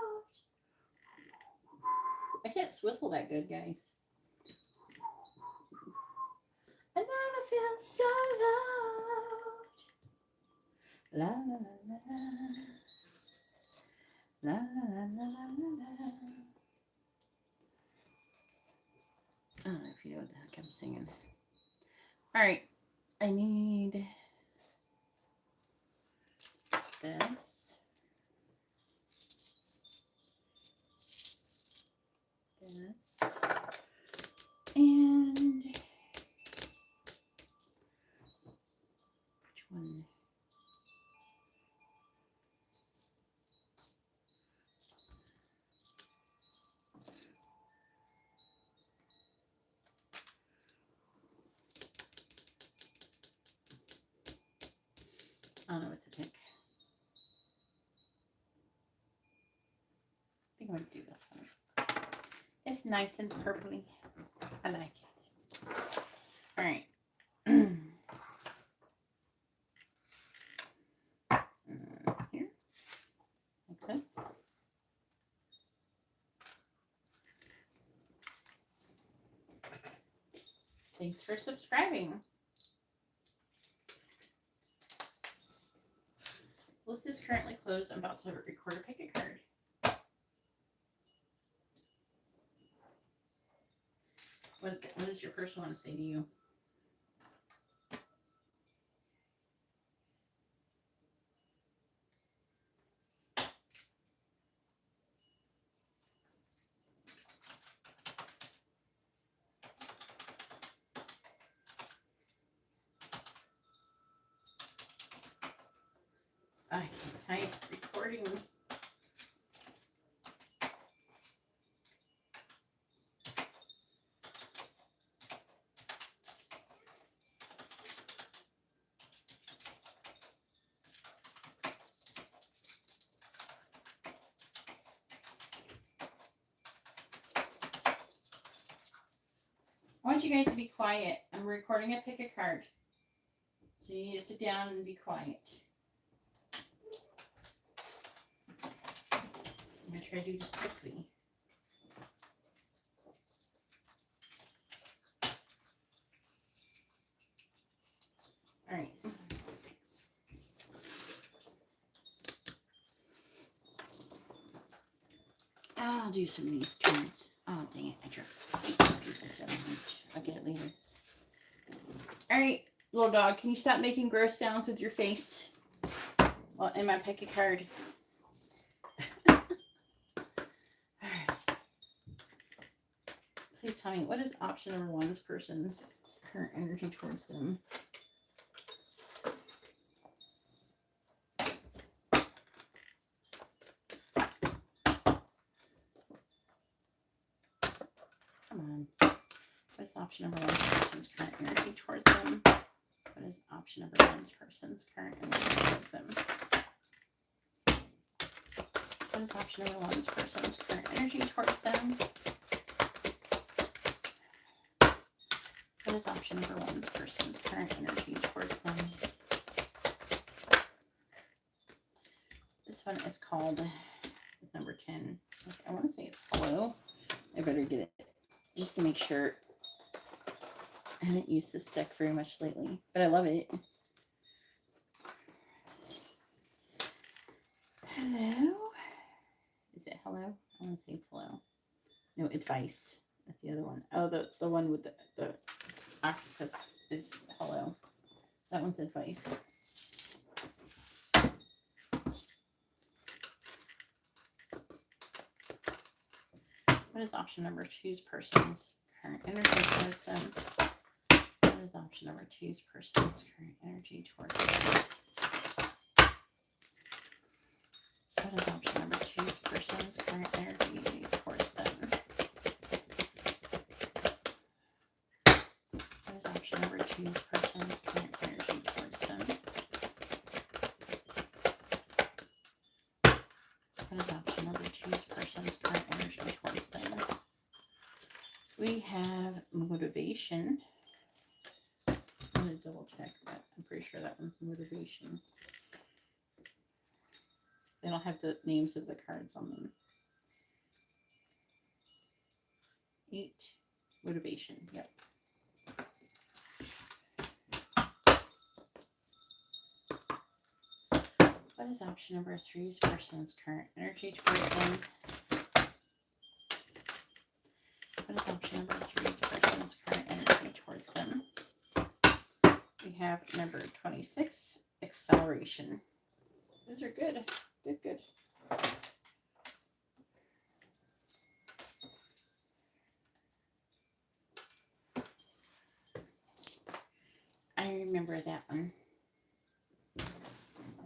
loved. I can't swizzle that good, guys. I never feel so loved. La la la la la la la la la la. I don't know if you know what the heck I'm singing. All right, I need this. This. And which one? I don't know what to pick. I think I'm going to do this one. It's nice and purpley. I like it. All right. Here. Like this. Thanks for subscribing. List is currently closed. I'm about to record a pick a card. What does your person want to say to you? I can't type recording. I want you guys to be quiet. I'm recording a pick a card. So you need to sit down and be quiet. I'm going to try to do this quickly. All right. I'll do some of these cards. Oh, dang it. I dropped pieces. I'll get it later. All right, little dog, can you stop making gross sounds with your face? Well, in my pick a card. All right. Please tell me, what is option number one's person's current energy towards them? Come on. What is option number one person's current energy towards them? What is option number one person's current energy towards them? What is option number one person's current energy towards them? What is option number one person's current energy towards them? This one is called, it's number 10. Okay, I want to say it's hello. I better get it just to make sure. I haven't used this deck very much lately, but I love it. Hello? Is it hello? I want to say it's hello. No, advice. That's the other one. Oh, the one with the octopus is hello. That one's advice. What is option number two's person's current energy towards them? What is option number two's person's current energy towards them? What is option number two's person's current energy towards them? What is option number two's person's current energy towards them? What is option number two's person's current energy towards them? We have motivation. I'm going to double check, but I'm pretty sure that one's motivation. They don't have the names of the cards on them. 8, motivation, yep. What is option number 3's person's current energy towards them? What is option number 3's person's current energy towards them? We have number 26, acceleration. These are good. Good. I remember that one.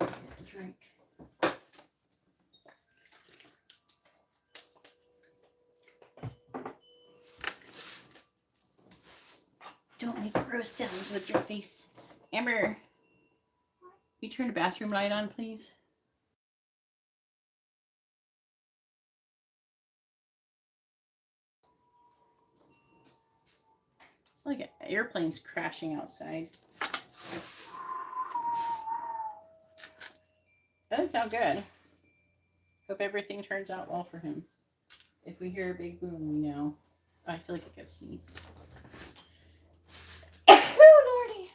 I'll get a drink. Don't make gross sounds with your face. Amber, you turn the bathroom light on, please? It's like an airplane's crashing outside. That doesn't sound good. Hope everything turns out well for him. If we hear a big boom, we know. Oh, I feel like I got sneezed. Oh, Lordy.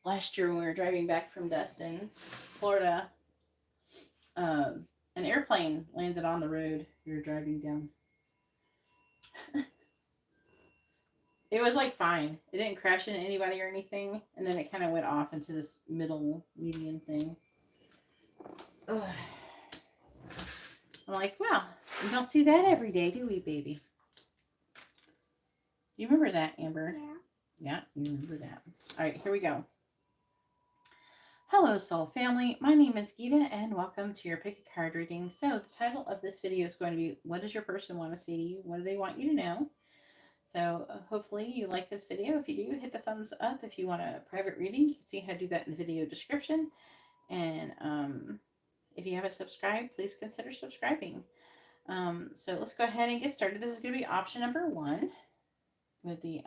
Last year when we were driving back from Destin, Florida, an airplane landed on the road we were driving down. It was like fine. It didn't crash into anybody or anything, and then it kind of went off into this median thing. Ugh. I'm like, well, we don't see that every day, do we, baby? Do you remember that, Amber? Yeah. Yeah, you remember that. All right, here we go. Hello, soul family. My name is Geeta, and welcome to your pick a card reading. So the title of this video is going to be, what does your person want to say to you? What do they want you to know? So hopefully you like this video. If you do, hit the thumbs up. If you want a private reading, you can see how to do that in the video description. And if you haven't subscribed, please consider subscribing. So let's go ahead and get started. This is going to be option number 1 with the,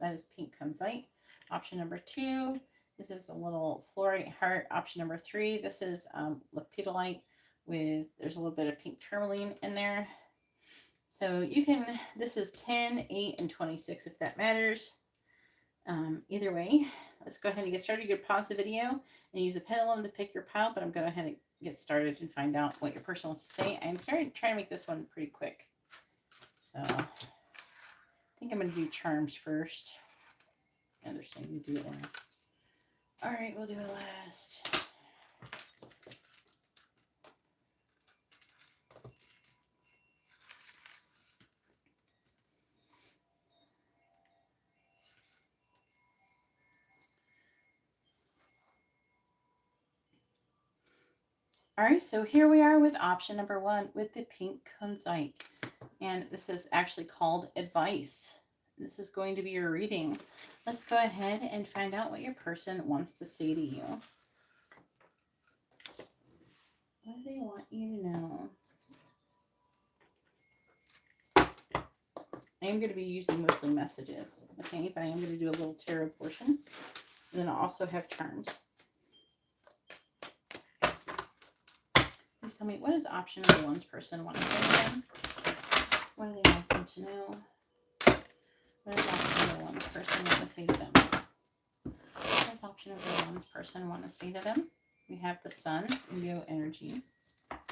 that is pink kunzite. Option number 2, this is a little fluorite heart. Option number 3, this is lepidolite with, there's a little bit of pink tourmaline in there. So you can, this is 10, 8, and 26 if that matters. Either way, let's go ahead and get started. You can pause the video and use a pendulum to pick your pile, but I'm going to go ahead and get started and find out what your person wants to say. I'm trying to make this one pretty quick. So I think I'm going to do charms first. And they're saying we do it last. All right, we'll do it last. All right, so here we are with option number 1 with the pink kunzite. And this is actually called advice. This is going to be your reading. Let's go ahead and find out what your person wants to say to you. What do they want you to know? I am going to be using mostly messages, okay? But I am going to do a little tarot portion. And then I'll also have charms. Please tell me, what does option number 1's person want to say to them? What do they want them to know? What does option number 1's person want to say to them? What does option number 1's person want to say to them? We have the sun, Leo energy.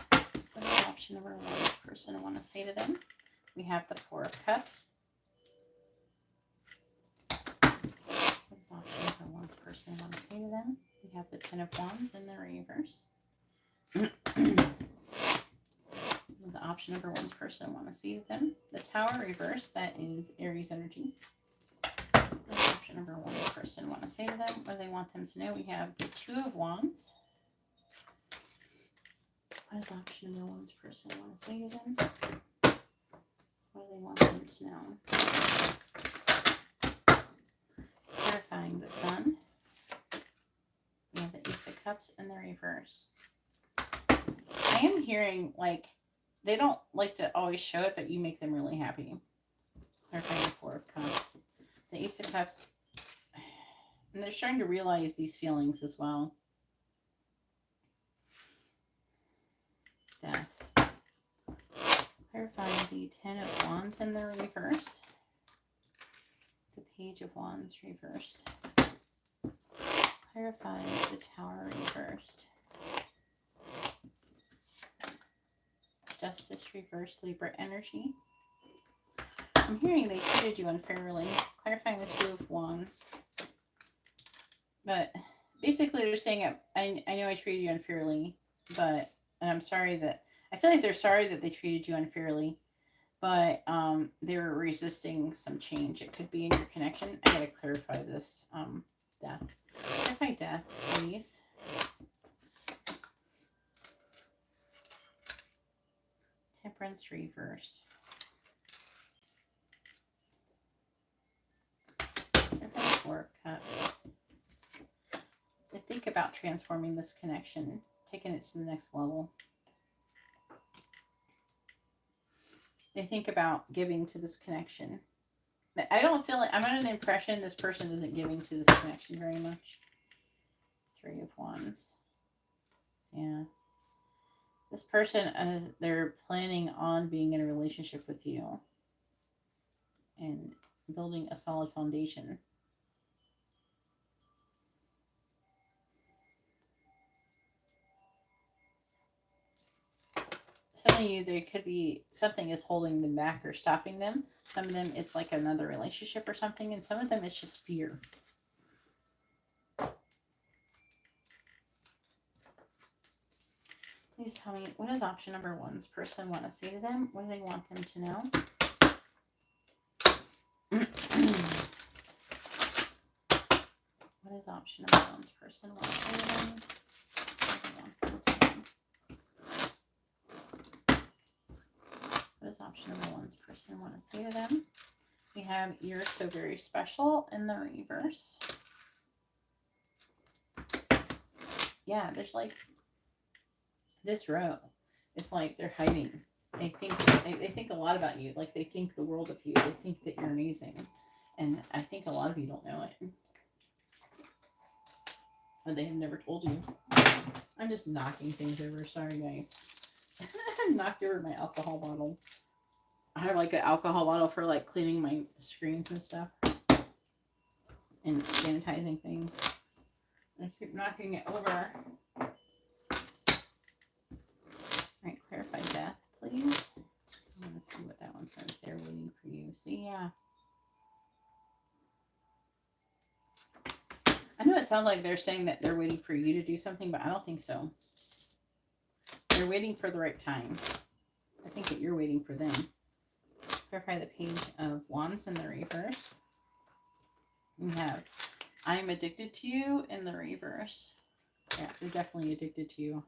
What does option number 1's person want to say to them? We have the 4 of Cups. What does option number 1's person want to say to them? We have the 10 of Wands in the reverse. The option number 1's person want to see to them. The Tower reverse, that is Aries energy. What does option number 1's person want to say to them? What do they want them to know? We have the 2 of Wands. What does option number 1's person want to say to them? What do they want them to know? Clarifying the Sun. We have the Ace of Cups in the reverse. I am hearing, like, they don't like to always show it, but you make them really happy. Clarifying the 4 of Cups. The Ace of Cups. And they're starting to realize these feelings as well. Death. Clarifying the 10 of Wands in the reverse. The Page of Wands reversed. Clarifying the Tower reversed. Justice reversed, Libra energy. I'm hearing they treated you unfairly. Clarifying the 2 of Wands. But basically they're saying, I know I treated you unfairly, but, and I'm sorry that, I feel like they're sorry that they treated you unfairly, but they were resisting some change. It could be in your connection. I gotta clarify this. Death. Clarify death, please. Temperance reversed. Clarify 4 of Cups. They think about transforming this connection, taking it to the next level. They think about giving to this connection. I don't feel like, I'm under the impression this person isn't giving to this connection very much. 3 of Wands. Yeah. This person, they're planning on being in a relationship with you and building a solid foundation. Some of you, there could be something is holding them back or stopping them. Some of them, it's like another relationship or something. And some of them, it's just fear. Please tell me, what does option number one's person want to say to them? What do they want them to know? What does option number one's person want to say to them? What does option number one's person want to say to them? We have "You're so very special" in the reverse. Yeah, there's like this row. It's like they're hiding. They think a lot about you. Like they think the world of you. They think that you're amazing. And I think a lot of you don't know it. Or they have never told you. I'm just knocking things over. Sorry, guys. I knocked over my alcohol bottle. I have like an alcohol bottle for like cleaning my screens and stuff. And sanitizing things. I keep knocking it over. Alright, clarify death, please. I want to see what that one says. They're waiting for you. See, yeah. I know it sounds like they're saying that they're waiting for you to do something, but I don't think so. They're waiting for the right time. I think that you're waiting for them. Clarify the Page of Wands in the reverse. We have "I'm addicted to you" in the reverse. Yeah, they're definitely addicted to you.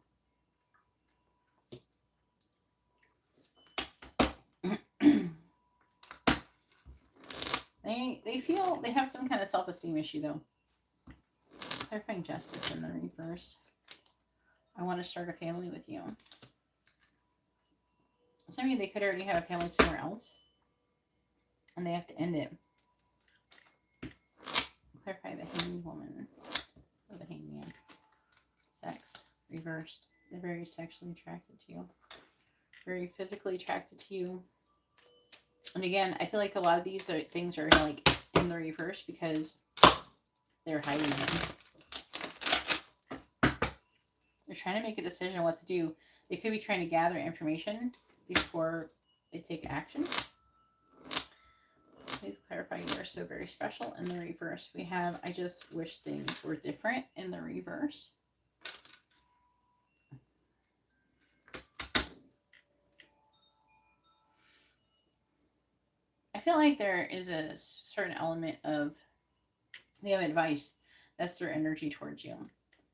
They feel they have some kind of self-esteem issue though. Clarifying Justice in the reverse. I want to start a family with you. Some of you, they could already have a family somewhere else. And they have to end it. Clarify the Hanged Woman. Or the Hanged Man. Sex. Reversed. They're very sexually attracted to you. Very physically attracted to you. And again, I feel like a lot of these things are like in the reverse because they're hiding them. They're trying to make a decision on what to do. They could be trying to gather information before they take action. Please clarify "You're so very special" in the reverse. We have "I just wish things were different" in the reverse. I feel like there is a certain element of they have advice. That's their energy towards you.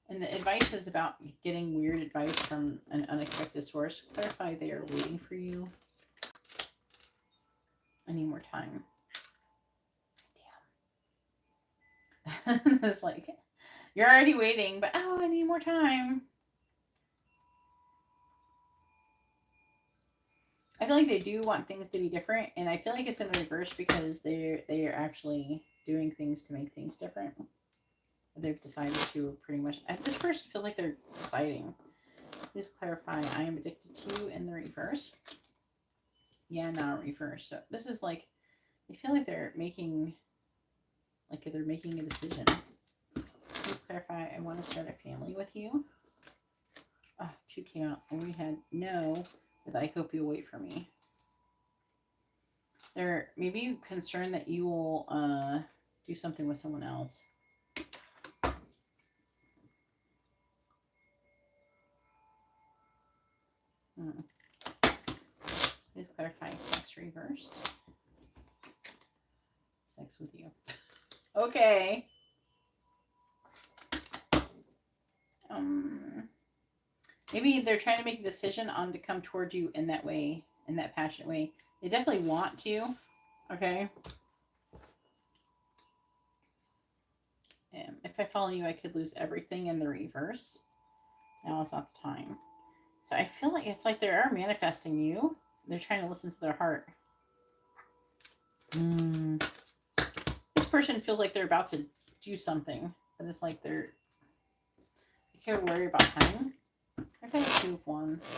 And the advice is about getting weird advice from an unexpected source. Clarify "They are waiting for you." I need more time. Damn. It's like, you're already waiting, but oh, I need more time. I feel like they do want things to be different, and I feel like it's in the reverse because they are actually doing things to make things different. They've decided to pretty much. This person feels like they're deciding. Please clarify "I am addicted to you" in the reverse. Yeah, now reverse. So this is like, I feel like they're making a decision. Please clarify "I want to start a family with you." Oh, 2 came out, and we had "No, but I hope you'll wait for me." They're maybe concerned that you will do something with someone else. Please clarify "Sex reversed." Sex with you. Okay. Maybe they're trying to make a decision on to come towards you in that way, in that passionate way. They definitely want to. Okay. If I follow you, I could lose everything in the reverse. Now is not the time. So I feel like it's like they are manifesting you. They're trying to listen to their heart. This person feels like they're about to do something, but it's like they can't worry about time. I've got a 2 of Wands.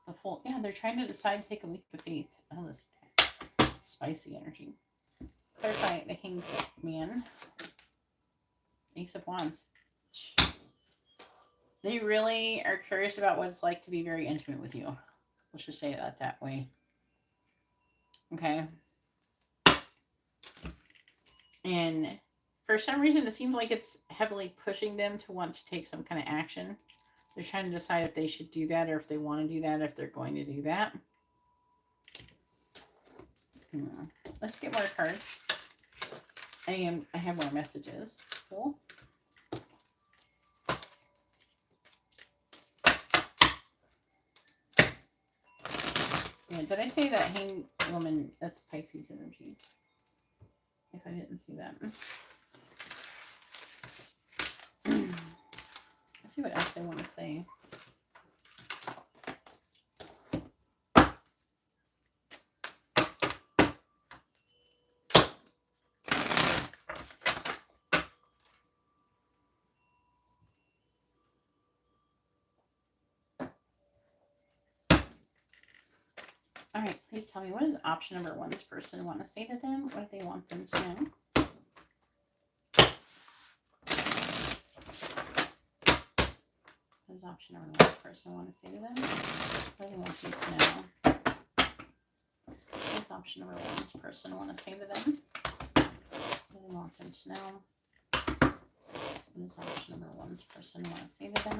The full, yeah, they're trying to decide to take a leap of faith. Oh, this spicy energy. Clarify the Hanged Man. Ace of Wands. They really are curious about what it's like to be very intimate with you. Let's just say that that way. Okay. And for some reason, it seems like it's heavily pushing them to want to take some kind of action. They're trying to decide if they should do that or if they want to do that, if they're going to do that. Let's get more cards. I have more messages. Cool. Yeah, did I say that hang woman? That's Pisces energy. If I didn't see that. Let's see what else I want to say. All right, please tell me, what is option number one this person want to say to them? What do they want them to know? What does option number one this person want to say to them? What do they want them to know? What does option number one this person want to say to them? What do they want them to know? What does option number one this person want to say to them?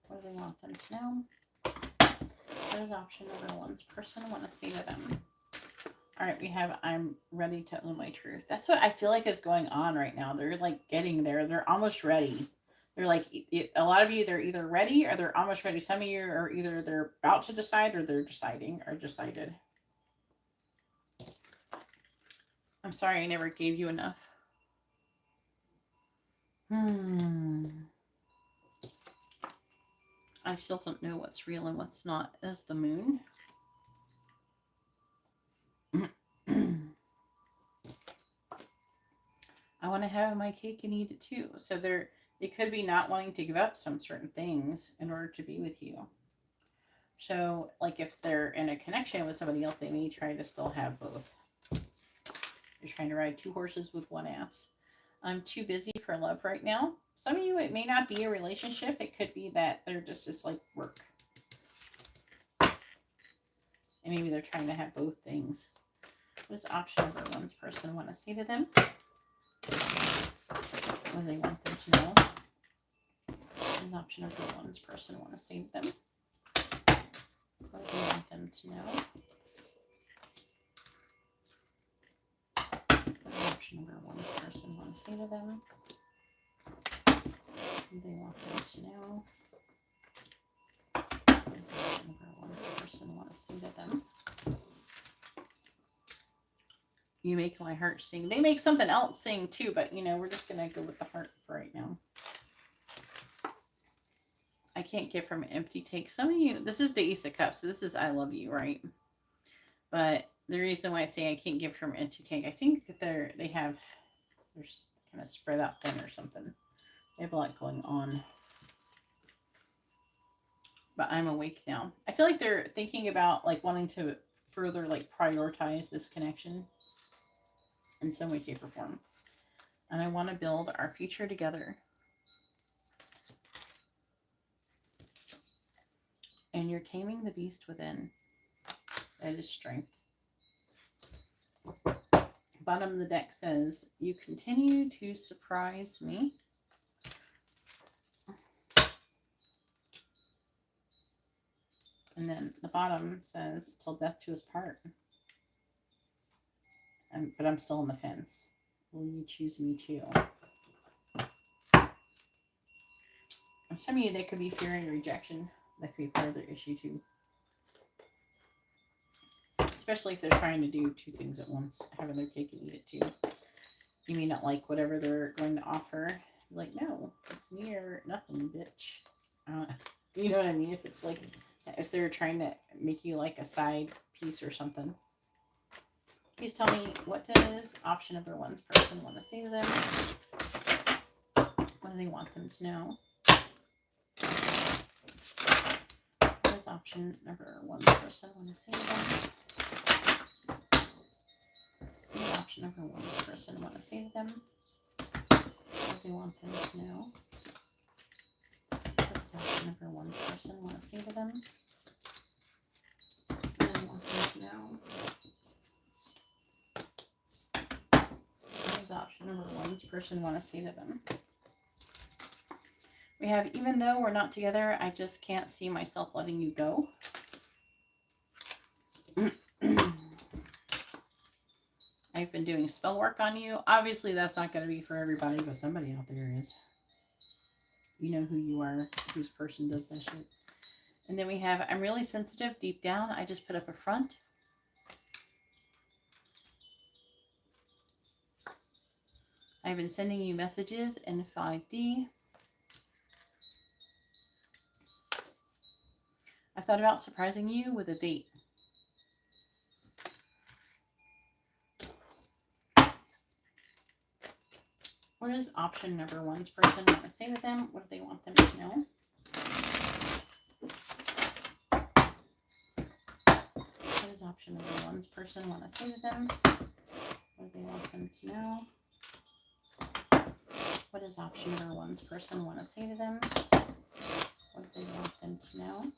What do they want them to know? What does option number one's person want to say to them? All right, we have I'm ready to own my truth. That's what I feel like is going on right now. They're like getting there. They're almost ready. They're like, a lot of you, they're either ready or they're almost ready. Some of you are either they're about to decide or they're deciding or decided. I'm sorry I never gave you enough. I still don't know what's real and what's not as the moon. I want to have my cake and eat it too. So they could be not wanting to give up some certain things in order to be with you. So like if they're in a connection with somebody else, they may try to still have both. You're trying to ride two horses with one ass. I'm too busy for love right now. Some of you, it may not be a relationship. It could be that they're just like work. And maybe they're trying to have both things. What does option number one's person want to say to them? What do they want them to know? What does option number one's person want to say to them? What do they want them to know? What does option number one's person want to say to them? What do they want them to know? What does option number one's person want to say to them? You make my heart sing. They make something else sing too, but we're just going to go with the heart for right now. I can't give from an empty take. Some of you, this is the Ace of Cups. So this is I love you, right? But the reason why I say I can't give from an empty take, I think that they're kind of spread out thin or something. They have a lot going on. But I'm awake now. I feel like they're thinking about like wanting to further like prioritize this connection in some way, shape, or form. And I want to build our future together. And you're taming the beast within. That is strength. Bottom of the deck says, you continue to surprise me. And then the bottom says, till death to us part. But I'm still on the fence. Will you choose me too? Some of you, they could be fearing rejection. That could be part of their issue too. Especially if they're trying to do two things at once. Having their cake and eat it too. You may not like whatever they're going to offer. Like, no, it's me or nothing, bitch. You know what I mean? If it's like, if they're trying to make you like a side piece or something. Please tell me, what does option number one's person want to say to them? What do they want them to know? What does option number one's person want to say to them? What does option number one's person want to say to them? What do they want them to know? What does option number one's person want to say to them? What do they want them to know? What does option number one's person want to say to them? We have, even though we're not together, I just can't see myself letting you go. I've been doing spell work on you. Obviously, that's not going to be for everybody, but somebody out there is. You know who you are, whose person does that shit. And then we have, I'm really sensitive deep down. I just put up a front. I've been sending you messages in 5D. I thought about surprising you with a date. What does option number one's person want to say to them? What do they want them to know? What does option number one's person want to say to them? What do they want them to know? What does option number one's person want to say to them? What do they want them to know?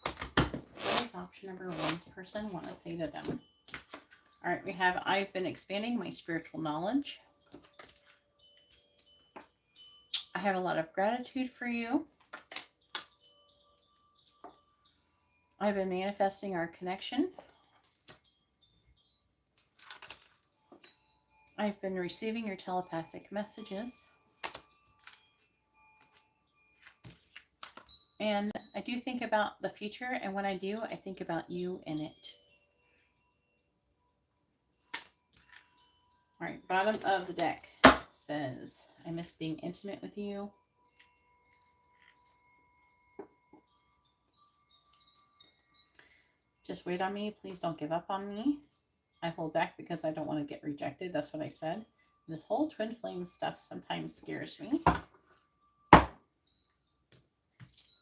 What does option number one's person want to say to them? All right, we have, I've been expanding my spiritual knowledge. I have a lot of gratitude for you. I've been manifesting our connection. I've been receiving your telepathic messages. And I do think about the future, and when I do, I think about you in it. All right, bottom of the deck says, I miss being intimate with you. Just wait on me. Please don't give up on me. I hold back because I don't want to get rejected. That's what I said. This whole twin flame stuff sometimes scares me.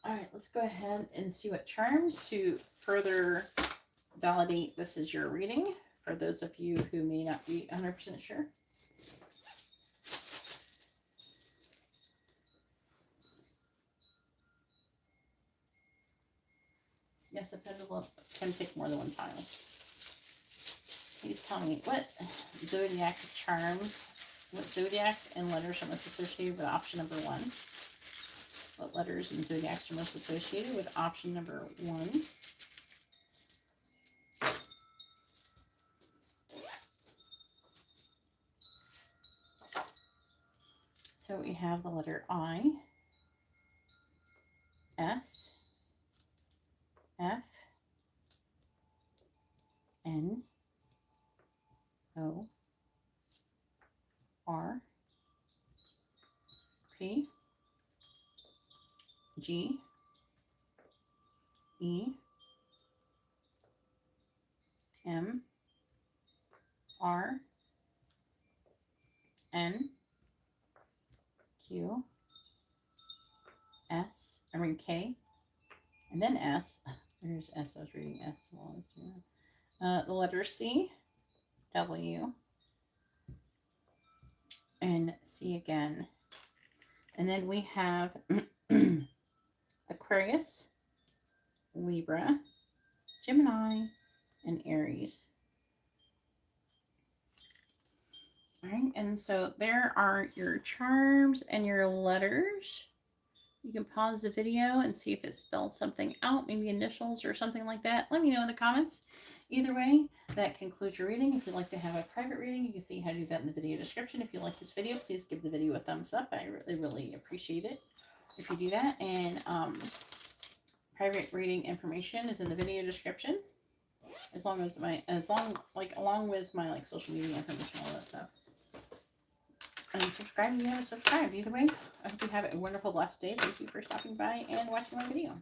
All right, let's go ahead and see what charms to further validate this is your reading for those of you who may not be 100% sure. Yes, a pendulum can take more than one pile. Please tell me what zodiac charms, what zodiacs and letters are most associated with option number one. What letters and zodiacs are most associated with option number one? So we have the letter I, S, F, N, O, R, P, G, E, M, R, N, Q, S, K, and then S. There's S. I was reading S while I was doing that. The letter C, W, and C again. And then we have Aquarius, Libra, Gemini, and Aries. All right, and so there are your charms and your letters. You can pause the video and see if it spells something out, maybe initials or something like that. Let me know in the comments. Either way, that concludes your reading. If you'd like to have a private reading, you can see how to do that in the video description. If you like this video, please give the video a thumbs up. I really appreciate it if you do that. And private reading information is in the video description, along with my social media information, all that stuff. And subscribe if you haven't subscribed. Either way, I hope you have a wonderful, blessed day. Thank you for stopping by and watching my video.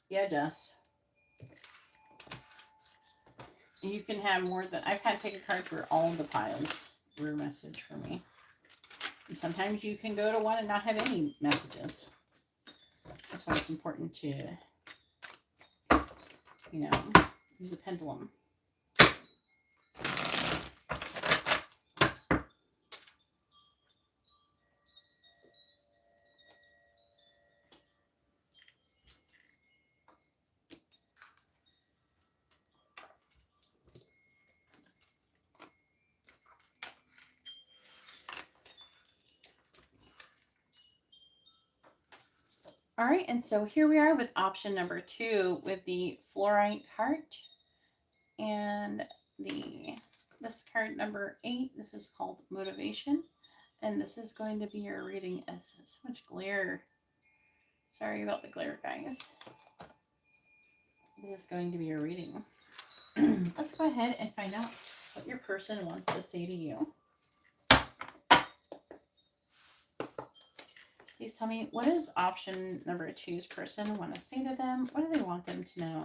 Yeah, Jess. You can have more than... I've had pick a card where all the piles were a message for me. And sometimes you can go to one and not have any messages. That's why it's important to, use a pendulum. All right, and so here we are with option number 2 with the fluorite heart and this card number 8. This is called motivation, and this is going to be your reading. As so much glare. Sorry about the glare, guys. This is going to be your reading. Let's go ahead and find out what your person wants to say to you. Please tell me, what does option number 2's person want to say to them? What do they want them to know?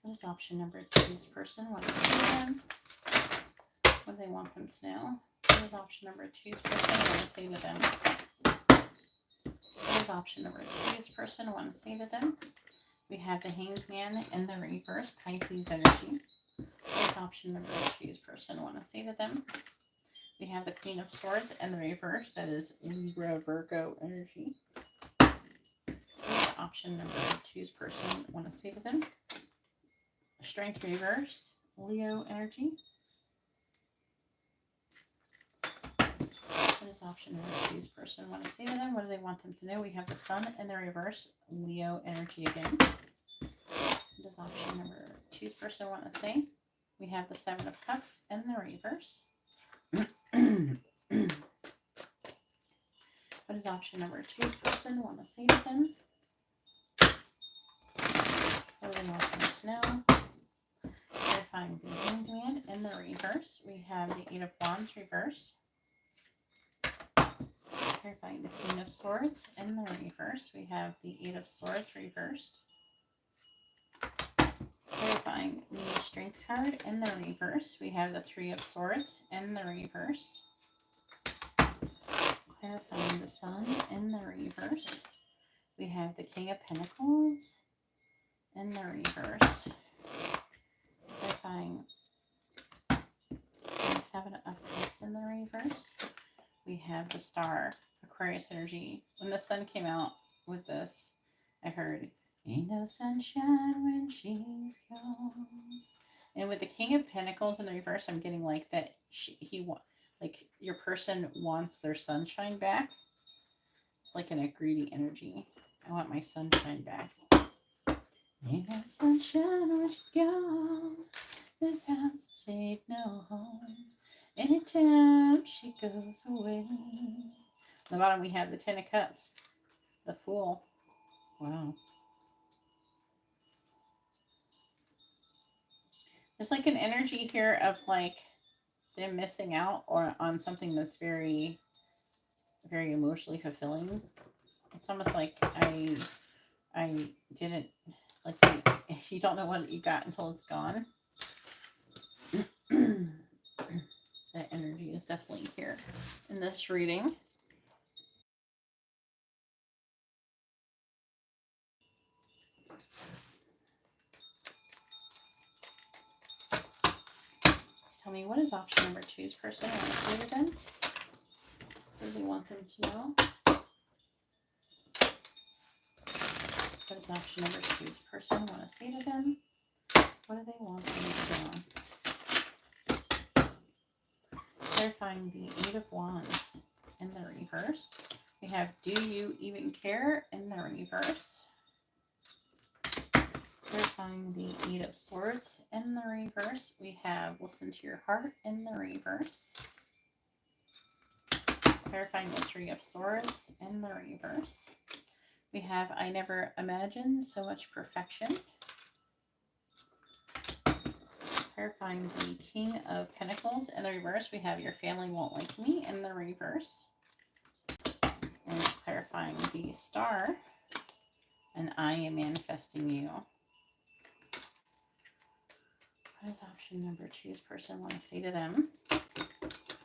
What does option number 2's person want to say to them? What do they want them to know? What does option number 2's person want to say to them? What does option number 2's person want to say to them? We have the Hanged Man in the reverse, Pisces energy. What does option number 2's person want to say to them? We have the Queen of Swords in the reverse, that is Libra, Virgo energy. What does option number 2's person want to say to them? Strength reverse, Leo energy. What does option number 2's person want to say to them? What do they want them to know? We have the Sun in the reverse, Leo energy again. What does option number 2's person want to say? We have the Seven of Cups in the reverse. What does option number 2's person want to say to them? What do they want them to know? Clarifying the Hanged Man in the reverse. We have the Eight of Wands reverse. Clarifying the Queen of Swords in the reverse. We have the Eight of Swords reversed. Clarifying the Strength card in the reverse. We have the Three of Swords in the reverse. Clarifying the Sun in the reverse. We have the King of Pentacles in the reverse. Clarifying the Seven of Cups in the reverse. We have the Star, Aquarius energy. When the sun came out with this, I heard, ain't no sunshine when she's gone. And with the King of Pentacles in the reverse, I'm getting like that like your person wants their sunshine back. It's like in a greedy energy. I want my sunshine back. Ain't no sunshine when she's gone. This house ain't no home. Anytime she goes away. On the bottom we have the Ten of Cups. The Fool. Wow. There's like an energy here of like them missing out or on something that's very, very emotionally fulfilling. It's almost like I didn't, like, you don't know what you got until it's gone. That energy is definitely here in this reading. Tell me, what is option number 2's person want to say to them? What do they want them to know? What does option number 2's person want to say to them? What do they want them to know? Clarifying the Eight of Wands in the reverse. We have, do you even care in the reverse? Clarifying the Eight of Swords in the reverse. We have, listen to your heart in the reverse. Clarifying the Three of Swords in the reverse. We have, I never imagined so much perfection. Clarifying the King of Pentacles in the reverse. We have, your family won't like me in the reverse. And clarifying the Star. And I am manifesting you. What does option number 2's person want to say to them?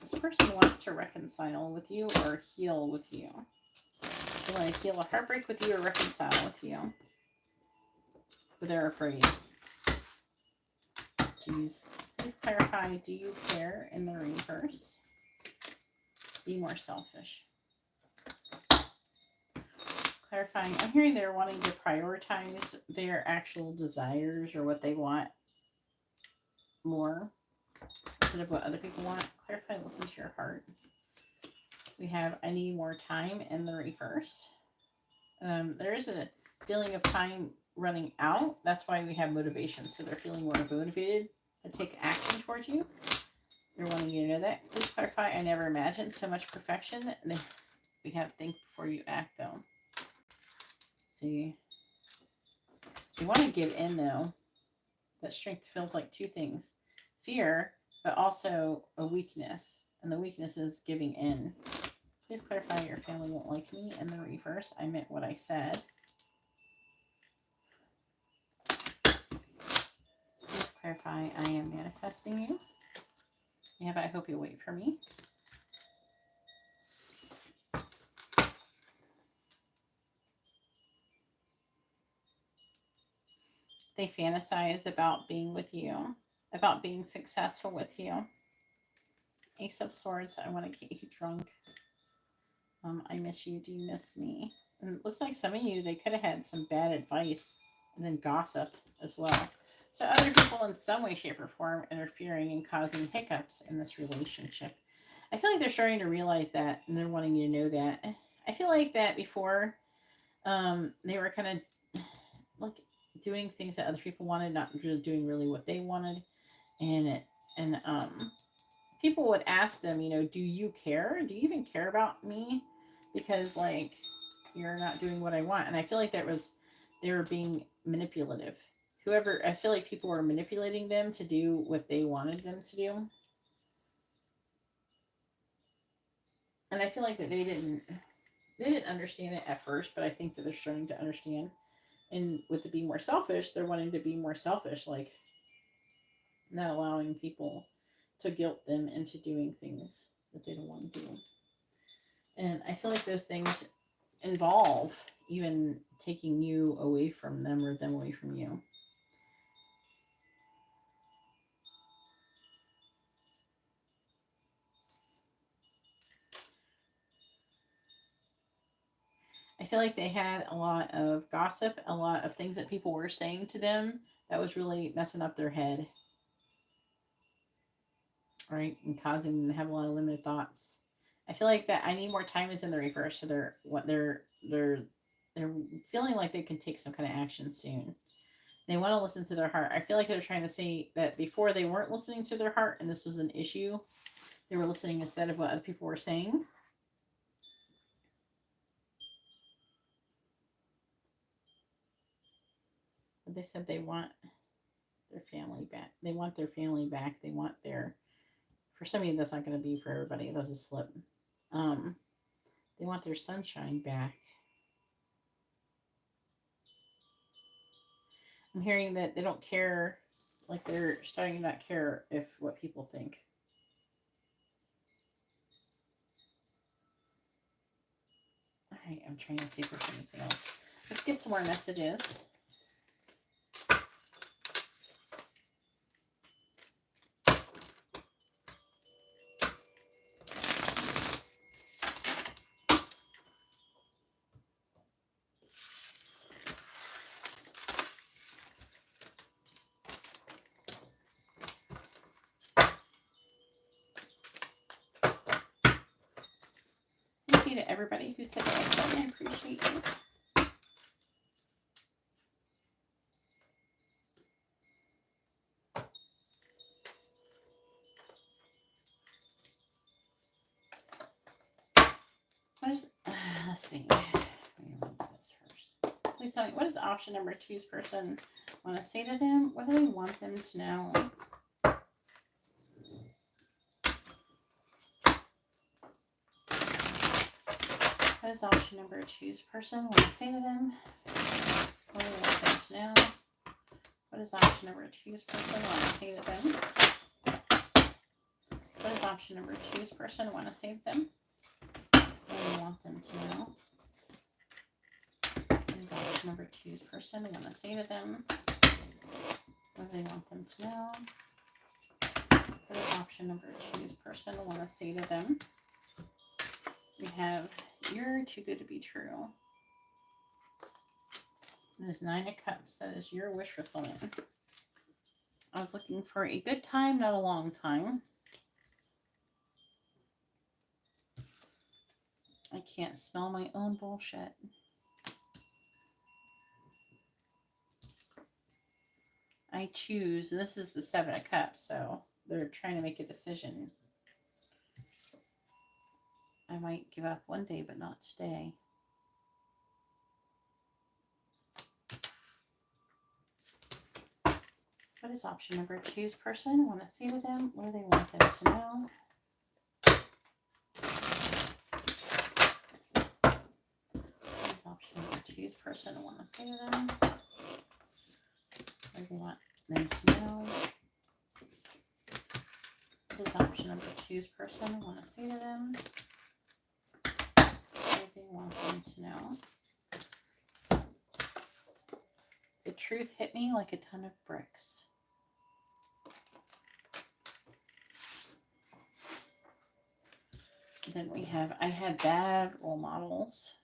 This person wants to reconcile with you or heal with you. They want to heal a heartbreak with you or reconcile with you. But they're afraid. Jeez. Please clarify, do you care in the reverse? Be more selfish. Clarifying, I'm hearing they're wanting to prioritize their actual desires or what they want more. instead of what other people want. Clarify, listen to your heart. We have, I need more time in the reverse. There is a feeling of time running out. That's why we have motivation. So they're feeling more motivated to take action towards you. They're wanting you to know that. Please clarify, I never imagined so much perfection. And then we have think before you act, though. See, you want to give in, though. That strength feels like two things. Fear, but also a weakness. And the weakness is giving in. Please clarify your family won't like me. In the reverse, I meant what I said. Please clarify, I am manifesting you. Yeah, but I hope you'll wait for me. They fantasize about being with you, about being successful with you. Ace of Swords, I want to get you drunk. I miss you. Do you miss me? And it looks like some of you, they could have had some bad advice and then gossip as well. So other people in some way, shape, or form interfering and causing hiccups in this relationship. I feel like they're starting to realize that, and they're wanting you to know that. I feel like that before, they were kind of like doing things that other people wanted, not really doing really what they wanted, and people would ask them, do you care? Do you even care about me? Because like you're not doing what I want, and I feel like they were being manipulative. Whoever, I feel like people were manipulating them to do what they wanted them to do, and I feel like that they didn't understand it at first, but I think that they're starting to understand. And with it being more selfish, they're wanting to be more selfish, like not allowing people to guilt them into doing things that they don't want to do. And I feel like those things involve even taking you away from them or them away from you. I feel like they had a lot of gossip, a lot of things that people were saying to them that was really messing up their head, right? And causing them to have a lot of limited thoughts. I feel like that I need more time is in the reverse. So they're feeling like they can take some kind of action soon. They want to listen to their heart. I feel like they're trying to say that before they weren't listening to their heart and this was an issue. They were listening instead of what other people were saying. But they said they want their family back. They want their family back. They want their, for some of you, that's not going to be for everybody. That's a slip. They want their sunshine back. I'm hearing that they don't care, like they're starting to not care if what people think. All right, I'm trying to see if there's anything else. Let's get some more messages. Thank you to everybody who said that. I appreciate you. What is, let's see. This first. Please tell me, what does option number 2's person want to say to them? What do they want them to know? What does option number 2's person want to say to them? What do they want them to know? What does option number 2's person want to say to them? What does option number 2's person want to say to them? What do they want them to know? What does option number 2's person want to say to them? What do they want them to know? What does option number 2's person want to say to them? We have, you're too good to be true. There's 9 of Cups. That is your wish fulfillment. I was looking for a good time, not a long time. can't smell my own bullshit. I choose, and this is the 7 of Cups, so they're trying to make a decision. I might give up one day, but not today. What is option number 2's person want to say to them? What do they want them to know? What is option number 2's person want to say to them? What do they want them to know? What does option number 2's person want to say to them? What do they want them to know? The truth hit me like a ton of bricks. Then we have, I had bad role models.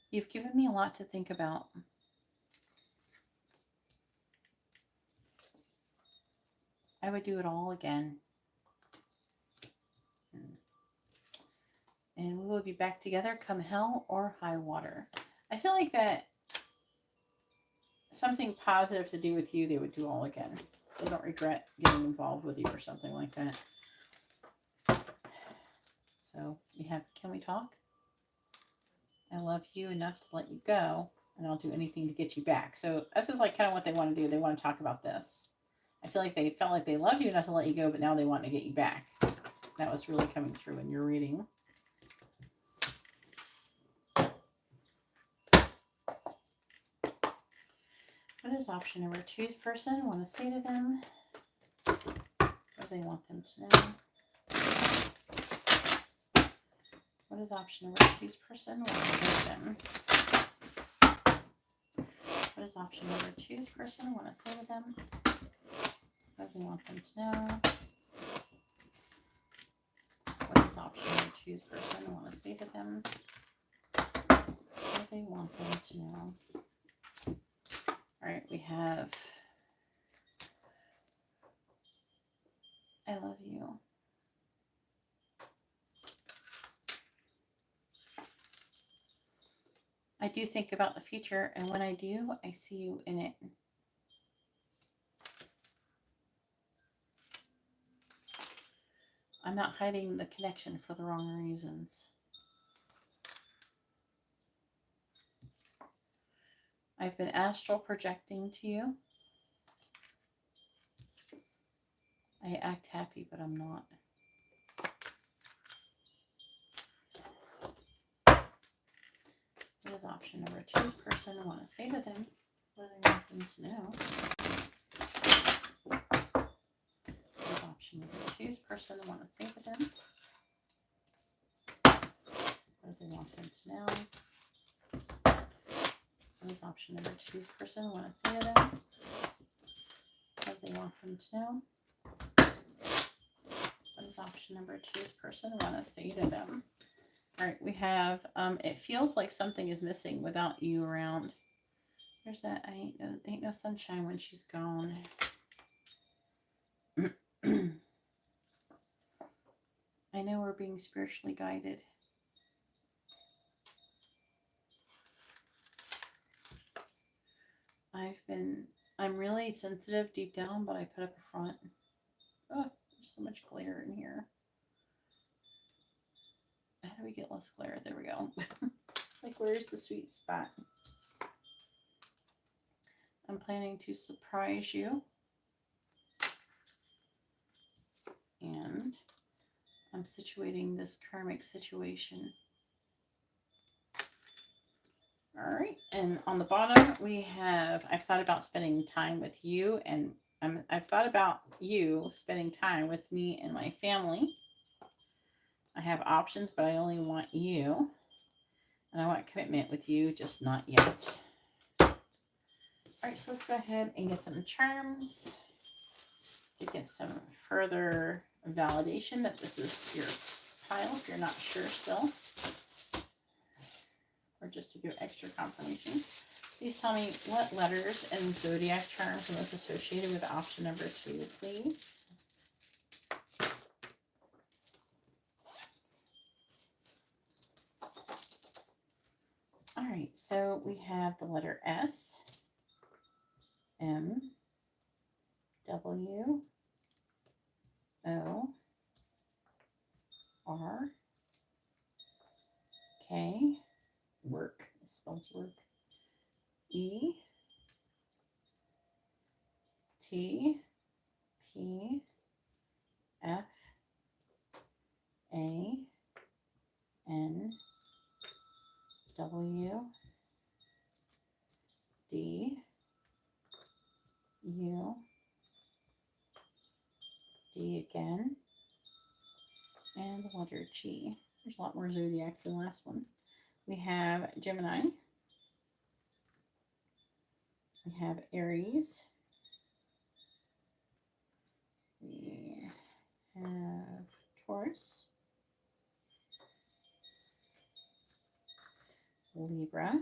You've given me a lot to think about. I would do it all again. And we will be back together come hell or high water. I feel like that something positive to do with you, they would do all again. They don't regret getting involved with you or something like that. So we have, can we talk? I love you enough to let you go, and I'll do anything to get you back. So this is like kind of what they want to do. They want to talk about this. I feel like they felt like they love you enough to let you go, but now they want to get you back. That was really coming through in your reading. What does option number 2's person want to say to them? What do they want them to know? What does option number 2's person want to say to them? What does option number 2's person want to say to them? What do they want them to know? What does option number 2's person want to say to them? What do they want them to know? All right, we have, I love you. I do think about the future, and when I do, I see you in it. I'm not hiding the connection for the wrong reasons. I've been astral projecting to you. I act happy, but I'm not. What does option number 2's person want to say to them? What do they want them to know? What does option number 2's person want to say to them? What do they want them to know? What does option number 2's person want to say to them? What do they want them to know? What does option number 2's person want to say to them? All right, we have, it feels like something is missing without you around. There's that, ain't no sunshine when she's gone. I know we're being spiritually guided. I'm really sensitive deep down, but I put up a front. Oh, there's so much glare in here. How do we get less glare? There we go. It's like, where's the sweet spot? I'm planning to surprise you. And I'm situating this karmic situation. All right, and on the bottom we have, I've thought about spending time with you, and I've thought about you spending time with me and my family. I have options, but I only want you, and I want commitment with you, just not yet. All right, so let's go ahead and get some charms to get some further validation that this is your pile if you're not sure still. Or just to give extra confirmation. Please tell me what letters and zodiac charms are most associated with option number 2, please. right, so we have the letter S, M, W, O, R, K, work, it spells work, E, T, P, F, A, N, W, D, U, D again, and the letter G. There's a lot more zodiacs than the last one. We have Gemini. We have Aries. We have Taurus. Libra.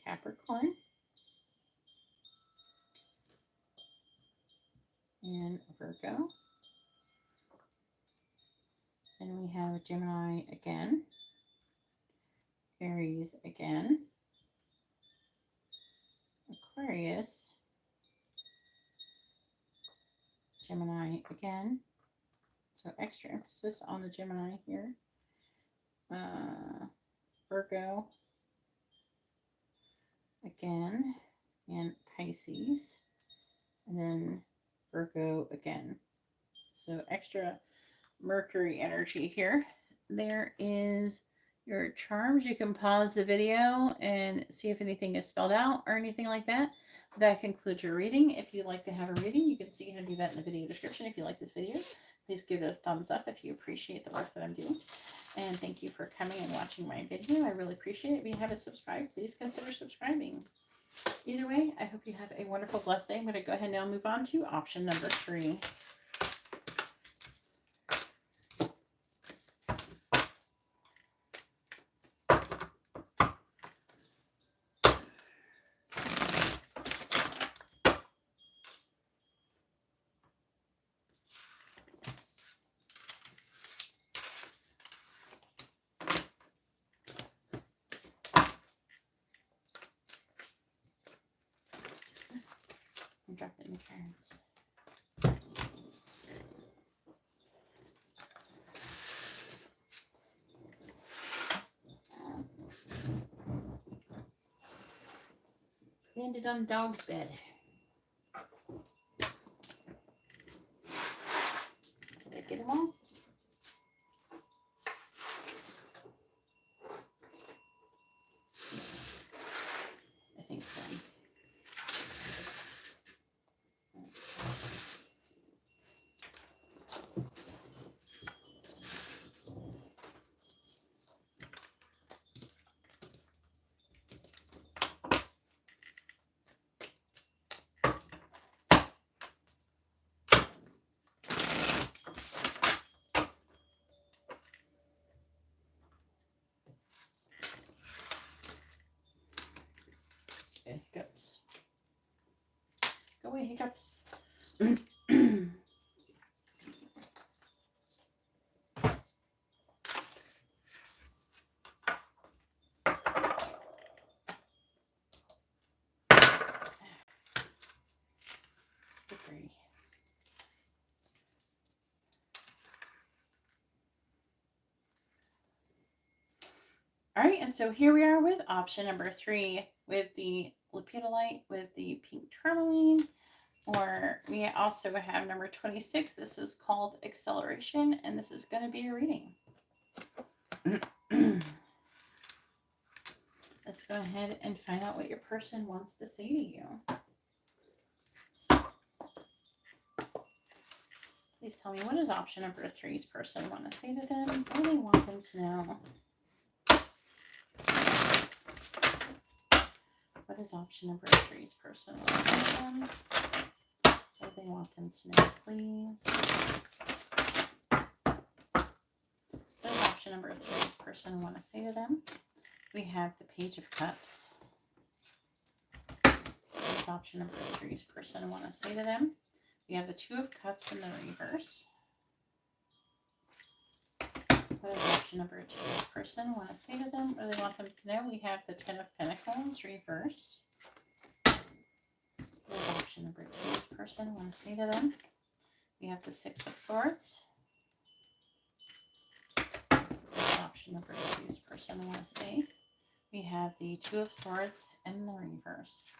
Capricorn. And Virgo. And we have Gemini again. Aries again. Aquarius. Gemini again. So extra emphasis on the Gemini here. Virgo again. And Pisces. And then Virgo again. So extra Mercury energy here. There is your charms. You can pause the video and see if anything is spelled out or anything like that. That concludes your reading. If you'd like to have a reading, you can see how to do that in the video description. If you like this video, please give it a thumbs up if you appreciate the work that I'm doing. And thank you for coming and watching my video. I really appreciate it. If you haven't subscribed, please consider subscribing. Either way, I hope you have a wonderful, blessed day. I'm going to go ahead and now move on to option number 3. Drop it in the cards. Landed on dog's bed. Did I get them all? I think so. Okay, hiccups. Go away, hiccups. Slippery. All right, and so here we are with option number 3 with the lepidolite with the pink tourmaline, or we also have number 26. This is called acceleration, and this is going to be a reading. Let's go ahead and find out what your person wants to say to you. Please tell me, what does option number 3's person want to say to them? What do they want them to know? What does option number 3's person want to say to them? What do they want them to know, please? What does option number 3's person want to say to them? We have the Page of Cups. What does option number 3's person want to say to them? We have the Two of Cups in the reverse. What is option number 2? This person want to say to them, or they want them to know? We have the 10 of Pentacles reversed. What is option number 2? This person want to say to them? We have the 6 of Swords. What is option number 2? This person want to say? We have the 2 of Swords in the reverse.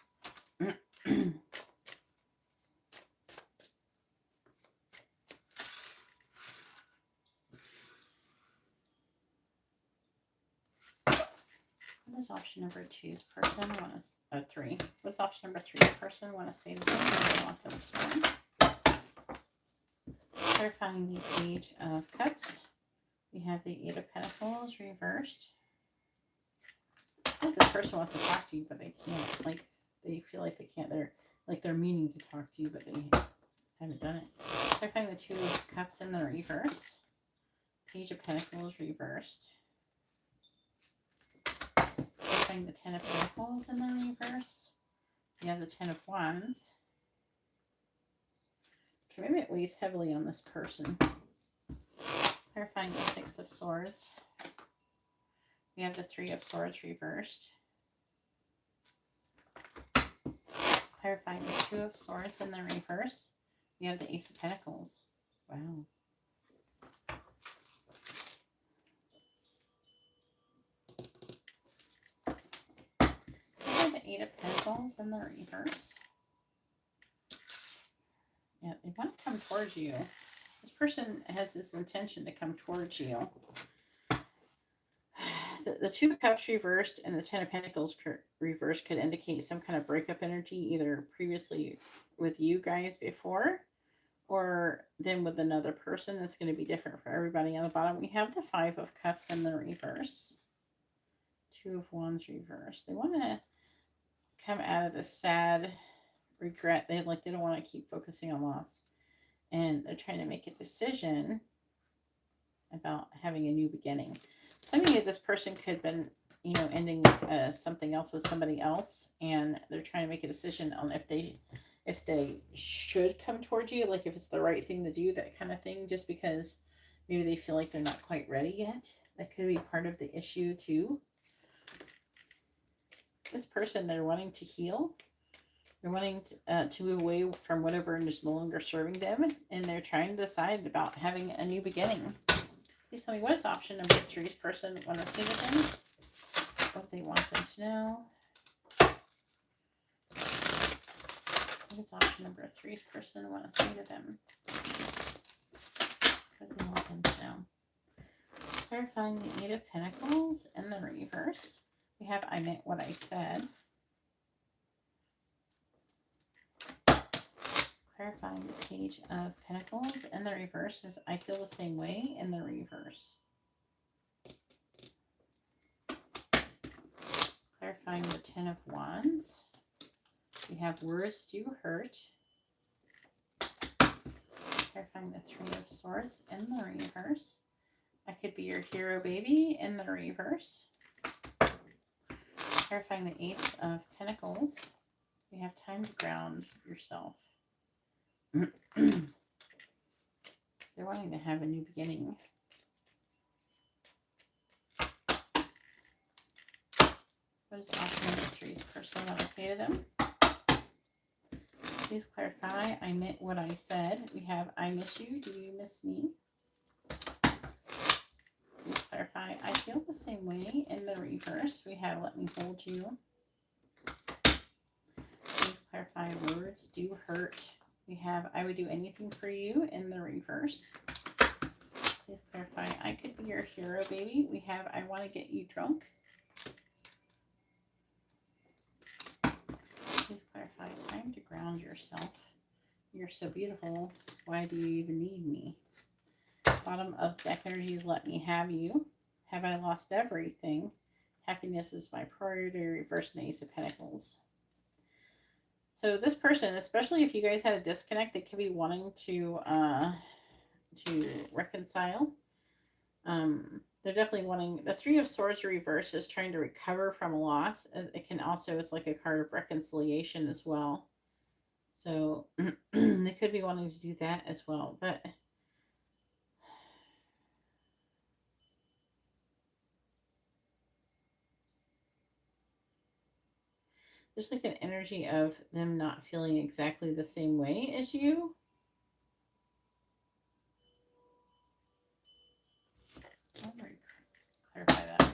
What is option number 2's person want to 3? What's option number 3's person want to say to them? What they want them to know? Clarifying the Page of Cups. We have the 8 of Pentacles reversed. I think this person wants to talk to you, but they can't. Like, they feel like they can't. They're meaning to talk to you, but they haven't done it. Clarifying the 2 of Cups in the reverse. Page of Pentacles reversed. The 10 of Pentacles in the reverse. You have the 10 of Wands. Okay, maybe it weighs heavily on this person. Clarifying the 6 of Swords. We have the 3 of Swords reversed. Clarifying the 2 of Swords in the reverse. We have the Ace of Pentacles. Wow. The 8 of Pentacles in the reverse. Yeah, they want to come towards you. This person has this intention to come towards you. The 2 of Cups reversed and the 10 of Pentacles reversed could indicate some kind of breakup energy, either previously with you guys before, or then with another person. That's going to be different for everybody. On the bottom, we have the 5 of Cups in the reverse. 2 of Wands reversed. They want to come out of the sad regret. They don't want to keep focusing on loss, and they're trying to make a decision about having a new beginning. Some of you, this person could have been, ending something else with somebody else, and they're trying to make a decision on if they should come towards you, like if it's the right thing to do, that kind of thing, just because maybe they feel like they're not quite ready yet. That could be part of the issue too. This person, they're wanting to heal. They're wanting to move away from whatever is no longer serving them, and they're trying to decide about having a new beginning. Please tell me, what is option number 3's person want to say to them? What they want them to know? What is option number 3's person want to say to them? What they want them to know? Clarifying the 8 of Pentacles in the reverse. We have I meant what I said. Clarifying the Page of Pentacles in the reverse is I feel the same way in the reverse. Clarifying the 10 of Wands. We have words do hurt. Clarifying the 3 of Swords in the reverse. I could be your hero baby in the reverse. Clarifying the 8 of Pentacles. We have time to ground yourself. They're wanting to have a new beginning. What is option number 3's person want to say to them? Please clarify. I meant what I said. We have I miss you. Do you miss me? Please clarify. I feel the same way in the reverse. We have let me hold you. Please clarify. Words do hurt. We have I would do anything for you in the reverse. Please clarify. I could be your hero baby. We have I want to get you drunk. Please clarify. Time to ground yourself. You're so beautiful. Why do you even need me? Bottom of deck energies, let me have you. Have I lost everything? Happiness is my priority. Reverse and Ace of Pentacles. So this person, especially if you guys had a disconnect, they could be wanting to reconcile. They're definitely wanting, the 3 of Swords reverse is trying to recover from a loss. It can also, it's like a card of reconciliation as well. So they could be wanting to do that as well. But There's like an energy of them not feeling exactly the same way as you. I'll clarify that.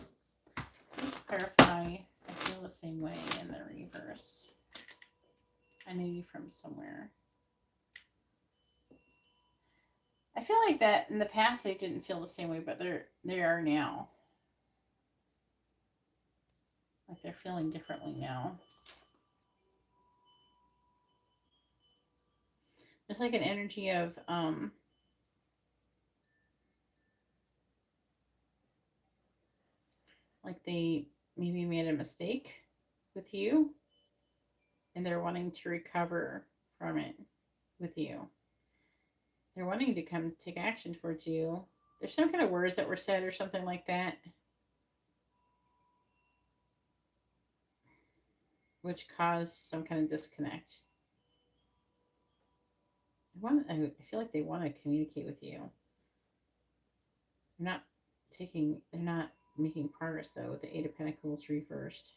Please clarify, I feel the same way in the reverse. I know you from somewhere. I feel like that in the past they didn't feel the same way, but they are now. Like they're feeling differently now. There's like an energy of like they maybe made a mistake with you and they're wanting to recover from it with you. They're wanting to come take action towards you. There's some kind of words that were said or something like that, which caused some kind of disconnect. I feel like they want to communicate with you. They're not making progress though with the Eight of Pentacles reversed.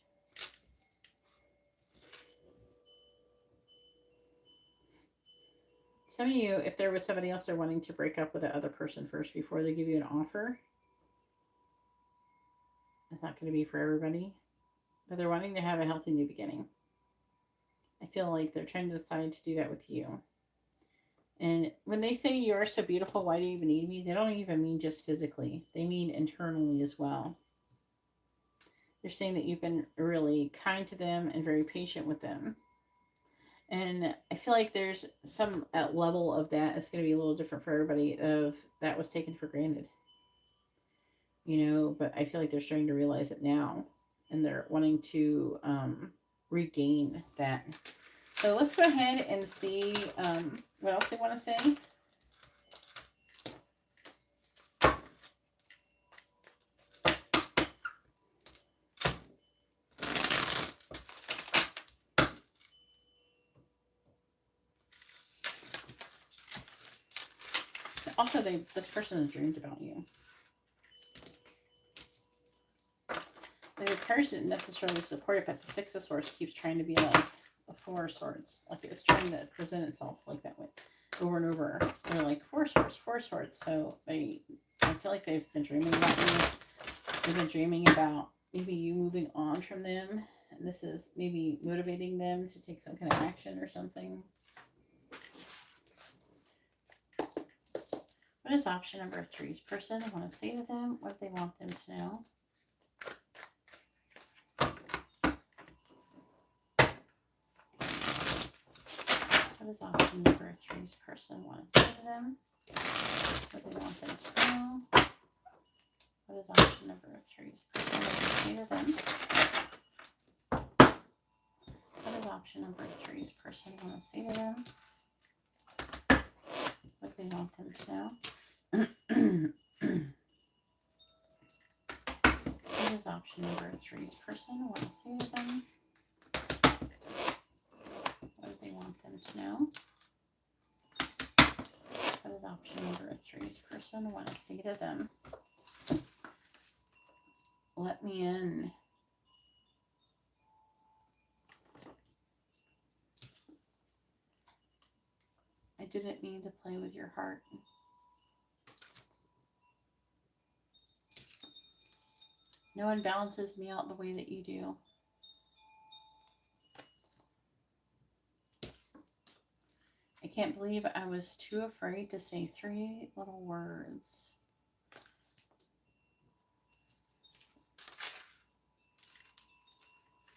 Some of you, if there was somebody else, they're wanting to break up with the other person first before they give you an offer. It's not going to be for everybody, but they're wanting to have a healthy new beginning. I feel like they're trying to decide to do that with you. And when they say you are so beautiful, why do you even need me? They don't even mean just physically. They mean internally as well. They're saying that you've been really kind to them and very patient with them. And I feel like there's some level of that. It's going to be a little different for everybody. Of that was taken for granted. You know, but I feel like they're starting to realize it now. And they're wanting to regain that. So let's go ahead and see what else they want to say. Also, this person has dreamed about you. The cards didn't necessarily support it, but the Six of Swords keeps trying to be like a Four of Swords. Like it's trying to present itself like that way over and over. They're like Four Swords, Four Swords. So I feel like they've been dreaming about you. They've been dreaming about maybe you moving on from them. And this is maybe motivating them to take some kind of action or something. What does option number 3's person want to say to them? What do they want them to know? What does option number 3's person want to say to them? What do they want them to know? What does option number 3's person want to say to them? What does option number 3's person want to say to them? What do they want them to know? What does option number 3's person want to say to them? What do they want them to know? What does option number 3's person want to say to them? Let me in. I didn't mean to play with your heart. No one balances me out the way that you do. I can't believe I was too afraid to say 3 little words.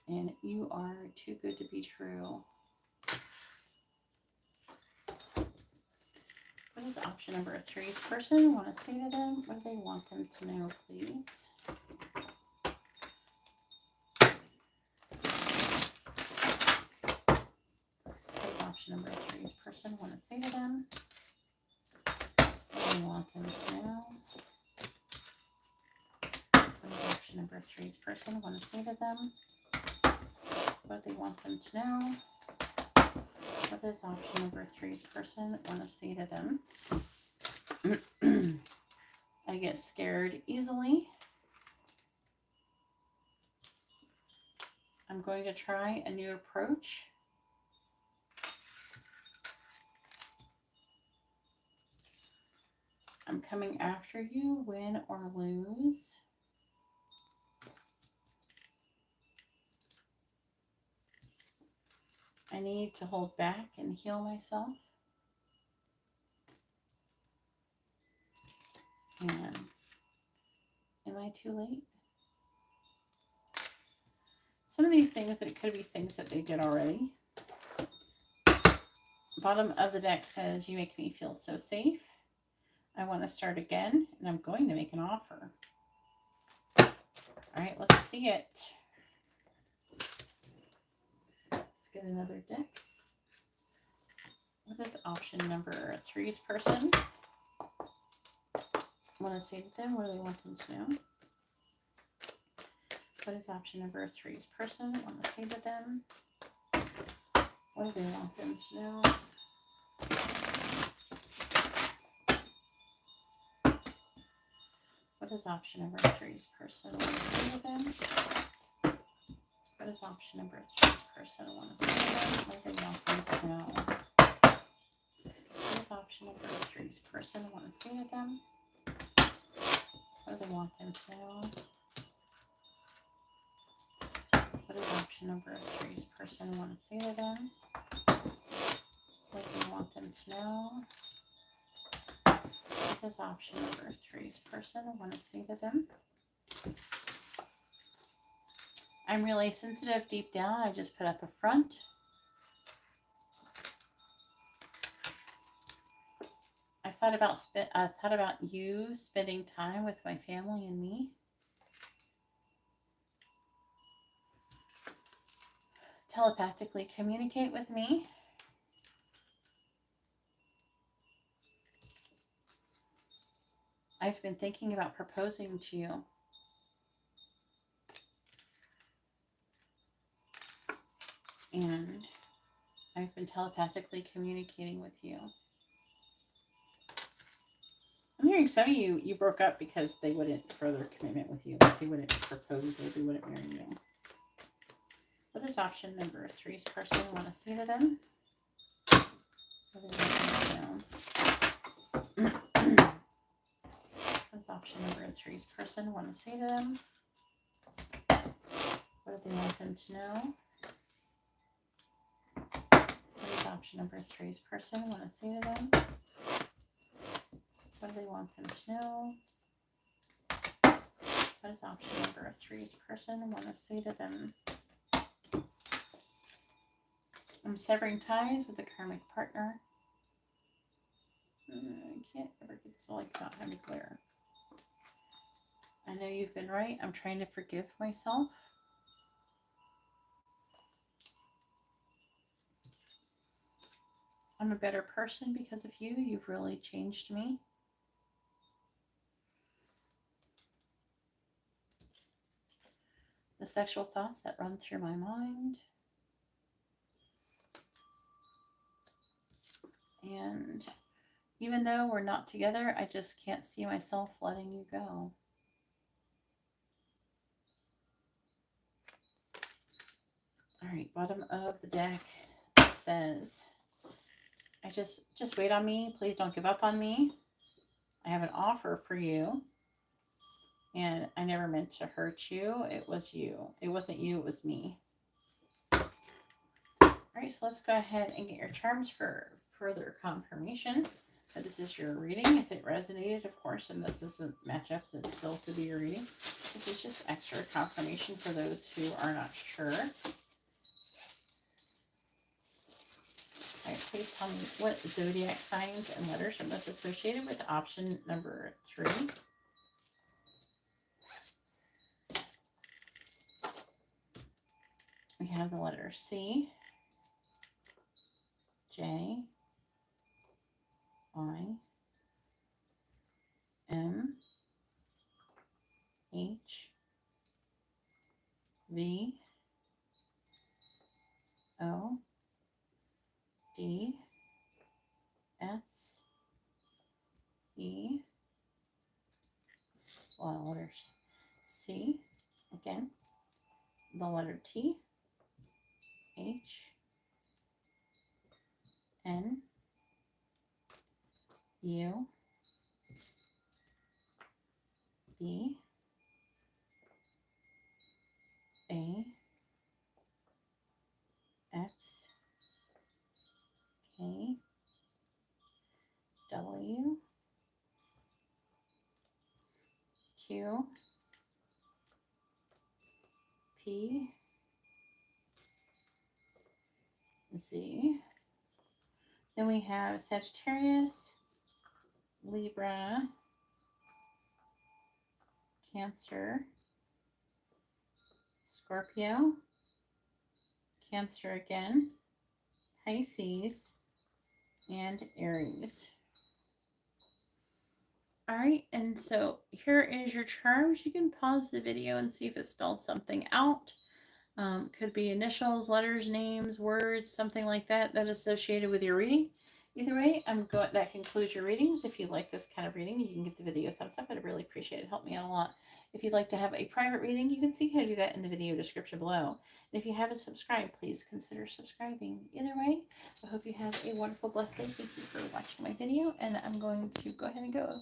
And you are too good to be true. What does option number 3's person want to say to them? What do they want them to know, please? What does option number 3's person want to say to them? What do they want them to know? What does option number 3's person want to say to them? What do they want them to know? What does option number 3's person want to say to them? I get scared easily. I'm going to try a new approach. I'm coming after you, win or lose. I need to hold back and heal myself. And am I too late? Some of these things, that it could be things that they did already. Bottom of the deck says, you make me feel so safe. I want to start again, and I'm going to make an offer. All right, let's see it. Let's get another deck. What is option number 3's person? Want to say to them? What do they want them to know? What is option number 3's person? Want to say to them? What do they want them to know? What is option number 3's person want to say to them? What is option number 3's person want to say to them? What do they want them to know? What is option number 3's person want to say to them? What do they want them to know? What does option number 3's person want to say to them? What do they want them to know? What does option number 3's person want to say to them? I'm really sensitive deep down. I just put up a front. I thought about you spending time with my family and me. Telepathically communicate with me. I've been thinking about proposing to you. And I've been telepathically communicating with you. I'm hearing some of you broke up because they wouldn't further commitment with you. Like they wouldn't propose or they wouldn't marry you. What does option number 3's person want to say to them? What do they want them to know? What does option number 3's person want to say to them? What do they want them to know? What does option number 3's person want to say to them? What do they want them to know? What does option number 3's person want to say to them? I'm severing ties with a karmic partner. I can't ever get this like not having clear. I know you've been right. I'm trying to forgive myself. I'm a better person because of you. You've really changed me. The sexual thoughts that run through my mind. And even though we're not together, I just can't see myself letting you go. All right, bottom of the deck says, I just wait on me. Please don't give up on me. I have an offer for you. And I never meant to hurt you. It was you. It wasn't you, it was me. All right, so let's go ahead and get your charms for further confirmation that this is your reading. If it resonated, of course, and this doesn't match up, then still could be your reading. This is just extra confirmation for those who are not sure. All right, please tell me what zodiac signs and letters are most associated with option number 3. We have the letter C, J, I, M, H, V, O, D, S, E, a lot of letters, C, again, the letter T, H N U B A X K W Q P Z. Then we have Sagittarius, Libra, Cancer, Scorpio, Cancer again, Pisces, and Aries. All right, and so here is your charms. You can pause the video and see if it spells something out. Could be initials, letters, names, words, something like that that is associated with your reading. Either way, that concludes your readings. If you like this kind of reading, you can give the video a thumbs up. I'd really appreciate it. Help me out a lot. If you'd like to have a private reading, you can see how to do that in the video description below. And if you haven't subscribed, please consider subscribing. Either way, I hope you have a wonderful, blessed day. Thank you for watching my video, and I'm going to go ahead and go.